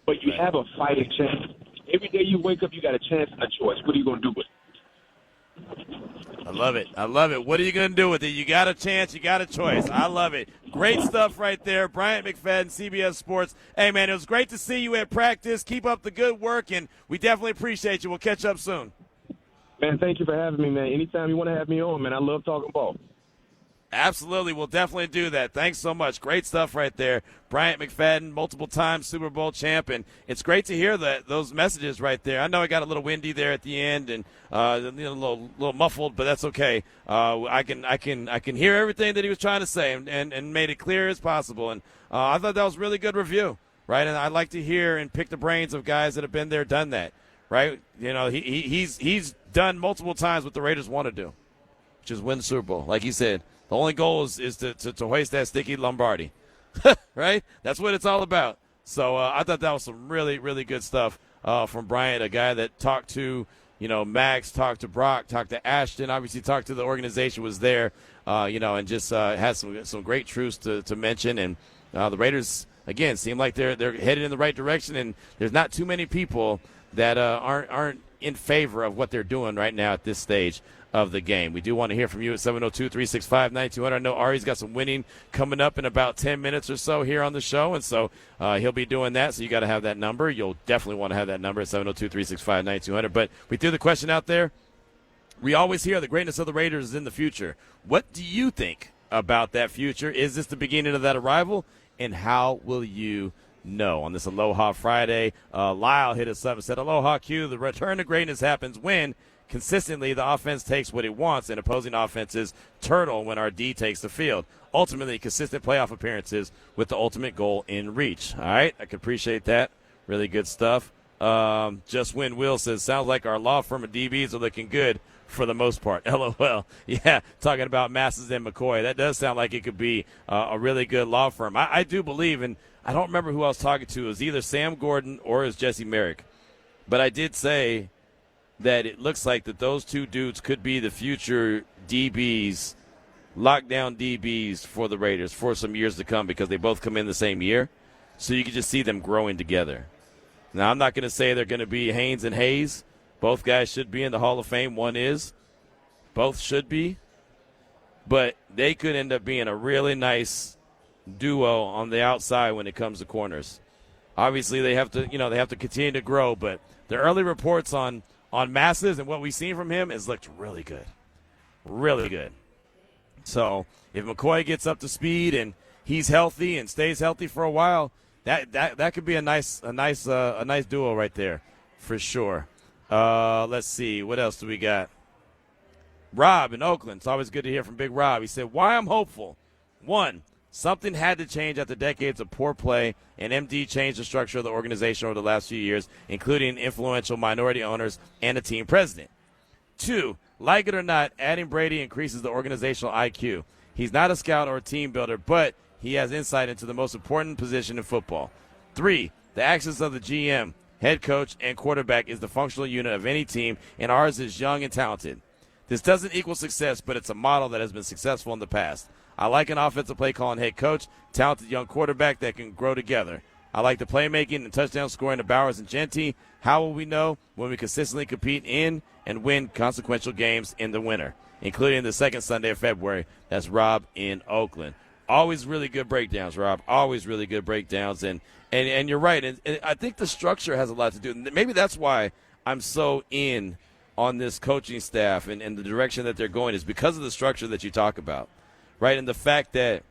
S20: But you have a fighting chance. Every day you wake up, you got a chance and a choice. What are you going to do with it?
S3: I love it. I love it. What are you going to do with it? You got a chance. You got a choice. I love it. Great stuff right there. Bryant McFadden, CBS Sports. Hey, man, it was great to see you at practice. Keep up the good work, and we definitely appreciate you. We'll catch up soon.
S20: Man, thank you for having me, man. Anytime you want to have me on, man, I love talking ball.
S3: Absolutely. We'll definitely do that. Thanks so much. Great stuff right there. Bryant McFadden, multiple-time Super Bowl champ, and it's great to hear those messages right there. I know it got a little windy there at the end and a little muffled, but that's okay. I can hear everything that he was trying to say and made it clear as possible. And I thought that was a really good review, right? And I like to hear and pick the brains of guys that have been there, done that, right? You know, he's done multiple times what the Raiders want to do, which is win the Super Bowl, like he said. The only goal is to hoist that sticky Lombardi, right? That's what it's all about. So I thought that was some really, really good stuff from Bryant, a guy that talked to, Max, talked to Brock, talked to Ashton, obviously talked to the organization, was there, and just had some great truths to mention. And the Raiders, again, seem like they're headed in the right direction, and there's not too many people that aren't in favor of what they're doing right now at this stage of the game. We do want to hear from you at 702-365-9200. I know Ari's got some winning coming up in about 10 minutes or so here on the show, and so he'll be doing that, so you got to have that number. You'll definitely want to have that number at 702-365-9200. But we threw the question out there. We always hear the greatness of the Raiders is in the future. What do you think about that future? Is this the beginning of that arrival, and how will you know? On this Aloha Friday, Lyle hit us up and said, Aloha Q, the return to greatness happens when consistently the offense takes what it wants and opposing offenses turtle when our D takes the field. Ultimately, consistent playoff appearances with the ultimate goal in reach. All right, I can appreciate that. Really good stuff. Just Win Will says, sounds like our law firm of DBs are looking good for the most part. LOL. Yeah, talking about Masses and McCoy. That does sound like it could be a really good law firm. I do believe, and I don't remember who I was talking to. It was either Sam Gordon or it was Jesse Merrick. But I did say that it looks like that those two dudes could be the future DBs, lockdown DBs for the Raiders for some years to come because they both come in the same year. So you can just see them growing together. Now, I'm not going to say they're going to be Haynes and Hayes. Both guys should be in the Hall of Fame. One is. Both should be. But they could end up being a really nice duo on the outside when it comes to corners. Obviously, they have to continue to grow, but the early reports on Masses and what we've seen from him has looked really good. Really good. So if McCoy gets up to speed and he's healthy and stays healthy for a while, that could be a nice duo right there for sure. Let's see. What else do we got? Rob in Oakland. It's always good to hear from Big Rob. He said, why I'm hopeful. 1, something had to change after decades of poor play, and MD changed the structure of the organization over the last few years, including influential minority owners and a team president. 2, like it or not, adding Brady increases the organizational IQ. He's not a scout or a team builder, but he has insight into the most important position in football. 3, the actions of the GM, head coach, and quarterback is the functional unit of any team, and ours is young and talented. This doesn't equal success, but it's a model that has been successful in the past. I like an offensive play calling head coach, talented young quarterback that can grow together. I like the playmaking and touchdown scoring of Bowers and Genty. How will we know? When we consistently compete in and win consequential games in the winter, including the second Sunday of February. That's Rob in Oakland. Always really good breakdowns, Rob. Always really good breakdowns. And you're right. And I think the structure has a lot to do. Maybe that's why I'm so in on this coaching staff and the direction that they're going is because of the structure that you talk about, right? And the fact that,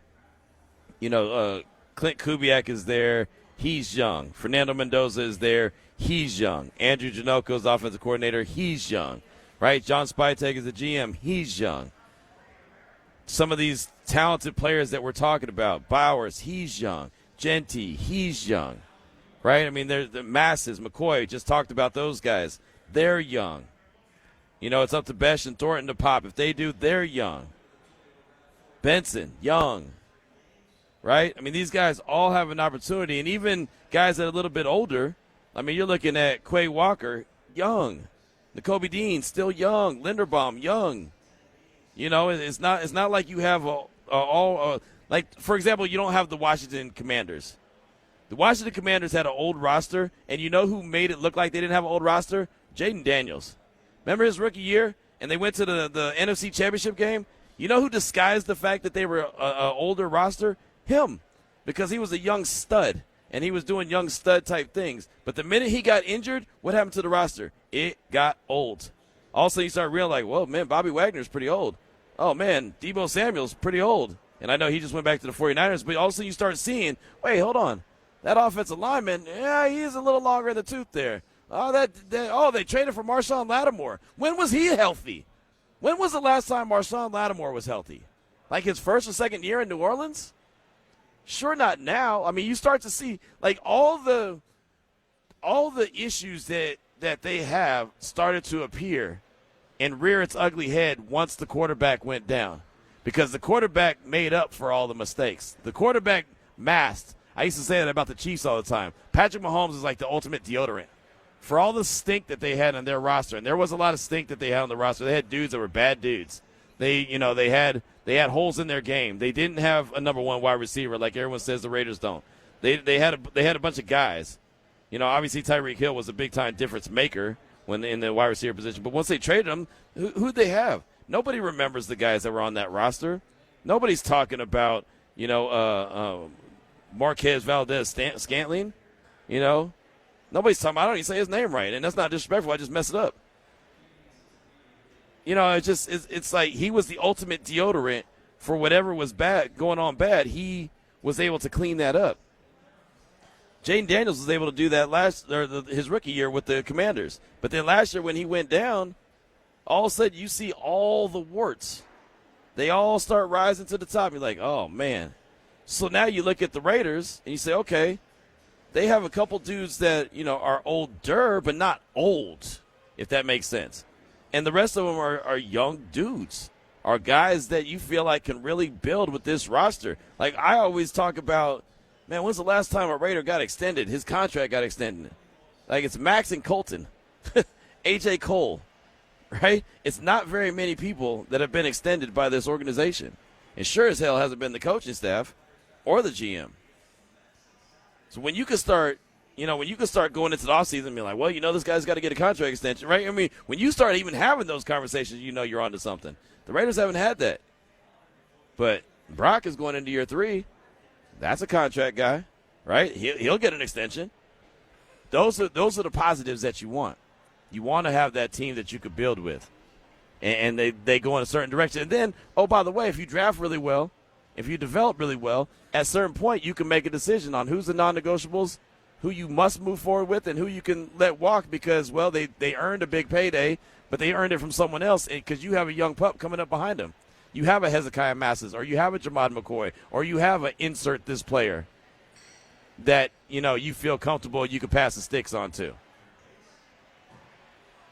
S3: Clint Kubiak is there. He's young. Fernando Mendoza is there. He's young. Andrew Janoko's offensive coordinator. He's young, right? John Spytek is the GM. He's young. Some of these talented players that we're talking about, Bowers, he's young. Genty, he's young, right? I mean, there's the Masses, McCoy, just talked about those guys. They're young. It's up to Besh and Thornton to pop. If they do, they're young. Benson, young, right? I mean, these guys all have an opportunity, and even guys that are a little bit older. I mean, you're looking at Quay Walker, young. Nakobe Dean, still young. Linderbaum, young. It's not like you have like, for example, you don't have the Washington Commanders. The Washington Commanders had an old roster, and you know who made it look like they didn't have an old roster? Jaden Daniels. Remember his rookie year, and they went to the NFC Championship game? You know who disguised the fact that they were an older roster? Him, because he was a young stud, and he was doing young stud-type things. But the minute he got injured, what happened to the roster? It got old. Also, you start realizing, well, man, Bobby Wagner's pretty old. Oh, man, Deebo Samuel's pretty old. And I know he just went back to the 49ers, but also you start seeing, wait, hold on. That offensive lineman, yeah, he's a little longer in the tooth there. They traded for Marshawn Lattimore. When was he healthy? When was the last time Marshawn Lattimore was healthy? Like his first or second year in New Orleans? Sure, not now. I mean, you start to see like all the issues that they have started to appear and rear its ugly head once the quarterback went down, because the quarterback made up for all the mistakes. The quarterback masked. I used to say that about the Chiefs all the time. Patrick Mahomes is like the ultimate deodorant. For all the stink that they had on their roster, and there was a lot of stink that they had on the roster. They had dudes that were bad dudes. They had holes in their game. They didn't have a number one wide receiver like everyone says the Raiders don't. They had a bunch of guys. Obviously Tyreek Hill was a big time difference maker when in the wide receiver position. But once they traded him, who'd they have? Nobody remembers the guys that were on that roster. Nobody's talking about Marquez Valdez-Scantling. Nobody's talking about, I don't even say his name right, and that's not disrespectful. I just mess it up. It's like he was the ultimate deodorant for whatever was going on bad. He was able to clean that up. Jaden Daniels was able to do that his rookie year with the Commanders. But then last year when he went down, all of a sudden you see all the warts. They all start rising to the top. You're like, oh, man. So now you look at the Raiders and you say, okay, they have a couple dudes that, are older, but not old, if that makes sense. And the rest of them are young dudes, are guys that you feel like can really build with this roster. Like, I always talk about, man, when's the last time a Raider got extended? His contract got extended. Like, it's Max and Colton, A.J. Cole, right? It's not very many people that have been extended by this organization. And sure as hell hasn't been the coaching staff or the GM. So when you can start, going into the offseason and be like, well, this guy's got to get a contract extension, right? I mean, when you start even having those conversations, you're onto something. The Raiders haven't had that. But Brock is going into year 3. That's a contract guy, right? He'll get an extension. Those are the positives that you want. You want to have that team that you could build with. And they go in a certain direction. And then, oh, by the way, if you draft really well, if you develop really well, at a certain point you can make a decision on who's the non-negotiables, who you must move forward with, and who you can let walk because, well, they earned a big payday, but they earned it from someone else because you have a young pup coming up behind them. You have a Hezekiah Masses, or you have a Jamad McCoy, or you have an insert this player that, you feel comfortable you could pass the sticks on to.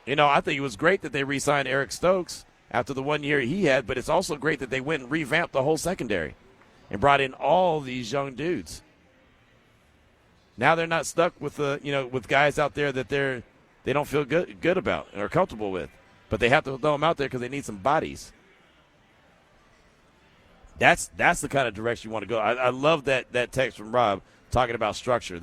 S3: I think it was great that they re-signed Eric Stokes after the 1 year he had, but it's also great that they went and revamped the whole secondary and brought in all these young dudes. Now they're not stuck with with guys out there that they don't feel good about or comfortable with, but they have to throw them out there because they need some bodies. That's the kind of direction you want to go. I love that text from Rob talking about structure.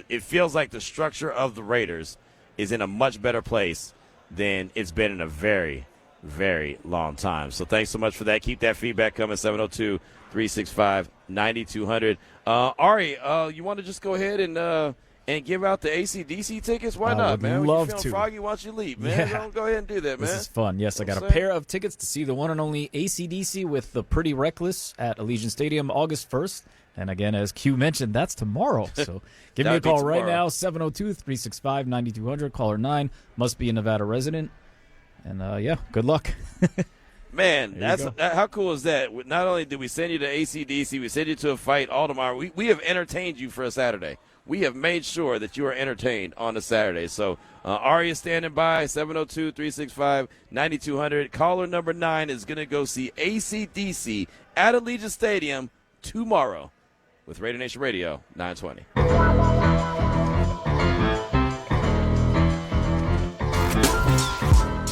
S3: It feels like the structure of the Raiders is in a much better place than it's been in a very, very long time. So thanks so much for that. Keep that feedback coming, 702-365-9200. Ari, you want to just go ahead and give out the AC/DC tickets? Why not, man? When you're feeling froggy, why don't you leave, man?
S4: Yeah.
S3: Go ahead and do that, man.
S4: This is fun. Yes, I got a pair of tickets to see the one and only AC/DC with the Pretty Reckless at Allegiant Stadium August 1st. And again, as Q mentioned, that's tomorrow. So give me a call right now, 702-365-9200. Caller 9 must be a Nevada resident. And, good luck.
S3: Man, how cool is that? Not only did we send you to AC/DC, we send you to a fight all tomorrow. We have entertained you for a Saturday. We have made sure that you are entertained on a Saturday. So Ari is standing by, 702-365-9200. Caller number 9 is going to go see AC/DC at Allegiant Stadium tomorrow with RaiderNation Radio 920.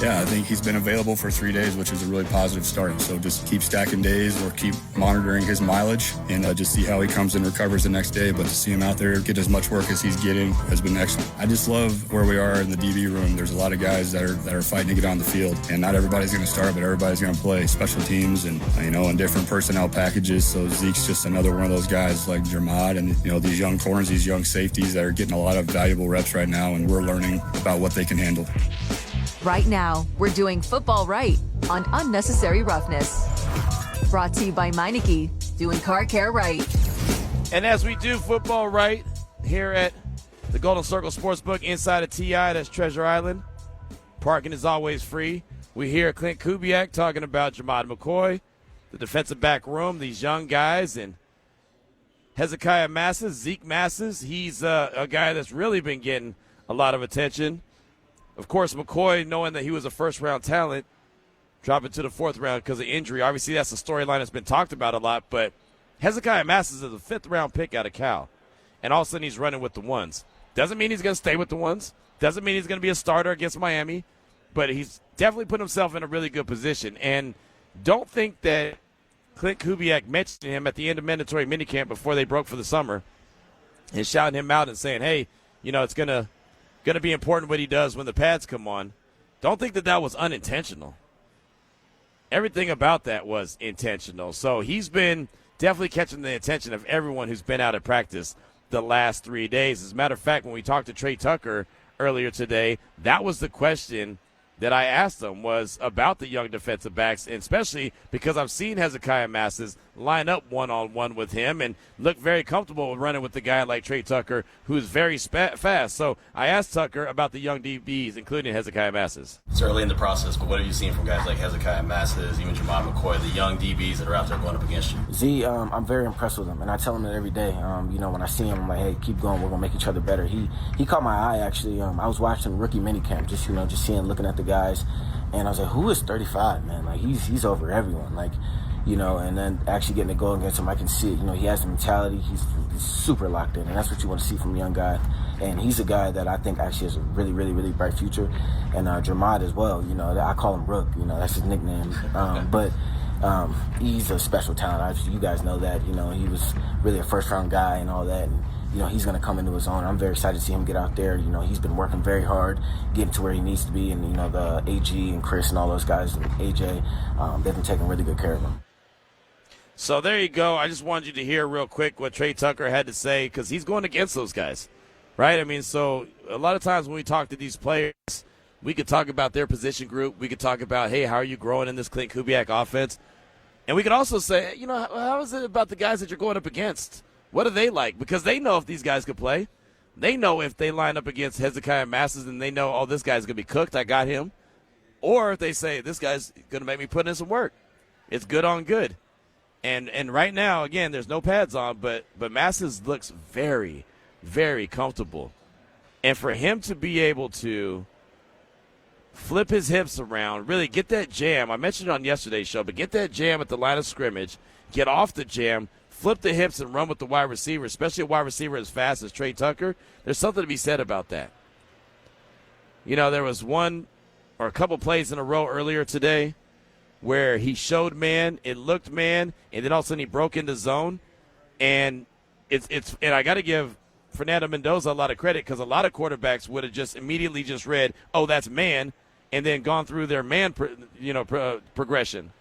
S6: Yeah, I think he's been available for 3 days, which is a really positive start. So just keep stacking days or keep monitoring his mileage and just see how he comes and recovers the next day. But to see him out there get as much work as he's getting has been excellent. I just love where we are in the DB room. There's a lot of guys that are fighting to get on the field. And not everybody's going to start, but everybody's going to play special teams and, in different personnel packages. So Zeke's just another one of those guys like Jermad and, these young corners, these young safeties that are getting a lot of valuable reps right now. And we're learning about what they can handle.
S1: Right now, we're doing football right on Unnecessary Roughness. Brought to you by Meineke, doing car care right.
S3: And as we do football right here at the Golden Circle Sportsbook inside of TI, that's Treasure Island. Parking is always free. We hear Clint Kubiak talking about Jamad McCoy, the defensive back room, these young guys, and Hezekiah Masses, Zeke Masses. He's a guy that's really been getting a lot of attention. Of course, McCoy, knowing that he was a first-round talent, dropping to the 4th round because of injury. Obviously, that's a storyline that's been talked about a lot, but Hezekiah Masses is a 5th-round pick out of Cal, and all of a sudden he's running with the ones. Doesn't mean he's going to stay with the ones. Doesn't mean he's going to be a starter against Miami, but he's definitely put himself in a really good position. And don't think that Clint Kubiak mentioned him at the end of mandatory minicamp before they broke for the summer and shouting him out and saying, hey, it's going to be important what he does when the pads come on. Don't think that was unintentional. Everything about that was intentional. So he's been definitely catching the attention of everyone who's been out at practice the last 3 days. As a matter of fact, when we talked to Trey Tucker earlier today, that was the question that I asked him was about the young defensive backs, and especially because I've seen Hezekiah Masses line up one-on-one with him and look very comfortable running with the guy like Trey Tucker, who's very fast. So I asked Tucker about the young DBs, including Hezekiah Masses.
S8: It's early in the process, but what have you seen from guys like Hezekiah Masses, even Jermon McCoy, the young DBs that are out there going up against you?
S2: Z, I'm very impressed with him, and I tell him that every day. When I see him, I'm like, hey, keep going. We're going to make each other better. He caught my eye, actually. I was watching rookie minicamp, just looking at the guys, and I was like, who is 35, man? Like, he's over everyone. Like, and then actually getting to go against him, I can see it. He has the mentality. He's super locked in, and that's what you want to see from a young guy. And he's a guy that I think actually has a really, really, really bright future. And Jermod as well. I call him Rook. That's his nickname. But he's a special talent. You guys know that. He was really a first-round guy and all that. And he's going to come into his own. I'm very excited to see him get out there. He's been working very hard, getting to where he needs to be. And, the AG and Chris and all those guys and AJ, they've been taking really good care of him.
S3: So there you go. I just wanted you to hear real quick what Trey Tucker had to say, because he's going against those guys, right? I mean, so a lot of times when we talk to these players, we could talk about their position group. We could talk about, hey, how are you growing in this Clint Kubiak offense? And we could also say, how is it about the guys that you're going up against? What are they like? Because they know if these guys could play. They know if they line up against Hezekiah Masses and they know, oh, this guy's going to be cooked, I got him. Or if they say, this guy's going to make me put in some work. It's good on good. And right now, again, there's no pads on, but Masses looks very, very comfortable. And for him to be able to flip his hips around, really get that jam, I mentioned it on yesterday's show, but get that jam at the line of scrimmage, get off the jam, flip the hips and run with the wide receiver, especially a wide receiver as fast as Trey Tucker, there's something to be said about that. There was one or a couple plays in a row earlier today where he showed man, it looked man, and then all of a sudden he broke into zone. And and I got to give Fernando Mendoza a lot of credit, because a lot of quarterbacks would have just immediately just read, oh, that's man, and then gone through their man progression.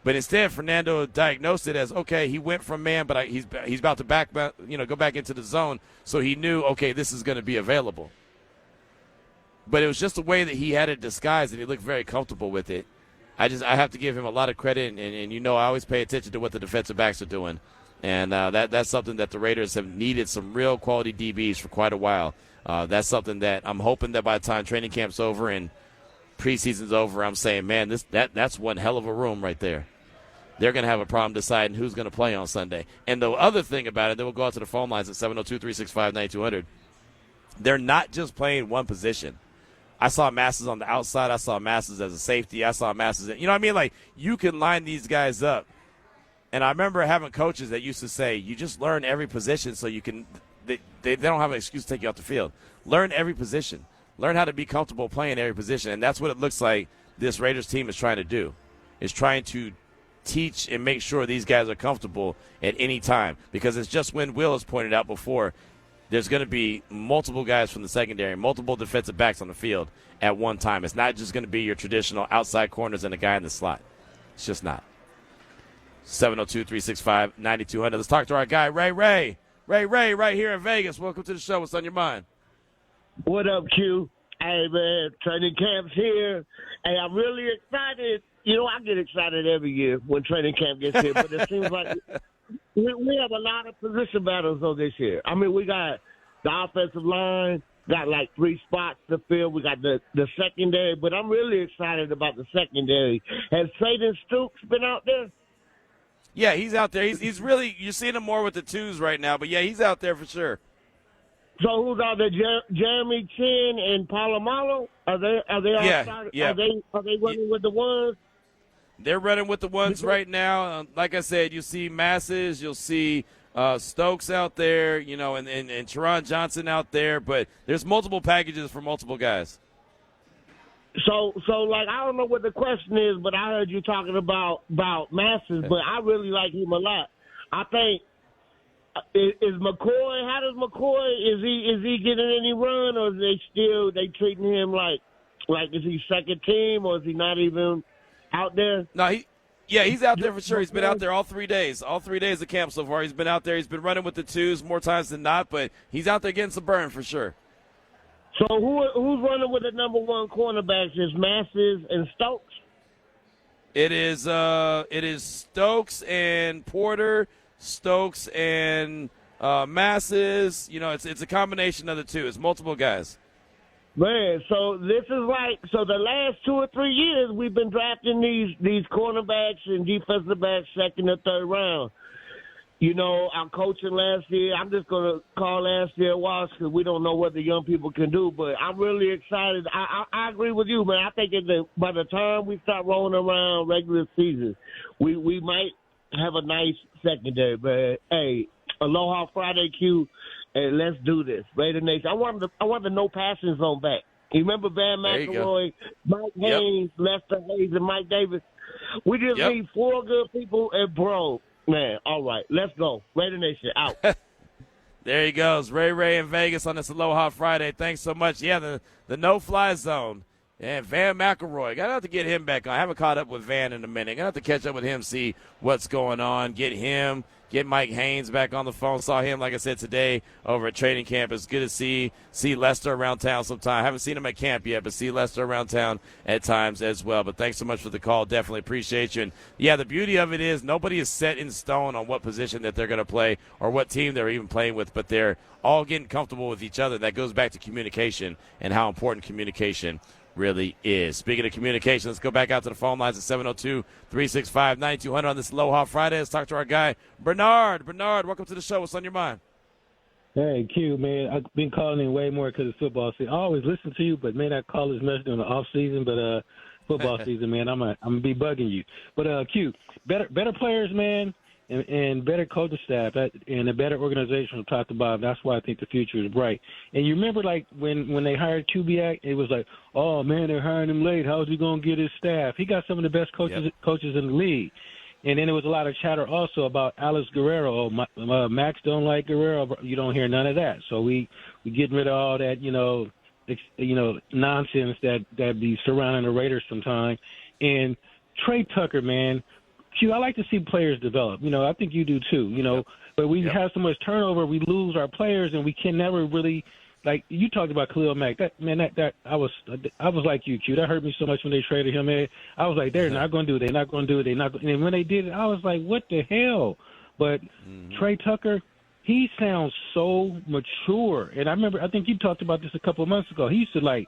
S3: But instead, Fernando diagnosed it as, okay, he went from man, but he's about to go back into the zone, so he knew, okay, this is going to be available. But it was just the way that he had it disguised, and he looked very comfortable with it. I have to give him a lot of credit, and I always pay attention to what the defensive backs are doing. And that's something that the Raiders have needed, some real quality DBs for quite a while. That's something that I'm hoping that by the time training camp's over and preseason's over, I'm saying, man, that's one hell of a room right there. They're going to have a problem deciding who's going to play on Sunday. And the other thing about it, then we'll go out to the phone lines at 702-365-9200. They're not just playing one position. I saw Masses on the outside. I saw Masses as a safety. I saw Masses. You know what I mean? Like, you can line these guys up. And I remember having coaches that used to say, you just learn every position so you can they don't have an excuse to take you off the field. Learn every position. Learn how to be comfortable playing every position. And that's what it looks like this Raiders team is trying to do, is trying to teach and make sure these guys are comfortable at any time. Because it's just when Will has pointed out before, there's going to be multiple guys from the secondary, multiple defensive backs on the field at one time. It's not just going to be your traditional outside corners and a guy in the slot. It's just not. 702-365-9200. Let's talk to our guy, Ray. Ray, right here in Vegas. Welcome to the show. What's on your mind?
S21: What up, Q? Hey, man, training camp's here. Hey, I'm really excited. I get excited every year when training camp gets here, but it seems like we have a lot of position battles on this year. I mean, we got the offensive line, got like 3 spots to fill. We got the secondary, but I'm really excited about the secondary. Has Satan Stoops been out there?
S3: Yeah, he's out there. He's really, you're seeing him more with the 2s right now, but yeah, he's out there for sure.
S21: So who's out there? Jeremy Chin and Palomalo? Are they outside?
S3: Yeah.
S21: Are they running with the 1s?
S3: They're running with the 1s right now. Like I said, you see Masses, you'll see Stokes out there, and Teron Johnson out there, but there's multiple packages for multiple guys.
S21: So like, I don't know what the question is, but I heard you talking about Masses, but I really like him a lot. I think is McCoy. How does McCoy? Is he getting any run, or is they treating him like is he second team, or is he not even out there?
S3: No, he's out there for sure. He's been out there all 3 days. All 3 days of camp so far. He's been out there. He's been running with the 2s more times than not, but he's out there getting some burn for sure.
S21: So who's running with the number one cornerbacks? Is Masses and Stokes?
S3: It is Stokes and Porter, Stokes and Masses. You know, it's a combination of the two. It's multiple guys.
S21: Man, so this is like the last 2 or 3 years we've been drafting these cornerbacks and defensive backs second or third round. You know, our coaching last year, I'm just going to call last year a wash because we don't know what the young people can do, but I'm really excited. I agree with you, man. I think by the time we start rolling around regular season, we might have a nice secondary. But, hey, Aloha Friday, Q, and let's do this. Raider Nation. I want the no passing zone back. You remember Van McElroy, Mike Haynes, Lester Hayes, and Mike Davis? We just need 4 good people and bro. Man, all right, let's go. Raider Nation, out.
S3: There he goes, Ray in Vegas on this Aloha Friday. Thanks so much. Yeah, the no-fly zone. And Van McElroy, got to have to get him back on. I haven't caught up with Van in a minute. Got to have to catch up with him, see what's going on, get Mike Haynes back on the phone. Saw him, like I said, today over at training camp. It's good to see Lester around town sometime. Haven't seen him at camp yet, but see Lester around town at times as well. But thanks so much for the call. Definitely appreciate you. And, yeah, the beauty of it is nobody is set in stone on what position that they're going to play or what team they're even playing with, but they're all getting comfortable with each other. That goes back to communication and how important communication really is. Speaking of communication, let's go back out to the phone lines at 702-365-9200 on this Aloha Friday. Let's talk to our guy, Bernard. Bernard, welcome to the show. What's on your mind?
S5: Hey, Q, man. I've been calling in way more because it's football season. I always listen to you, but may not call as much during the off season. But football season, man, I'm gonna be bugging you. But Q, better players, man, and better coaching staff and a better organization from top to bottom. That's why I think the future is bright. And you remember, like, when they hired Kubiak, it was like, oh, man, they're hiring him late. How's he going to get his staff? He got some of the best coaches in the league. And then there was a lot of chatter also about Alex Guerrero. Max don't like Guerrero. You don't hear none of that. So we getting rid of all that, nonsense that be surrounding the Raiders sometimes. And Trey Tucker, man, Q, I like to see players develop. I think you do too, but we have so much turnover, we lose our players, and we can never really, like you talked about Khalil Mack. That I was like you, Q. That hurt me so much when they traded him, man. I was like, they're not going to do it. They're not going to do it. They're not. And when they did it, I was like, what the hell? But Trey Tucker, he sounds so mature. And I think you talked about this a couple of months ago. He used to you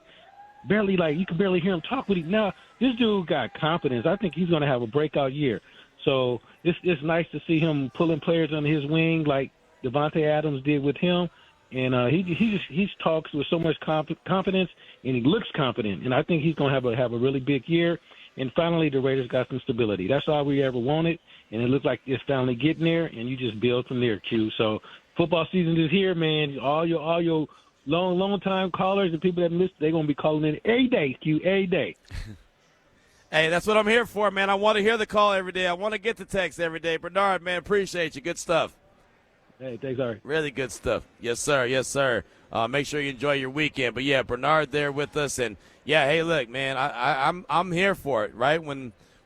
S5: could barely hear him talk with him. Now, this dude got confidence. I think he's going to have a breakout year. So it's nice to see him pulling players under his wing like Devontae Adams did with him. And he talks with so much confidence, and he looks confident. And I think he's going to have a really big year. And finally, the Raiders got some stability. That's all we ever wanted, and it looks like it's finally getting there, and you just build from there, Q. So football season is here, man. All your long time callers and people that listen, they're going to be calling in every day, Q, every day.
S3: Hey, that's what I'm here for, man. I want to hear the call every day. I want to get the text every day. Bernard, man, appreciate you. Good stuff.
S5: Hey, thanks, Ari.
S3: Really good stuff. Yes, sir. Yes, sir. Make sure you enjoy your weekend. But, yeah, Bernard there with us. And, yeah, hey, look, man, I'm here for it, right?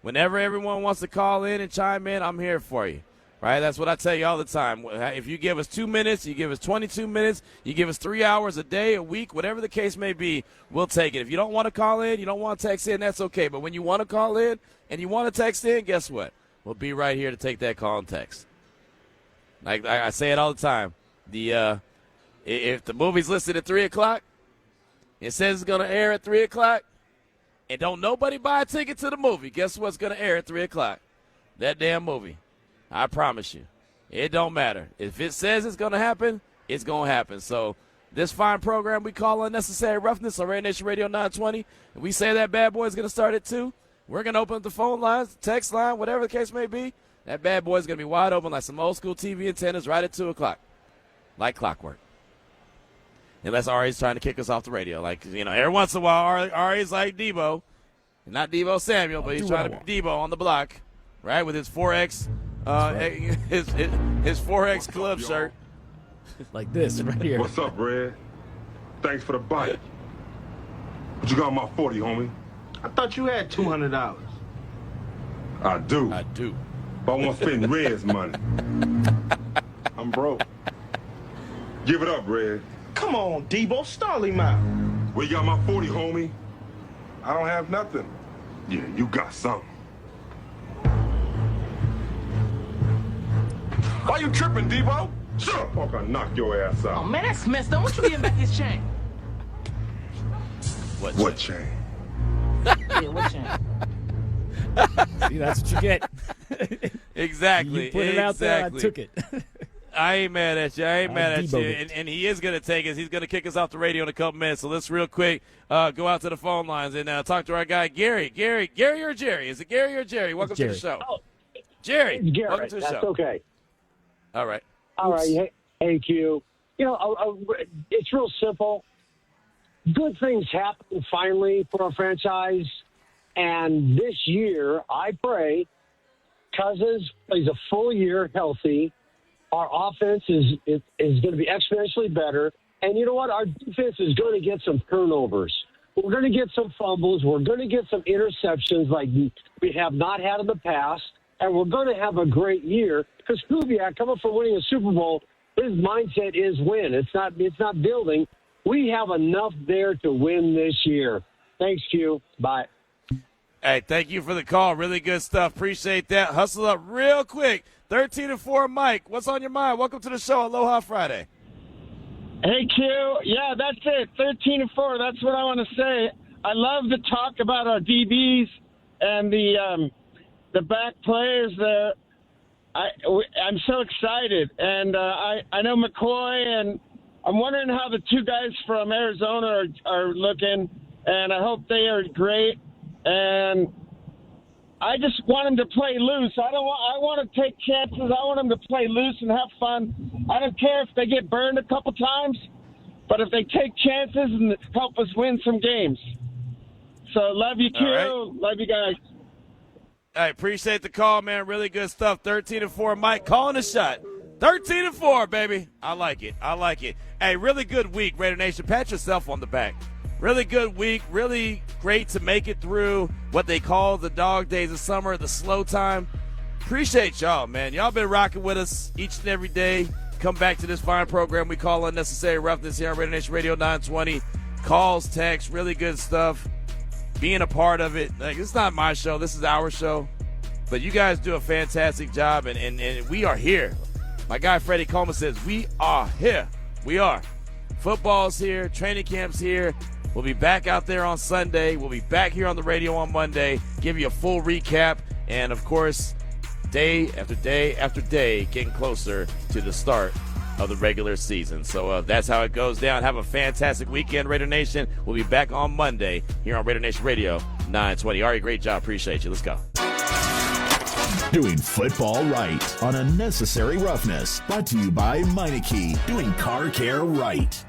S3: Whenever everyone wants to call in and chime in, I'm here for you, right? That's what I tell you all the time. If you give us 2 minutes, you give us 22 minutes, you give us 3 hours a day, a week, whatever the case may be, we'll take it. If you don't want to call in, you don't want to text in, that's okay. But when you want to call in and you want to text in, guess what? We'll be right here to take that call and text. Like I say it all the time. If the movie's listed at 3 o'clock, it says it's going to air at 3 o'clock, and don't nobody buy a ticket to the movie, guess what's going to air at 3 o'clock? That damn movie. I promise you. It don't matter. If it says it's going to happen, it's going to happen. So this fine program we call Unnecessary Roughness on RaiderNation Radio 920, and we say that bad boy is going to start at 2, we're going to open up the phone lines, the text line, whatever the case may be. That bad boy is going to be wide open like some old school TV antennas right at 2 o'clock, like clockwork. Unless Ari's trying to kick us off the radio. Like, every once in a while, Ari's like Debo. Not Debo Samuel, but he's trying to be Debo on the block, right, with his 4X, his 4X club shirt.
S4: Like this right here.
S22: What's up, Red? Thanks for the bite. What you got on my 40, homie?
S14: I thought you had $200.
S22: I do. But I want to spend Red's money. I'm broke. Give it up, Red.
S14: Come on, Debo, stall him out.
S22: Where you got my 40, homie? I don't have nothing. Yeah, you got something. Why you tripping, Debo? Shut up, punk, I'll knock your ass out.
S7: Oh, man, that's messed up. What you getting back his chain?
S22: What chain?
S7: Yeah, what chain?
S4: See, that's what you get.
S3: Exactly.
S4: You put it out there, I took it.
S3: I ain't mad at you. I ain't mad at you. And he is going to take us. He's going to kick us off the radio in a couple minutes. So let's real quick go out to the phone lines and talk to our guy, Gary. Gary or Jerry? Is it Gary or Jerry? Welcome to the show.
S9: Oh,
S3: Jerry,
S9: Garrett,
S3: welcome to the
S9: that's
S3: show.
S9: okay.
S3: All right.
S9: All right. Hey, Q. You know, it's real simple. Good things happen finally for our franchise. And this year, I pray Cousins plays a full year healthy. Our offense is going to be exponentially better. And you know what? Our defense is going to get some turnovers. We're going to get some fumbles. We're going to get some interceptions like we have not had in the past. And we're going to have a great year because Kubiak, coming from winning a Super Bowl, his mindset is win. It's not building. We have enough there to win this year. Thanks, Q. Bye.
S3: Hey, thank you for the call. Really good stuff. Appreciate that. Hustle up real quick. 13-4, Mike. What's on your mind? Welcome to the show. Aloha Friday.
S23: Hey, Q. Yeah, that's it. 13-4. That's what I want to say. I love the talk about our DBs and the back players there. I'm so excited. And I know McCoy, and I'm wondering how the two guys from Arizona are looking, and I hope they are great. And I just want them to play loose. I want to take chances. I want them to play loose and have fun. I don't care if they get burned a couple times, but if they take chances and help us win some games. So love you, Q.
S3: Right.
S23: Love you guys.
S3: I appreciate the call, man. Really good stuff. 13-4, Mike calling a shot. 13-4, baby. I like it. I like it. Hey, really good week, Raider Nation. Pat yourself on the back. Really good week. Really great to make it through what they call the dog days of summer, the slow time. Appreciate y'all, man. Y'all been rocking with us each and every day. Come back to this fine program we call Unnecessary Roughness here on RaiderNation Radio 920. Calls, texts, really good stuff. Being a part of it. Like, it's not my show. This is our show. But you guys do a fantastic job, and we are here. My guy Freddie Coleman says, we are here. We are. Football's here. Training camp's here. We'll be back out there on Sunday. We'll be back here on the radio on Monday, give you a full recap. And, of course, day after day after day, getting closer to the start of the regular season. So that's how it goes down. Have a fantastic weekend, Raider Nation. We'll be back on Monday here on Raider Nation Radio 920. Ari, great job. Appreciate you. Let's go.
S24: Doing football right on Unnecessary Roughness. Brought to you by Meineke. Doing car care right.